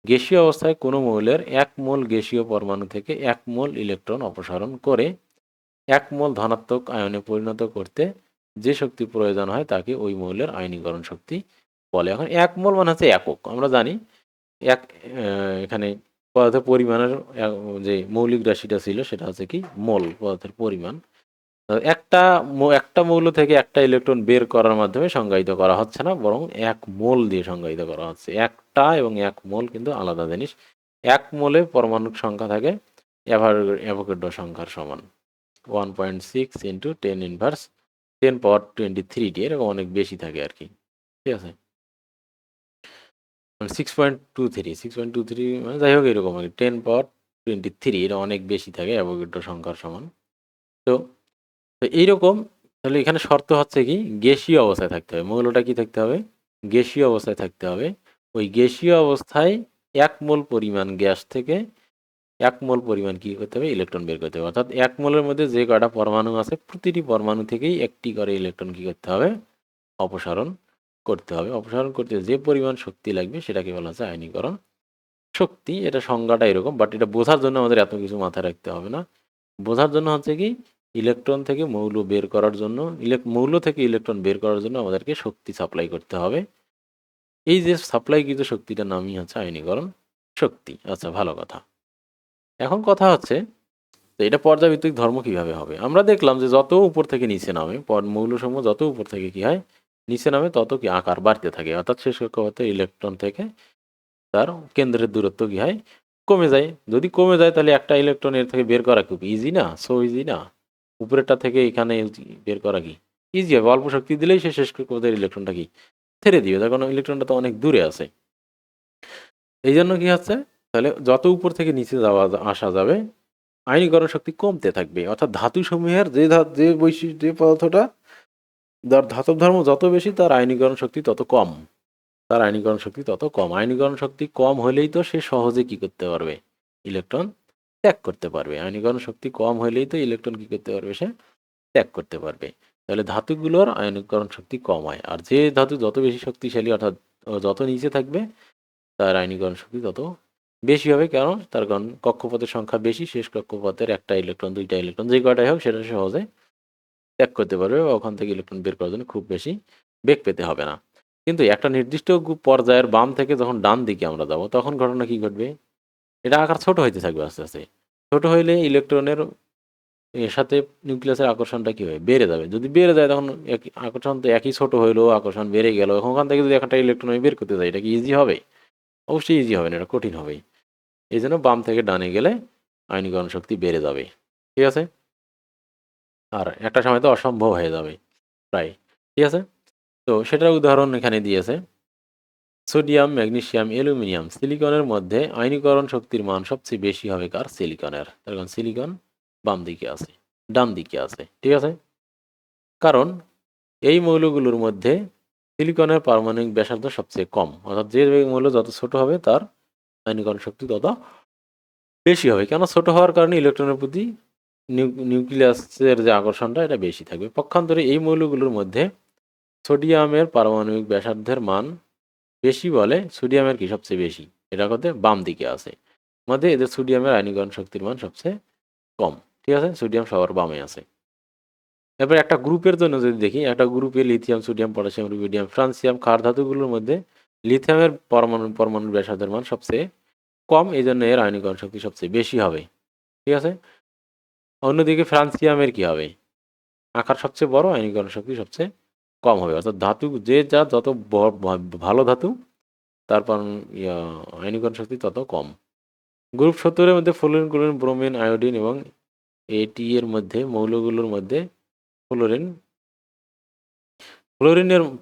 A: গ্যাসীয় অবস্থায় কোনো মৌলের 1 মোল গ্যাসীয় পরমাণু থেকে 1 মোল ইলেকট্রন অপসারণ করে 1 মোল ধনাত্মক আয়নে পরিণত করতে যে শক্তি প্রয়োজন হয় তাকে ওই মৌলের আয়নীকরণ শক্তি বলে। এখন 1 মোল মানে হচ্ছে একক, আমরা জানি এক, এখানে পদার্থের পরিমাণের যে মৌলিক রাশিটা ছিল সেটা হচ্ছে কি মোল, পদার্থের পরিমাণ। একটা মৌল থেকে একটা ইলেকট্রন বের করার মাধ্যমে সংজ্ঞায়িত করা হচ্ছে না, বরং 1 মোল দিয়ে সংজ্ঞায়িত করা হচ্ছে। একটা এবং 1 মোল কিন্তু আলাদা জিনিস। 1 মোলে পরমাণুর সংখ্যা থাকে অ্যাভোগাড্রো সংখ্যার সমান 1.6 ইন্টু 10 ইনভার্স 10^23, এরকম অনেক বেশি থাকে আর কি। ঠিক আছে, মানে 6.23 মানে যাই হোক এরকম আর কি, 10^23, এটা অনেক বেশি থাকে, অ্যাভোগাড্রো সংখ্যার সমান। তো তো এইরকম, তাহলে এখানে শর্ত হচ্ছে কি গ্যাসীয় অবস্থায় থাকতে হবে, মৌলটা কি থাকতে হবে, গ্যাসীয় অবস্থায় থাকতে হবে। ওই গ্যাসীয় অবস্থায় 1 মোল পরিমাণ গ্যাস থেকে 1 মোল পরিমাণ কি করতে হবে, ইলেকট্রন বের করতে হবে। অর্থাৎ 1 মোলের মধ্যে যে কয়টা পরমাণু আছে প্রতিটি পরমাণু থেকেই একটি করে ইলেকট্রন কি করতে হবে, অপসারণ করতে হবে। অপসারণ করতে যে পরিমাণ শক্তি লাগবে সেটাকে বলা হচ্ছে আয়নীকরণ শক্তি। এটা সংজ্ঞাটা এরকম, বাট এটা বোঝার জন্য আমাদের এত কিছু মাথায় রাখতে হবে না। বোঝার জন্য হচ্ছে কি, ইলেকট্রন থেকে মৌল বের করার জন্য, মৌল থেকে ইলেকট্রন বের করার জন্য আমাদেরকে শক্তি সাপ্লাই করতে হবে। এই যে সাপ্লাইকৃত শক্তিটার নামই হচ্ছে আয়নীকরণ শক্তি। আচ্ছা, ভালো কথা। এখন কথা হচ্ছে তো এটা পর্যায়ভিত্তিক ধর্ম কিভাবে হবে। আমরা দেখলাম যে যত উপর থেকে নিচে নামে, মৌলসমূহ যত উপর থেকে কি হয়, নিচে নামে, তত কি আকার বাড়তে থাকে। অর্থাৎ শেষ কক্ষপথে ইলেকট্রন থেকে তার কেন্দ্রের দূরত্ব কি হয়, কমে যায়। যদি কমে যায় তাহলে একটা ইলেকট্রন এর থেকে বের করা খুব ইজি না, সো ইজি না। উপরেরটা থেকে এখানে বের করা কি ইজি হবে, অল্প শক্তি দিলেই সে শেষ কক্ষপথের ইলেকট্রনটা কি ছেড়ে দিবে, তার কারণ ইলেকট্রনটা তো অনেক দূরে আছে। এই জন্য কি হচ্ছে, তাহলে যত উপর থেকে নিচে যাওয়া আসা যাবে আয়নীকরণ শক্তি কমতে থাকবে। অর্থাৎ ধাতুসমূহের যে বৈশিষ্ট্য যে পদার্থটা যার ধাতব ধর্ম যত বেশি তার আয়নীকরণ শক্তি তত কম। তার আয়নীকরণ শক্তি তত কম। আয়নীকরণ শক্তি কম হলেই তো সে সহজে কি করতে পারবে? ইলেকট্রন ত্যাগ করতে পারবে। আয়নীকরণ শক্তি কম হলেই তো ইলেকট্রন কি করতে পারবে? সে ত্যাগ করতে পারবে। তাহলে ধাতুগুলোর আয়নীকরণ শক্তি কম হয়। আর যে ধাতু যত বেশি শক্তিশালী অর্থাৎ যত নিচে থাকবে তার আয়নীকরণ শক্তি তত বেশি হবে। কারণ কক্ষপথের সংখ্যা বেশি, শেষ কক্ষপথের একটা ইলেকট্রন দুইটা ইলেকট্রন যে কয়টাই হোক সেটা সহজে ত্যাগ করতে পারবে বা ওখান থেকে ইলেকট্রন বের করার জন্য খুব বেশি বেগ পেতে হবে না। কিন্তু একটা নির্দিষ্ট পর্যায়ের বাম থেকে যখন ডান দিকে আমরা যাব তখন ঘটনা কি ঘটবে? এটা আকার ছোট হইতে থাকবে আস্তে আস্তে। ছোট হইলে ইলেকট্রনের এর সাথে নিউক্লিয়াসের আকর্ষণটা কি হয়? বেড়ে যাবে। যদি বেড়ে যায় তখন আকর্ষণ তো একই ছোট হইলেও আকর্ষণ বেড়ে গেল। ওখান থেকে যদি একটা ইলেকট্রন আমি বের করতে যাই এটা কি ইজি হবে? অবশ্যই ইজি হবে না, এটা কঠিন হবেই। এই জন্য বাম থেকে ডানে গেলে আয়নীকরণ শক্তি বেড়ে যাবে। ঠিক আছে? আর একটা সময় তো অসম্ভব হয়ে যাবে প্রায়। ঠিক আছে? তো সেটার উদাহরণ এখানে দিয়েছে। সোডিয়াম, ম্যাগনেসিয়াম, অ্যালুমিনিয়াম, সিলিকনের মধ্যে আয়নীকরণ শক্তির মান সবচেয়ে বেশি হবে কার? সিলিকনের। তার কারণ সিলিকন বাম দিকে আছে, ডান দিকে আছে। ঠিক আছে? কারণ এই মৌলগুলোর মধ্যে সিলিকনের পারমাণবিক ব্যাসার্ধ সবচেয়ে কম। অর্থাৎ যে মৌল যত ছোট হবে তার আয়নীকরণ শক্তি তত বেশি হবে। কেন? ছোট হওয়ার কারণে ইলেকট্রনের প্রতি নিউক্লিয়াসের যে আকর্ষণটা এটা বেশি থাকবে। পক্ষান্তরে এই মৌলগুলোর মধ্যে সোডিয়ামের পারমাণবিক ব্যাসার্ধের মান বেশি বলে সোডিয়ামের কি সবচেয়ে বেশি? এটা করতে বাম দিকে আছে। মধ্যে এদের সোডিয়ামের আয়নীকরণ শক্তির মান সবচেয়ে কম। ঠিক আছে? সোডিয়াম সবার বামে আছে। এবার একটা গ্রুপের জন্য যদি দেখি, একটা গ্রুপে lithium, sodium, potassium, rubidium, francium ক্ষার ধাতুগুলোর মধ্যে লিথিয়ামের পরমাণু ব্যাসার্ধের মান সবচেয়ে কম, এই জন্য এর আয়নীকরণ শক্তি সবচেয়ে বেশি হবে। ঠিক আছে? অন্যদিকে ফ্রান্সিয়ামের কি হবে? আকার সবচেয়ে বড়, আয়নীকরণ শক্তি সবচেয়ে কম হবে। অর্থাৎ ধাতু যে যা যত ভালো ধাতু তার আয়নীকরণ শক্তি তত কম। গ্রুপ 70 এর মধ্যে ফ্লোরিন, ক্লোরিন, ব্রোমিন, আয়োডিন এবং এটি এর মধ্যে মৌলগুলোর মধ্যে ফ্লোরিন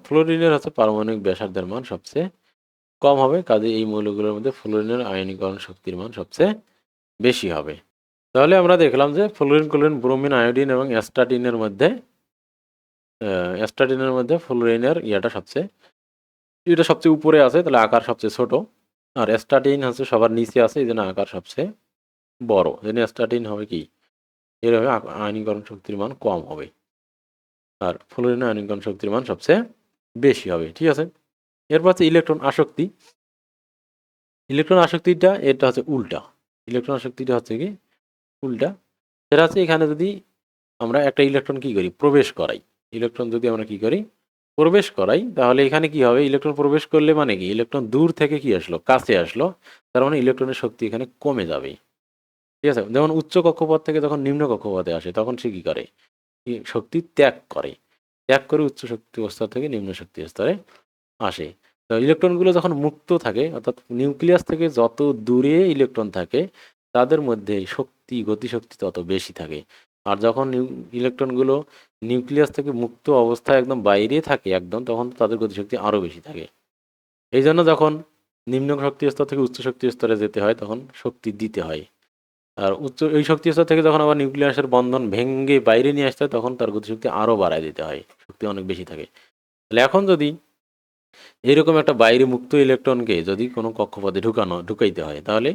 A: ফ্লোরিনের হচ্ছে পারমাণবিক ব্যাসার্ধের মান সবচেয়ে কম হবে। কাজে এই মৌলগুলোর মধ্যে ফ্লোরিনের আয়নীকরণ শক্তির মান সবচেয়ে বেশি হবে। তাহলে আমরা দেখলাম যে ফ্লোরিন, ক্লোরিন, ব্রোমিন, আয়োডিন এবং অ্যাস্টাটিনের মধ্যে ফ্লোরিনের এটা সবচেয়ে উপরে আছে, তাহলে আকার সবচেয়ে ছোট। আর অ্যাস্টাটিন হচ্ছে সবার নিচে আছে, এই জন্য আকার সবচেয়ে বড়। এই জন্য অ্যাস্টাটিন হবে কি? এর হবে আয়নীকরণ শক্তির মান কম হবে। আর ফ্লোরিনের আয়নীকরণ শক্তির মান সবচেয়ে বেশি হবে। ঠিক আছে? এরপর হচ্ছে ইলেকট্রন আসক্তি। ইলেকট্রন আসক্তিটা এটা হচ্ছে উল্টা। ইলেকট্রন আসক্তিটা হচ্ছে কি উল্টা। সেটা হচ্ছে এখানে যদি আমরা একটা ইলেকট্রন কি করি? প্রবেশ করাই। ইলেকট্রন যদি আমরা কি করি? প্রবেশ করাই, তাহলে এখানে কি হবে? ইলেকট্রন প্রবেশ করলে মানে কি? ইলেকট্রন দূর থেকে কি আসলো? কাছে আসলো। তার মানে ইলেকট্রনের শক্তি এখানে কমে যাবে। ঠিক আছে? যেমন উচ্চ কক্ষপথ থেকে যখন নিম্ন কক্ষপথে আসে তখন সে কি করে? শক্তি ত্যাগ করে। ত্যাগ করে উচ্চ শক্তি স্তর থেকে নিম্ন শক্তি স্তরে আসে। তো ইলেকট্রনগুলো যখন মুক্ত থাকে অর্থাৎ নিউক্লিয়াস থেকে যত দূরে ইলেকট্রন থাকে তাদের মধ্যে গতিশক্তি তত বেশি থাকে। আর যখন ইলেকট্রনগুলো নিউক্লিয়াস থেকে মুক্ত অবস্থায় একদম বাইরে থাকে একদম, তখন তাদের গতিশক্তি আরও বেশি থাকে। এই জন্য যখন নিম্ন শক্তি স্তর থেকে উচ্চ শক্তি স্তরে যেতে হয় তখন শক্তি দিতে হয়। আর এই শক্তি স্তর থেকে যখন আবার নিউক্লিয়াসের বন্ধন ভেঙে বাইরে নিয়ে আসতে হয় তখন তার গতিশক্তি আরও বাড়ায় দিতে হয়, শক্তি অনেক বেশি থাকে। তাহলে এখন যদি এরকম একটা বাইরে মুক্ত ইলেকট্রনকে যদি কোনো কক্ষপথে ঢুকাইতে হয় তাহলে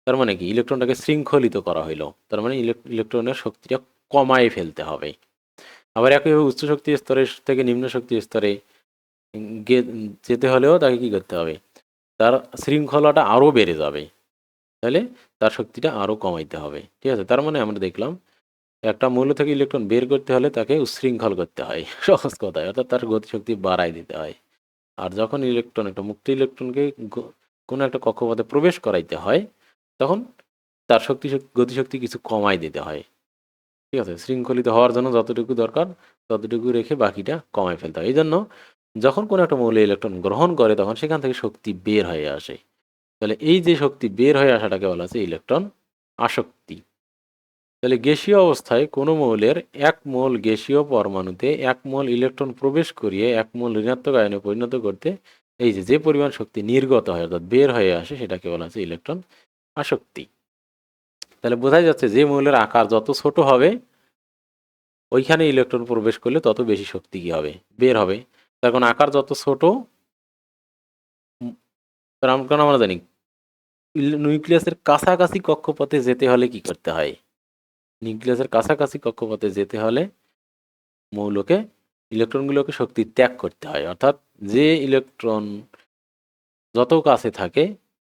A: তার মানে কি? ইলেকট্রনটাকে শৃঙ্খলিত করা হইলো। তার মানে ইলেকট্রনের শক্তিটা কমায় ফেলতে হবে। আবার একইভাবে উচ্চ শক্তি স্তরের থেকে নিম্ন শক্তি স্তরে যেতে হলেও তাকে কি করতে হবে? তার শৃঙ্খলাটা আরও বেড়ে যাবে। তাহলে তার শক্তিটা আরও কমাইতে হবে। ঠিক আছে? তার মানে আমরা দেখলাম একটা মৌল থেকে ইলেকট্রন বের করতে হলে তাকে উচ্ছৃঙ্খল করতে হয় সহজ কথায়, অর্থাৎ তার গতিশক্তি বাড়ায় দিতে হয়। আর যখন একটা মুক্ত ইলেকট্রনকে কোনো একটা কক্ষপথে প্রবেশ করাইতে হয় তখন তার গতিশক্তি কিছু কমাই দিতে হয়। ঠিক আছে? শৃঙ্খলিত হওয়ার জন্য যতটুকু দরকার ততটুকু রেখে বাকিটা কমাই ফেলতে হয়। এই জন্য যখন কোনো একটা মৌল ইলেকট্রন গ্রহণ করে তখন সেখান থেকে শক্তি বের হয়ে আসে। তাহলে এই যে শক্তি বের হয়ে আসাটাকে বলা হচ্ছে ইলেকট্রন আসক্তি। তাহলে গ্যাসীয় অবস্থায় কোনো মৌলের 1 মোল গ্যাসীয় পরমাণুতে 1 মোল ইলেকট্রন প্রবেশ করিয়ে 1 মোল ঋণাত্মক আয়নে পরিণত করতে এই যে পরিমাণ শক্তি নির্গত হয় অর্থাৎ বের হয়ে আসে সেটাকে বলা হচ্ছে ইলেকট্রন আসক্তি। তাহলে বোঝাই যাচ্ছে যে মৌলের আকার যত ছোট হবে ওইখানে ইলেকট্রন প্রবেশ করলে তত বেশি শক্তি কি হবে, বের হবে। তখন আকার যত ছোট, কারণ আমরা জানি নিউক্লিয়াসের কাছাকাছি কক্ষপথে যেতে হলে কি করতে হয়, নিউক্লিয়াসের কাছাকাছি কক্ষপথে যেতে হলে মৌলকে ইলেকট্রনগুলোকে শক্তি ত্যাগ করতে হয়, অর্থাৎ যে ইলেকট্রন যত কাছে থাকে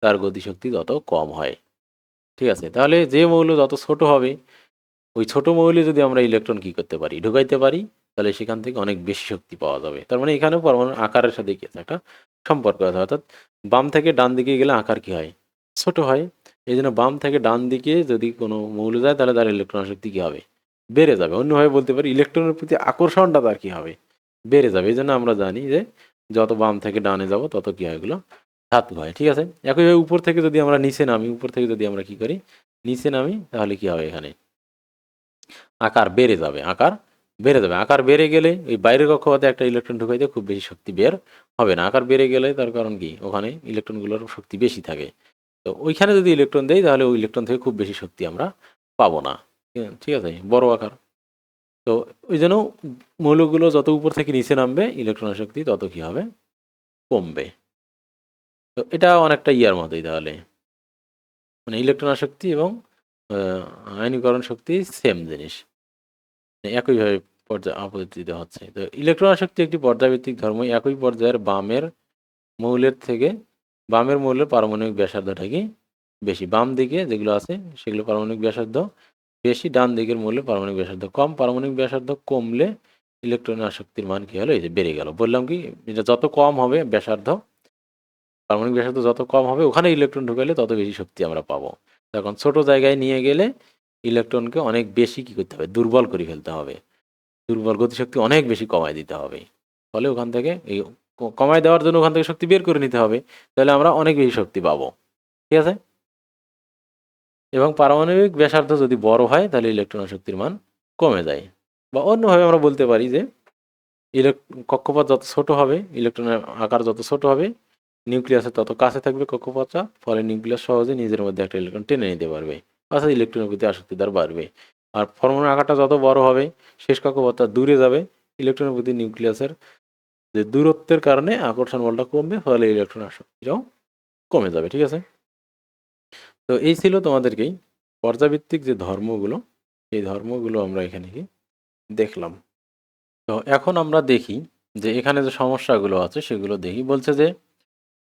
A: তার গতিশক্তি তত কম হয়। ঠিক আছে, তাহলে যে মৌল যত ছোট হবে ওই ছোট মৌলে যদি আমরা ইলেকট্রন কি করতে পারি, ঢুকাইতে পারি, তাহলে সেখান থেকে অনেক বেশি শক্তি পাওয়া যাবে। তার মানে এখানে পরমাণুর আকারের সাথে কি আছে, একটা সম্পর্ক আছে, অর্থাৎ বাম থেকে ডান দিকে গেলে আকার কি হয়, ছোট হয়। এই জন্য বাম থেকে ডান দিকে যদি কোনো মৌল যায় তাহলে তার ইলেকট্রন শক্তি কি হবে, বেড়ে যাবে। অন্যভাবে বলতে পারি ইলেকট্রনের প্রতি আকর্ষণটা তার কি হবে, বেড়ে যাবে। এই জন্য আমরা জানি যে যত বাম থেকে ডানে যাব তত কি হয়, এগুলো ধাতু হয়। ঠিক আছে, একইভাবে উপর থেকে যদি আমরা নিচে নামি, উপর থেকে যদি আমরা কি করি, নিচে নামি, তাহলে কি হবে, এখানে আকার বেড়ে যাবে, আকার বেড়ে যাবে। আকার বেড়ে গেলে ওই বাইরের কক্ষপথে একটা ইলেকট্রন ঢুকাইতে খুব বেশি শক্তি বের হবে না। আকার বেড়ে গেলে তার কারণ কি, ওখানে ইলেকট্রনগুলোর শক্তি বেশি থাকে। তো ওইখানে যদি ইলেকট্রন দেয় তাহলে ওই ইলেকট্রন থেকে খুব বেশি শক্তি আমরা পাবো না। ঠিক আছে, বড় আকার। তো ওই জন্য মৌলগুলো যত উপর থেকে নিচে নামবে ইলেকট্রনের শক্তি তত কি হবে, কমবে। তো এটা অনেকটা ইয়ার মতোই, তাহলে মানে ইলেকট্রন শক্তি এবং আয়নীকরণ শক্তি সেম জিনিস, একইভাবে পর্যায়ে আপত্তিতে হচ্ছে। তো ইলেকট্রন আসক্তি একটি পর্যায়ভিত্তিক ধর্ম। একই পর্যায়ের বামের মৌলের থেকে বামের মৌলের পারমাণবিক ব্যাসার্ধটা কি বেশি, বাম দিকে যেগুলো আছে সেগুলো পারমাণবিক ব্যাসার্ধ বেশি, ডান দিকের মৌলের পারমাণবিক ব্যাসার্ধ কম। পারমাণবিক ব্যাসার্ধ কমলে ইলেকট্রনের আসক্তির মান কি হলো, এই যে বেড়ে গেল। বললাম কি, এটা যত কম হবে ব্যাসার্ধ, পারমাণবিক ব্যাসার্ধ যত কম হবে ওখানে ইলেকট্রন ঢুকাইলে তত বেশি শক্তি আমরা পাবো। তখন ছোট জায়গায় নিয়ে গেলে ইলেকট্রনকে অনেক বেশি কি করতে হবে, দুর্বল করে ফেলতে হবে, দুর্বল গতিশক্তি অনেক বেশি কমায় দিতে হবে। ফলে ওখান থেকে এই কমায় দেওয়ার জন্য ওখান থেকে শক্তি বের করে নিতে হবে, তাহলে আমরা অনেক বেশি শক্তি পাবো। ঠিক আছে, এবং পারমাণবিক ব্যাসার্ধ যদি বড় হয় তাহলে ইলেকট্রন শক্তির মান কমে যায়। বা অন্যভাবে আমরা বলতে পারি যে কক্ষপথ যত ছোট হবে, ইলেকট্রনের আকার যত ছোট হবে, নিউক্লিয়াসের তত কাছে থাকবে কক্ষপথটা, ফলে নিউক্লিয়াস সহজে নিজের মধ্যে একটা ইলেকট্রন টেনে নিতে পারবে, অর্থাৎ ইলেকট্রনের প্রতি আসক্তি তার বাড়বে। আর পরমাণুর আকারটা যত বড় হবে শেষ কক্ষপথটা দূরে যাবে, ইলেকট্রনের প্রতি নিউক্লিয়াসের যে দূরত্বের কারণে আকর্ষণ বলটা কমবে, ফলে ইলেকট্রন আসক্তিটাও কমে যাবে। ঠিক আছে, তো এই ছিল তোমাদেরকেই পর্যাবৃত্তিক যে ধর্মগুলো, এই ধর্মগুলো আমরা এখানে কি দেখলাম। তো এখন আমরা দেখি যে এখানে যে সমস্যাগুলো আছে সেগুলো দেখি। বলছে যে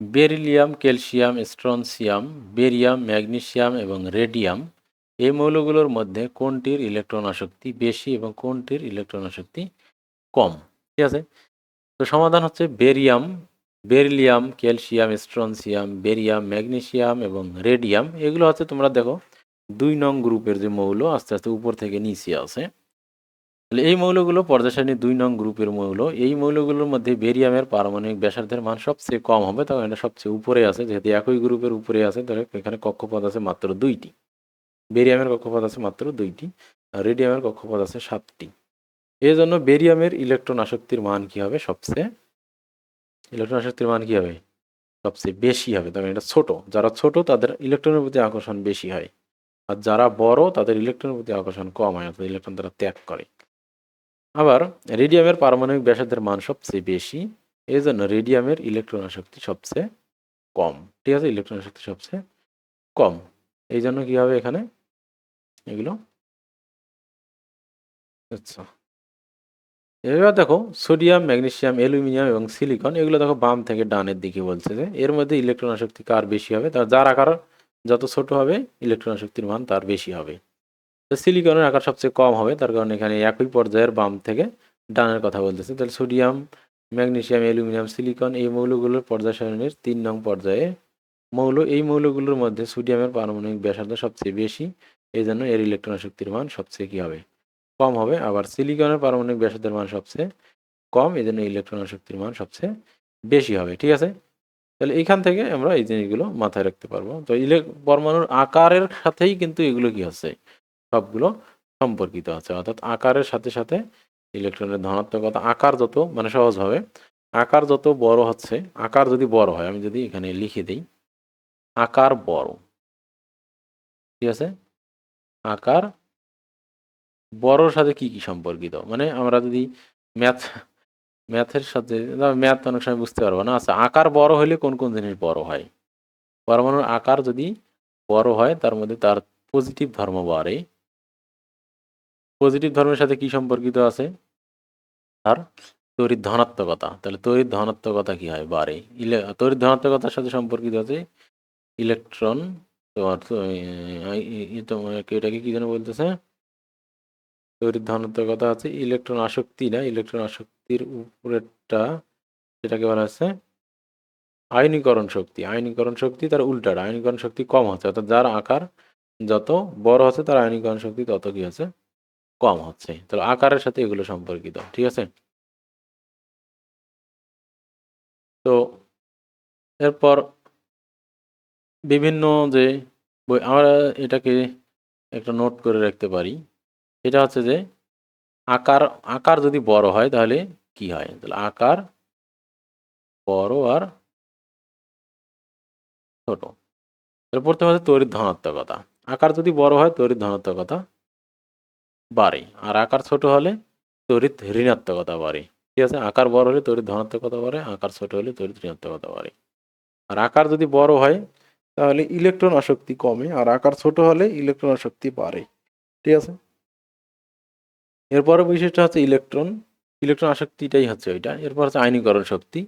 A: beryllium, calcium, strontium, barium, magnesium এবং রেডিয়াম এই মৌলগুলোর মধ্যে কোনটির ইলেকট্রন আসক্তি বেশি এবং কোনটির ইলেকট্রন আসক্তি কম। ঠিক আছে, তো সমাধান হচ্ছে barium, beryllium, calcium, strontium, barium, magnesium এবং রেডিয়াম এগুলো হচ্ছে তোমরা দেখো 2 নং গ্রুপের যে মৌল, আস্তে আস্তে উপর থেকে নিচে আছে। তাহলে এই মৌলগুলো পর্যায় সারণীর 2 নং গ্রুপের মৌল। এই মৌলগুলোর মধ্যে বেরিয়ামের পারমাণবিক ব্যাসার্ধের মান সবচেয়ে কম হবে, তখন এটা সবচেয়ে উপরে আছে। যেহেতু একই গ্রুপের উপরে আছে তাহলে এখানে কক্ষপথ আছে মাত্র 2টি। বেরিয়ামের কক্ষপথ আছে মাত্র 2টি, আর রেডিয়ামের কক্ষপথ আছে 7টি। এই জন্য বেরিয়ামের ইলেকট্রন আসক্তির মান কি হবে, সবচেয়ে ইলেকট্রন আসক্তির মান কি হবে, সবচেয়ে বেশি হবে। তবে এটা ছোট, যারা ছোট তাদের ইলেকট্রনের প্রতি আকর্ষণ বেশি হয়, আর যারা বড় তাদের ইলেকট্রনের প্রতি আকর্ষণ কম হয়, অর্থাৎ ইলেকট্রন তারা ত্যাগ করে। আবার রেডিয়ামের পারমাণবিক ব্যাসার্ধের মান সবচেয়ে বেশি, এই জন্য রেডিয়ামের ইলেকট্রন আসক্তি সবচেয়ে কম। ঠিক আছে, ইলেকট্রন আসক্তি সবচেয়ে কম, এই জন্য কি হবে এখানে এগুলো। আচ্ছা, এবার দেখো সোডিয়াম, ম্যাগনেসিয়াম, অ্যালুমিনিয়াম এবং সিলিকন এগুলো দেখো বাম থেকে ডানের দিকে বলছে যে এর মধ্যে ইলেকট্রন আসক্তি কার বেশি হবে, তার যার আকার যত ছোট হবে ইলেকট্রন আসক্তির মান তার বেশি হবে। তো সিলিকনের আকার সবচেয়ে কম হবে, তার কারণে এখানে একই পর্যায়ের বাম থেকে ডানের কথা বলতেছে। তাহলে সোডিয়াম, ম্যাগনেসিয়াম, অ্যালুমিনিয়াম, সিলিকন এই মৌলগুলোর পর্যায় সারণীর 3 নং পর্যায়ে মৌল। এই মৌলগুলোর মধ্যে সোডিয়ামের পারমাণবিক ব্যাসার্ধ সবচেয়ে বেশি, এই জন্য এর ইলেকট্রন শক্তির মান সবচেয়ে কী হবে, কম হবে। আবার সিলিকনের পারমাণবিক ব্যাসার্ধের মান সবচেয়ে কম, এই জন্য ইলেকট্রন শক্তির মান সবচেয়ে বেশি হবে। ঠিক আছে, তাহলে এইখান থেকে আমরা এই জিনিসগুলো মাথায় রাখতে পারবো। তো পরমাণুর আকারের সাথেই কিন্তু এগুলো কি হচ্ছে, সবগুলো সম্পর্কিত আছে। অর্থাৎ আকারের সাথে সাথে ইলেকট্রনের ধনাত্মকতা, আকার যত মানে সহজভাবে আকার যত বড় হচ্ছে, আকার যদি বড় হয়, আমি যদি এখানে লিখে দিই আকার বড়, ঠিক আছে, আকার বড়র সাথে কি কি সম্পর্কিত, মানে আমরা যদি ম্যাথ ম্যাথের সাথে, ম্যাথ অনেক সময় বুঝতে পারবো না। আচ্ছা, আকার বড় হলে কোন কোন জিনিস বড় হয়? পরমাণুর আকার যদি বড় হয় তার মধ্যে তার পজিটিভ ধর্ম বাড়ে। পজিটিভ ধর্মের সাথে কি সম্পর্কিত আছে? আর তড়িৎ ধনাত্মকতা। তাহলে তড়িৎ ধনাত্মকতা কি হয়? বাড়ে। তড়িৎ ধনাত্মকতার সাথে সম্পর্কিত আছে ইলেকট্রন। তোমার তো তোমাকে এটাকে কি যেন বলতেছে, তড়িৎ ধনাত্মকতা আছে ইলেকট্রন আসক্তি, না ইলেকট্রন আসক্তির উপরেরটা সেটাকে বলা হচ্ছে আয়নীকরণ শক্তি। আয়নীকরণ শক্তি তার উল্টাটা, আয়নীকরণ শক্তি কম হচ্ছে, অর্থাৎ যার আকার যত বড় হচ্ছে তার আয়নীকরণ শক্তি তত কি হচ্ছে? কম হচ্ছে। তাহলে আকারের সাথে এগুলো সম্পর্কিত, ঠিক আছে। তো এরপর বিভিন্ন যে বই, আমরা এটাকে একটা নোট করে রাখতে পারি। এটা হচ্ছে যে আকার, আকার যদি বড় হয় তাহলে কি হয়? তাহলে আকার বড় আর ছোট। তাহলে প্রথমে হচ্ছে তড়িৎ ধনাত্মকতা। আকার যদি বড় হয় তড়িৎ ধনাত্মকতা বাড়ে, আর আকার ছোট হলে তড়িৎ ঋণাত্মকতা বাড়ে। ঠিক আছে, আকার বড় হলে তড়িৎ ধনাত্মকতা বাড়ে, আকার ছোট হলে তড়িৎ ঋণাত্মকতা বাড়ে। আর আকার যদি বড় হয় তাহলে ইলেকট্রন আসক্তি কমে, আর আকার ছোট হলে ইলেকট্রন আসক্তি বাড়ে। ঠিক আছে, এরপরে বৈশিষ্ট্য হচ্ছে ইলেকট্রন, ইলেকট্রন আসক্তিটাই হচ্ছে ওইটা। এরপর হচ্ছে আয়নীকরণ শক্তি।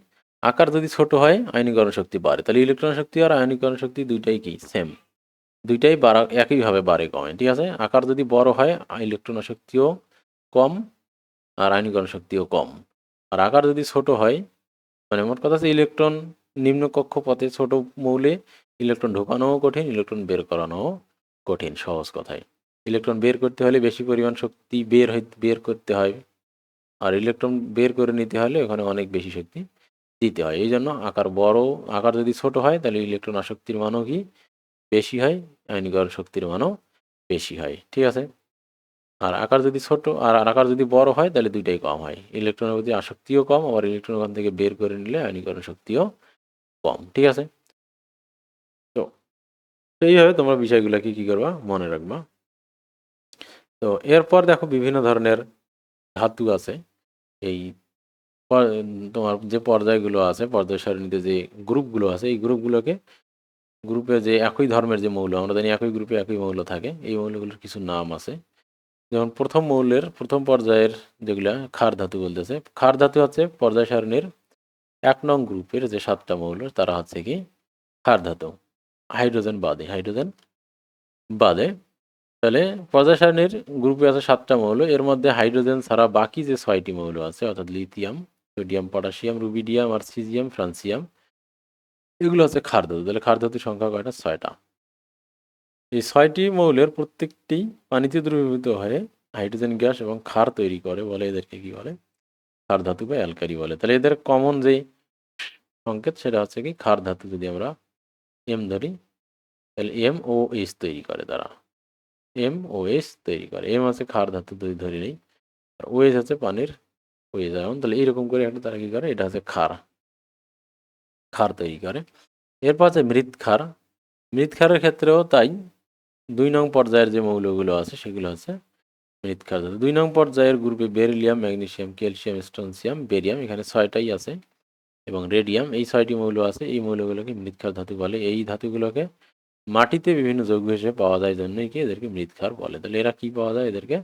A: আকার যদি ছোট হয় আয়নীকরণ শক্তি বাড়ে, তাহলে ইলেকট্রন শক্তি আর আয়নীকরণ শক্তি দুইটাই কি সেম, দুইটাই বাড়া একইভাবে বাড়ে কমে। ঠিক আছে, আকার যদি বড় হয় ইলেকট্রন শক্তিও কম আর আয়নীকরণ শক্তিও কম। আর আকার যদি ছোট হয়, মানে মোট কথা হচ্ছে ইলেকট্রন নিম্ন কক্ষপথে ছোট মৌলে ইলেকট্রন ঢোকানোও কঠিন, ইলেকট্রন বের করানোও কঠিন। সহজ কথায় ইলেকট্রন বের করতে হলে বেশি পরিমাণ শক্তি বের করতে হয়, আর ইলেকট্রন বের করে নিতে হলে ওখানে অনেক বেশি শক্তি দিতে হয়। এই জন্য আকার বড়, আকার যদি ছোট হয় তাহলে ইলেকট্রন আসক্তির মানও কি বেশি হয়, আয়নীকরণ শক্তির মানও বেশি হয়। ঠিক আছে, আর আকার যদি ছোট আর আকার যদি বড় হয় তাহলে দুইটাই কম হয়, ইলেকট্রনের প্রতি আসক্তিও কম, আবার ইলেকট্রন ওখান থেকে বের করে নিলে আয়নীকরণ শক্তিও কম। ঠিক আছে, তো এইভাবে তোমরা বিষয়গুলোকে কি করবা, মনে রাখবা। তো এরপর দেখো বিভিন্ন ধরনের ধাতু আছে। এই তোমার যে পর্যায়গুলো আছে, পর্যায় সারণীতে যে গ্রুপগুলো আছে, এই গ্রুপগুলোকে, গ্রুপে যে একই ধর্মের যে মৌল, আমরা জানি একই গ্রুপে একই মৌল থাকে, এই মৌলগুলোর কিছু নাম আছে। যেমন প্রথম মৌলের প্রথম পর্যায়ের যেগুলা ক্ষার ধাতু বলতেছে, ক্ষার ধাতু হচ্ছে পর্যায় সারণীর 1 নং গ্রুপের যে 7টা মৌল তারা হচ্ছে কি ক্ষার ধাতু, হাইড্রোজেন বাদে, হাইড্রোজেন বাদে। তাহলে পর্যায় সারণীর গ্রুপে আছে 7টা মৌল, এর মধ্যে হাইড্রোজেন ছাড়া বাকি যে 6টি মৌল আছে, অর্থাৎ লিথিয়াম, সোডিয়াম, পটাশিয়াম, রুবিডিয়াম আর সিজিয়াম, ফ্রান্সিয়াম, এগুলো হচ্ছে ক্ষার ধাতু। তাহলে ক্ষার ধাতুর সংখ্যা কয়টা? 6টা। এই 6টি মৌলের প্রত্যেকটি পানিতে দ্রবীভূত হয়ে হাইড্রোজেন গ্যাস এবং ক্ষার তৈরি করে, বলে এদেরকে কি বলে? ক্ষার ধাতু বা অ্যালকালি বলে। তাহলে এদের কমন যে সংকেত সেটা হচ্ছে কি ক্ষার ধাতু। যদি আমরা এম ধরি তাহলে এম ও এইচ তৈরি করে তারা, এম ও এইচ তৈরি করে। এম আছে ক্ষার ধাতু যদি ধরি নেই, আর ও এইচ হচ্ছে পানির ওয়েজ আয়ন। তাহলে এইরকম করে একটা তারা কি করে, এটা হচ্ছে ক্ষার, ক্ষার তৈরি করে। এরপর আছে মৃৎক্ষার। মৃৎক্ষারের ক্ষেত্রেও তাই 2 নং পর্যায়ের যে মৌলগুলো আছে সেগুলো হচ্ছে মৃৎক্ষার ধাতু। 2 নং পর্যায়ের গ্রুপে beryllium, magnesium, calcium, strontium, barium, এখানে 6টাই আছে, এবং রেডিয়াম, এই 6টি মৌল আছে। এই মৌলগুলোকে মৃৎক্ষার ধাতু বলে। এই ধাতুগুলোকে মাটিতে বিভিন্ন যৌগ হিসেবে পাওয়া যায় জন্যই কি এদেরকে মৃৎক্ষার বলে। তাহলে এরা কি পাওয়া যায়? এদেরকে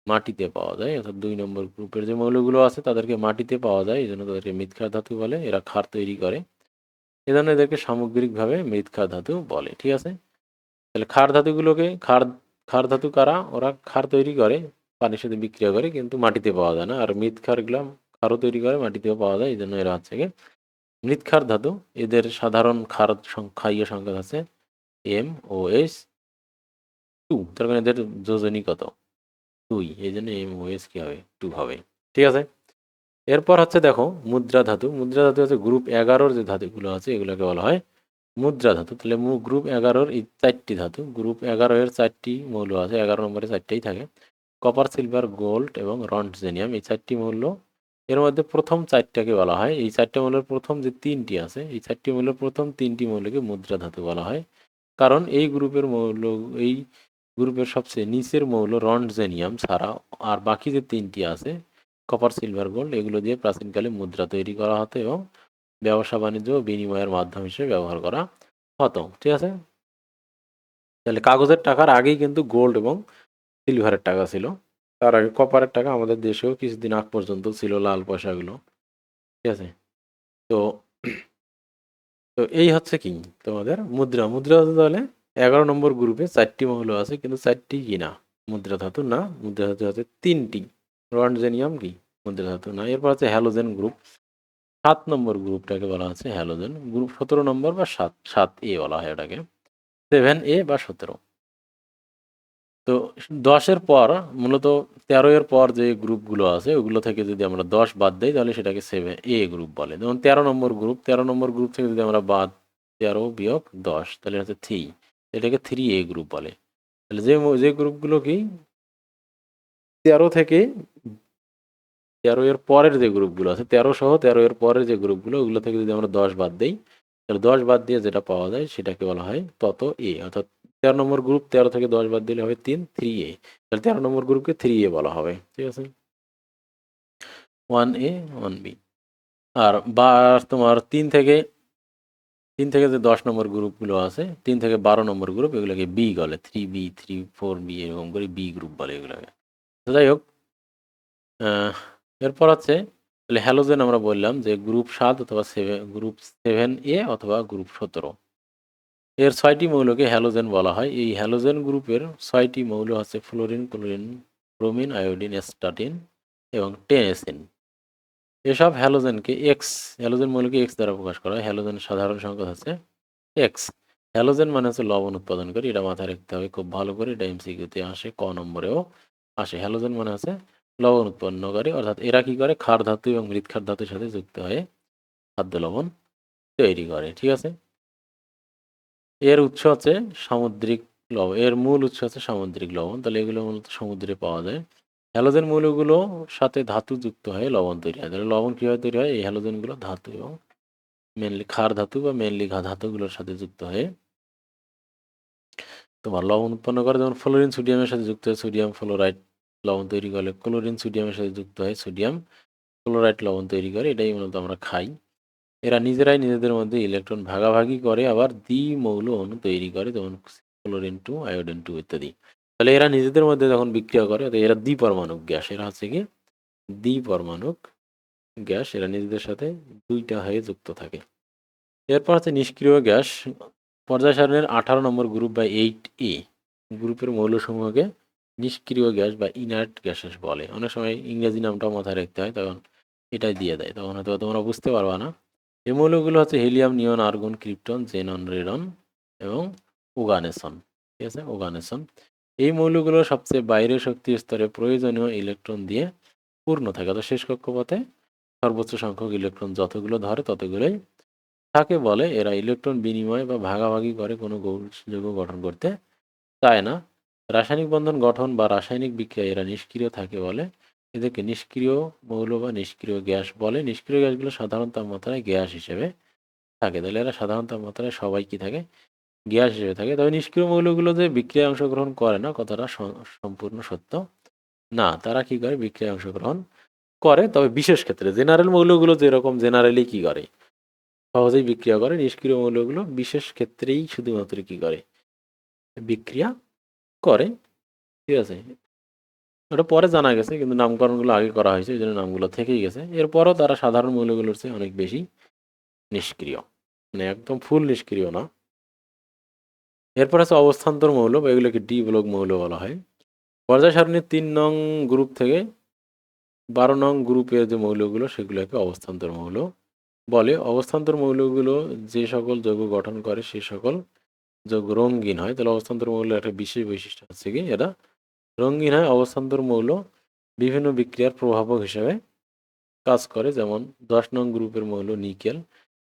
A: মাটিতে পাওয়া যায়, অর্থাৎ 2 নম্বর গ্রুপের যে মৌলগুলো আছে তাদেরকে মাটিতে পাওয়া যায়, এই জন্য তাদেরকে মৃৎক্ষার ধাতু বলে। এরা ক্ষার তৈরি করে, এজন্য এদেরকে সামগ্রিকভাবে মৃৎক্ষার ধাতু বলে। ঠিক আছে, তাহলে ক্ষার ধাতুগুলোকে ক্ষার ধাতু কারা? ওরা ক্ষার তৈরি করে, পানির সাথে বিক্রিয়া করে, কিন্তু মাটিতে পাওয়া যায় না। আর মৃৎক্ষারগুলো ক্ষারও তৈরি করে, মাটিতেও পাওয়া যায়, এই জন্য এরা হচ্ছে কি মৃৎক্ষার ধাতু। এদের সাধারণ ক্ষার ক্ষারীয় সংকেত আছে MOH2। তার কারণে এদের যোজনী কত? 2, এই জন্য MOH কি হবে? 2 হবে। ঠিক আছে, এরপর হচ্ছে দেখো মুদ্রা ধাতু। মুদ্রা ধাতু হচ্ছে গ্রুপ 11-র যে ধাতুগুলো আছে এগুলোকে বলা হয় মুদ্রা ধাতু। তাহলে গ্রুপ 11-র এই 4টি ধাতু, গ্রুপ 11-এর 4টি মৌল আছে, 11 নম্বরে 4টাই থাকে, কপার, সিলভার, গোল্ড এবং রন্টজেনিয়াম, এই 4টি মৌল। এর মধ্যে প্রথম 4টাকে বলা হয়, এই 4টে মৌলের প্রথম যে 3টি আছে, এই 4টি মৌলের প্রথম 3টি মৌলকে মুদ্রা ধাতু বলা হয়। কারণ এই গ্রুপের মৌল, এই গ্রুপের সবচেয়ে নিচের মৌল রন্টজেনিয়াম ছাড়া আর বাকি যে 3টি আছে কপার, সিলভার, গোল্ড, এগুলো দিয়ে প্রাচীনকালে মুদ্রা তৈরি করা হতো এবং ব্যবসা বাণিজ্য ও বিনিময়ের মাধ্যম হিসেবে ব্যবহার করা হতো। ঠিক আছে? তাহলে কাগজের টাকার আগেই কিন্তু গোল্ড এবং সিলভারের টাকা ছিল। তার আগে কপারের টাকা আমাদের দেশেও কিছুদিন আগ পর্যন্ত ছিল, লাল পয়সাগুলো। ঠিক আছে? তো তো এই হচ্ছে কি তোমাদের মুদ্রা। মুদ্রা ধাতু তাহলে 11 নম্বর গ্রুপে 4টি মৌল আছে, কিন্তু 4টি কি না মুদ্রা ধাতু না, মুদ্রা ধাতু আছে 3টি। রন্টজেনিয়াম কি মুদ্রা ধাতু না। এরপর আছে হ্যালোজেন গ্রুপ। 7 নম্বর গ্রুপটাকে বলা হচ্ছে হ্যালোজেন গ্রুপ। 17 নম্বর বা 7A বলা হয় ওটাকে, 7A বা 17। তো 10-এর পর মূলত 13 এর পর যে গ্রুপগুলো আছে ওগুলো থেকে যদি আমরা 10 বাদ দিই তাহলে সেটাকে 7A গ্রুপ বলে। যেমন 13 নম্বর গ্রুপ, 13 নম্বর গ্রুপ থেকে যদি আমরা বাদ 13 বিয়োগ 10 তাহলে হচ্ছে 3, এটাকে 3A গ্রুপ বলে। তাহলে যে গ্রুপগুলো কি 13 থেকে 13 এর পরের যে গ্রুপগুলো আছে, 13 সহ 13 এর পরের যে গ্রুপগুলো ওগুলো থেকে যদি আমরা 10 বাদ দিই তাহলে 10 বাদ দিয়ে যেটা পাওয়া যায় সেটাকে বলা হয় তত এ। অর্থাৎ 13 নম্বর গ্রুপ, 13 থেকে 10 বাদ দিলে হবে 3, 3A। তাহলে 13 নম্বর গ্রুপকে 3A বলা হবে। ঠিক আছে? 1A 1B। আর বা তোমার 3 থেকে যে 10 নম্বর গ্রুপগুলো আছে, 3 থেকে 12 নম্বর গ্রুপ, এগুলোকে বি বলে। 3B 3 4B এরকম করে বি গ্রুপ বলে এগুলোকে। তো যাই হোক, আহ, এরপর আছে তাহলে হ্যালোজেন আমরা বললাম যে গ্রুপ 7 অথবা 7, গ্রুপ 7A অথবা গ্রুপ 17। এর 6টি মৌলকে হ্যালোজেন বলা হয়। এই হ্যালোজেন গ্রুপের 6টি মৌল হচ্ছে fluorine, chlorine, bromine, iodine, astatine এবং টেনেসিন। এসব হ্যালোজেন মৌলকে এক্স দ্বারা প্রকাশ করা হয়। হ্যালোজেনের সাধারণ সংখ্যা হচ্ছে এক্স। হ্যালোজেন মানে হচ্ছে লবণ উৎপাদনকারী, এটা মাথায় রাখতে হবে খুব ভালো করে, এটা এমসিকিউতে আসে, ক নম্বরেও আসে। হ্যালোজেন মানে হচ্ছে লবণ উৎপন্নকারী, অর্থাৎ এরা কি করে ক্ষার ধাতু এবং মৃৎক্ষার ধাতুর সাথে যুক্ত হয়ে খাদ্য লবণ তৈরি করে। ঠিক আছে? এর উৎস হচ্ছে সামুদ্রিক লবণ, এর মূল উৎস হচ্ছে সামুদ্রিক লবণ। তাহলে এগুলো মূলত সমুদ্রে পাওয়া যায়। হ্যালোজেন মৌলগুলো সাথে ধাতু যুক্ত হয়ে লবণ তৈরি হয়। তাহলে লবণ কীভাবে তৈরি হয়? এই হ্যালোজেনগুলো ধাতু এবং মেনলি ক্ষার ধাতু বা মেনলি ধাতুগুলোর সাথে যুক্ত হয়ে তোমার লবণ উৎপন্ন করে। যেমন ফ্লোরিন সোডিয়ামের সাথে যুক্ত হয়ে সোডিয়াম ফ্লোরাইড লবণ তৈরি করে, ক্লোরিন সোডিয়ামের সাথে যুক্ত হয়ে সোডিয়াম ক্লোরাইড লবণ তৈরি করে। এটাই মূলত আমরা খাই। এরা নিজেরাই নিজেদের মধ্যে ইলেকট্রন ভাগাভাগি করে আবার দ্বিমৌল অণু তৈরি করে, যেমন ক্লোরিন 2, আয়োডিন 2 ইত্যাদি। তাহলে এরা নিজেদের মধ্যে যখন বিক্রিয়া করে এরা দ্বিপরমাণুক গ্যাস। এরা হচ্ছে কি দ্বিপরমাণুক গ্যাস। এরা নিজেদের সাথে দুইটা হয়ে যুক্ত থাকে। এরপর হচ্ছে নিষ্ক্রিয় গ্যাস। পর্যায় সারণীর 18 নম্বর গ্রুপ বা 8A গ্রুপের মৌলসমূহকে নিষ্ক্রিয় গ্যাস বা ইনার্ট গ্যাসেস বলে। অনেক সময় ইংরেজি নামটাও মাথায় রাখতে হয়, তখন এটাই দিয়ে দেয়, তখন হয়তো তোমরা বুঝতে পারবা না। এই মৌলগুলো হচ্ছে হিলিয়াম, নিয়ন, আর্গন, ক্রিপ্টন, জেনন, রেডন এবং ওগানেসন। ঠিক আছে? ওগানেসন। এই মৌলগুলো সবচেয়ে বাইরের শক্তি স্তরে প্রয়োজনীয় ইলেকট্রন দিয়ে পূর্ণ থাকে। তো শেষ কক্ষপথে সর্বোচ্চ সংখ্যক ইলেকট্রন যতগুলো ধরে ততগুলোই থাকে বলে এরা ইলেকট্রন বিনিময় বা ভাগাভাগি করে কোনো যৌগ গঠন করতে চায় না। রাসায়নিক বন্ধন গঠন বা রাসায়নিক বিক্রিয়ায় এরা নিষ্ক্রিয় থাকে বলে এদেরকে নিষ্ক্রিয় মৌল বা নিষ্ক্রিয় গ্যাস বলে। নিষ্ক্রিয় গ্যাসগুলো সাধারণ তাপমাত্রায় গ্যাস হিসেবে থাকে। তাহলে এরা সাধারণ তাপমাত্রায় সবাই কি থাকে? গ্যাস হিসেবে থাকে। তবে নিষ্ক্রিয় মৌলগুলো যে বিক্রিয়ায় অংশগ্রহণ করে না কথাটা সম্পূর্ণ সত্য না। তারা কি করে? বিক্রিয়ায় অংশগ্রহণ করে, তবে বিশেষ ক্ষেত্রে। জেনারেল মৌলগুলো যেরকম জেনারেলি কি করে? সহজেই বিক্রিয়া করে। নিষ্ক্রিয় মৌলগুলো বিশেষ ক্ষেত্রেই শুধুমাত্র কি করে? বিক্রিয়া করে। ঠিক আছে? ওটা পরে জানা গেছে, কিন্তু নামকরণগুলো আগে করা হয়েছে, এই জন্য নামগুলো থেকেই গেছে। এরপরও তারা সাধারণ মৌলগুলোর চেয়ে অনেক বেশি নিষ্ক্রিয়, মানে একদম ফুল নিষ্ক্রিয় না। এরপর আছে অবস্থান্তর মৌল বা এগুলোকে ডি ব্লক মৌল বলা হয়। পর্যায় সারণীর 3 নং গ্রুপ থেকে 12 নং গ্রুপের যে মৌলগুলো সেগুলোকে অবস্থান্তর মৌল বলে। অবস্থান্তর মৌলগুলো যে সকল যৌগ গঠন করে সে সকল যৌগ রঙিন হয়। তাহলে অবস্থান্তর মৌলের একটা বিশেষ বৈশিষ্ট্য হচ্ছে কি এরা রঙিন হয়। অবস্থান্তর মৌল বিভিন্ন বিক্রিয়ার প্রভাবক হিসেবে কাজ করে। যেমন 10 নং গ্রুপের মৌল নিকেল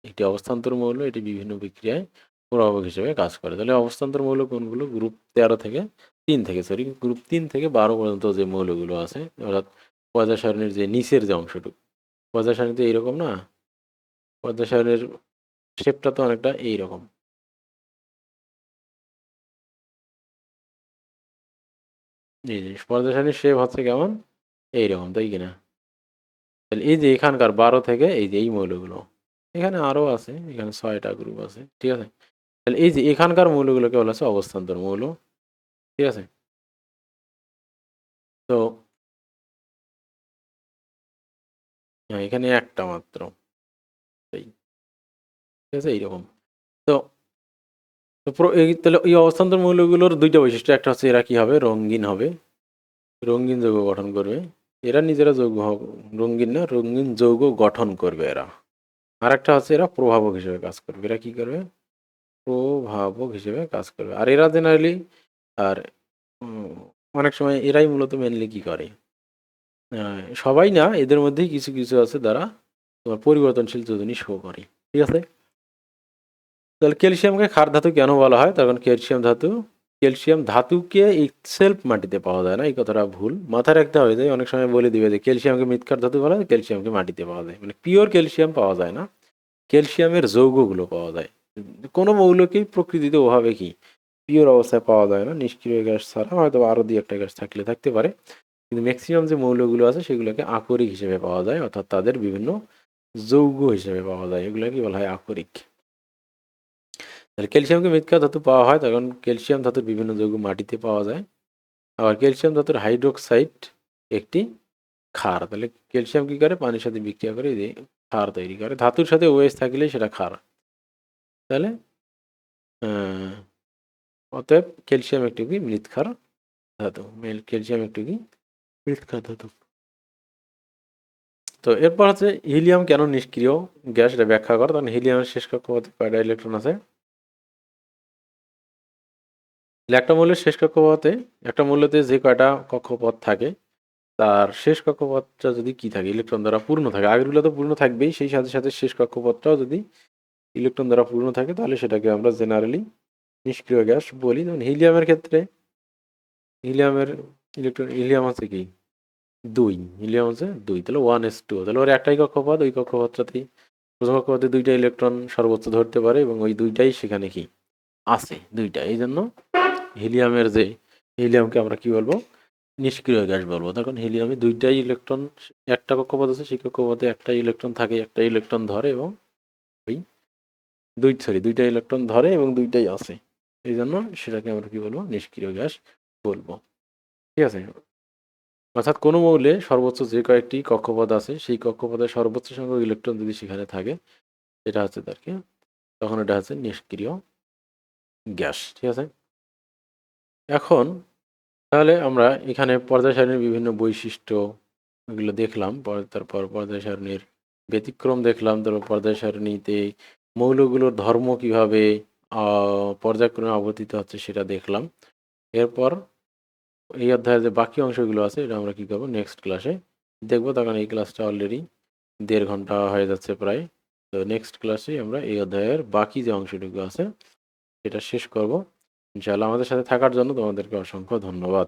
A: একটি অবস্থান্তর মৌল, এটি বিভিন্ন বিক্রিয়ায় প্রভাবক হিসেবে কাজ করে। তাহলে অবস্থান্তর মৌল কোনগুলো? গ্রুপ 13 থেকে 3 থেকে সরি গ্রুপ 3 থেকে 12 পর্যন্ত যে মৌলগুলো আছে, অর্থাৎ পর্যায় সারণীর যে নিচের যে অংশটুকু, পর্যায় সারণীতে এইরকম না, পর্যায় সারণীর শেপটা তো অনেকটা এইরকম। জি, জি। পর্যায় সারণীর শেপ হচ্ছে কেমন? এইরকম, তাই কিনা? তাহলে এই যে এখানকার 12 থেকে এই যে এই মৌলগুলো, এখানে আরো আছে, এখানে ৬ টা গ্রুপ আছে। ঠিক আছে? তাহলে এই যে এখানকার মৌলগুলোকে বলা হচ্ছে অবস্থান্তর মৌল। ঠিক আছে? তো এখানে একটা মাত্র। এই, ঠিক আছে? এইরকম। তো তো এই তাহলে এই অবস্থান্তর মৌলগুলোর ২ টা বৈশিষ্ট্য। একটা হচ্ছে এরা কি হবে? রঙিন হবে। রঙিন যৌগ গঠন করবে। এরা নিজেরা রঙিন না, রঙিন যৌগ গঠন করবে এরা। আরেকটা হচ্ছে এরা প্রভাবক হিসেবে কাজ করবে। এরা কি করবে? প্রভাবক হিসেবে কাজ করবে। আর এরা জেনারেলি আর উম অনেক সময় এরাই মূলত মেইনলি কি করে? সবাই না, এদের মধ্যেই কিছু, কিছু আছে যারা তোমার পরিবর্তনশীল যোজনী শো করে। ঠিক আছে? তাহলে ক্যালসিয়ামকে ক্ষার ধাতু কেন বলা হয়? তখন ক্যালসিয়াম ধাতুকে ইটসেলফ মাটিতে পাওয়া যায় না, এই কথাটা ভুল। মাথায় রাখতে হবে যে অনেক সময় বলে দিবে যে ক্যালসিয়ামকে মৃৎক্ষার ধাতু বলা হয়, ক্যালসিয়ামকে মাটিতে পাওয়া যায়। মানে পিওর ক্যালসিয়াম পাওয়া যায় না, ক্যালসিয়ামের যৌগগুলো পাওয়া যায়। কোনো মৌলকেই প্রকৃতিতে ওভাবে কি পিওর অবস্থায় পাওয়া যায় না, নিষ্ক্রিয় গ্যাস ছাড়া। হয়তো আরও ২-১টা গ্যাস থাকলে থাকতে পারে, কিন্তু ম্যাক্সিমাম যে মৌলগুলো আছে সেগুলোকে আকরিক হিসেবে পাওয়া যায়, অর্থাৎ তাদের বিভিন্ন যৌগ হিসেবে পাওয়া যায়। এগুলোকে বলা হয় আকরিক। তাহলে ক্যালসিয়ামকে মৃৎক্ষার ধাতু পাওয়া হয়, তখন ক্যালসিয়াম ধাতুর বিভিন্ন যৌগ মাটিতে পাওয়া যায়। আবার ক্যালসিয়াম ধাতুর হাইড্রোক্সাইড একটি ক্ষার। তাহলে ক্যালসিয়াম কি করে? পানির সাথে বিক্রিয়া করে এই যে ক্ষার তৈরি করে। ধাতুর সাথে ওএইচ থাকলে সেটা ক্ষার। তাহলে আহ, অতএব ক্যালসিয়াম একটি কি মৃৎক্ষার ধাতু। ক্যালসিয়াম একটি কি মৃৎক্ষার ধাতু। তো এরপর হচ্ছে হিলিয়াম কেন নিষ্ক্রিয় গ্যাস, এটা ব্যাখ্যা করা। তখন হিলিয়ামের শেষ কক্ষপথে কয়টা ইলেকট্রন আছে? একটা মৌলের শেষ কক্ষপথে, একটা মৌলতে যে কয়টা কক্ষপথ থাকে তার শেষ কক্ষপথটা যদি কি থাকে, ইলেকট্রন দ্বারা পূর্ণ থাকে। আগেরগুলো তো পূর্ণ থাকবেই, সেই সাথে সাথে শেষ কক্ষপথটাও যদি ইলেকট্রন দ্বারা পূর্ণ থাকে তাহলে সেটাকে আমরা জেনারেলি নিষ্ক্রিয় গ্যাস বলি। যেমন হিলিয়ামের ক্ষেত্রে হিলিয়ামের হিলিয়াম আছে কি ২, হিলিয়াম আছে ২, তাহলে 1s2। তাহলে ওর একটাই কক্ষপথ, ওই কক্ষপথটাতেই প্রথম কক্ষপথে ২টা ইলেকট্রন সর্বোচ্চ ধরতে পারে এবং ওই ২টাই সেখানে কি আছে, ২টা। এই জন্য হিলিয়ামের যে হিলিয়ামকে আমরা কি বলবো? নিষ্ক্রিয় গ্যাস বলবো। তখন হিলিয়ামে ২টাই ইলেকট্রন, একটা কক্ষপথ আছে, সেই কক্ষপথে একটা ইলেকট্রন থাকে, একটা ইলেকট্রন ধরে এবং ওই ২টা ইলেকট্রন ধরে এবং ২টাই আছে। এই জন্য সেটাকে আমরা কি বলবো? নিষ্ক্রিয় গ্যাস বলবো। ঠিক আছে? অর্থাৎ কোনো মৌলে সর্বোচ্চ যে কয়েকটি কক্ষপথ আছে সেই কক্ষপথের সর্বোচ্চ সংখ্যক ইলেকট্রন যদি সেখানে থাকে, এটা হচ্ছে তার কি, তখন এটা হচ্ছে নিষ্ক্রিয় গ্যাস। ঠিক আছে? এখন তাহলে আমরা এখানে পর্যায় সারণীর বিভিন্ন বৈশিষ্ট্য এগুলো দেখলাম। তারপর পর্যায় সারণীর ব্যতিক্রম দেখলাম। তারপর পর্যায় সারণীতে মৌলগুলোর ধর্ম কিভাবে পর্যায়ক্রমে আবর্তিত হচ্ছে সেটা দেখলাম। এরপর এই অধ্যায়ের যে বাকি অংশগুলো আছে এটা আমরা কি করব? নেক্সট ক্লাসে দেখব। তখন এই ক্লাসটা অলরেডি ১.৫ ঘন্টা হয়ে যাচ্ছে প্রায়। তো নেক্সট ক্লাসে আমরা এই অধ্যায়ের বাকি যে অংশটুকু আছে সেটা শেষ করব। ইনশাআল্লাহ। আমাদের সাথে থাকার জন্য তোমাদেরকে অসংখ্য ধন্যবাদ।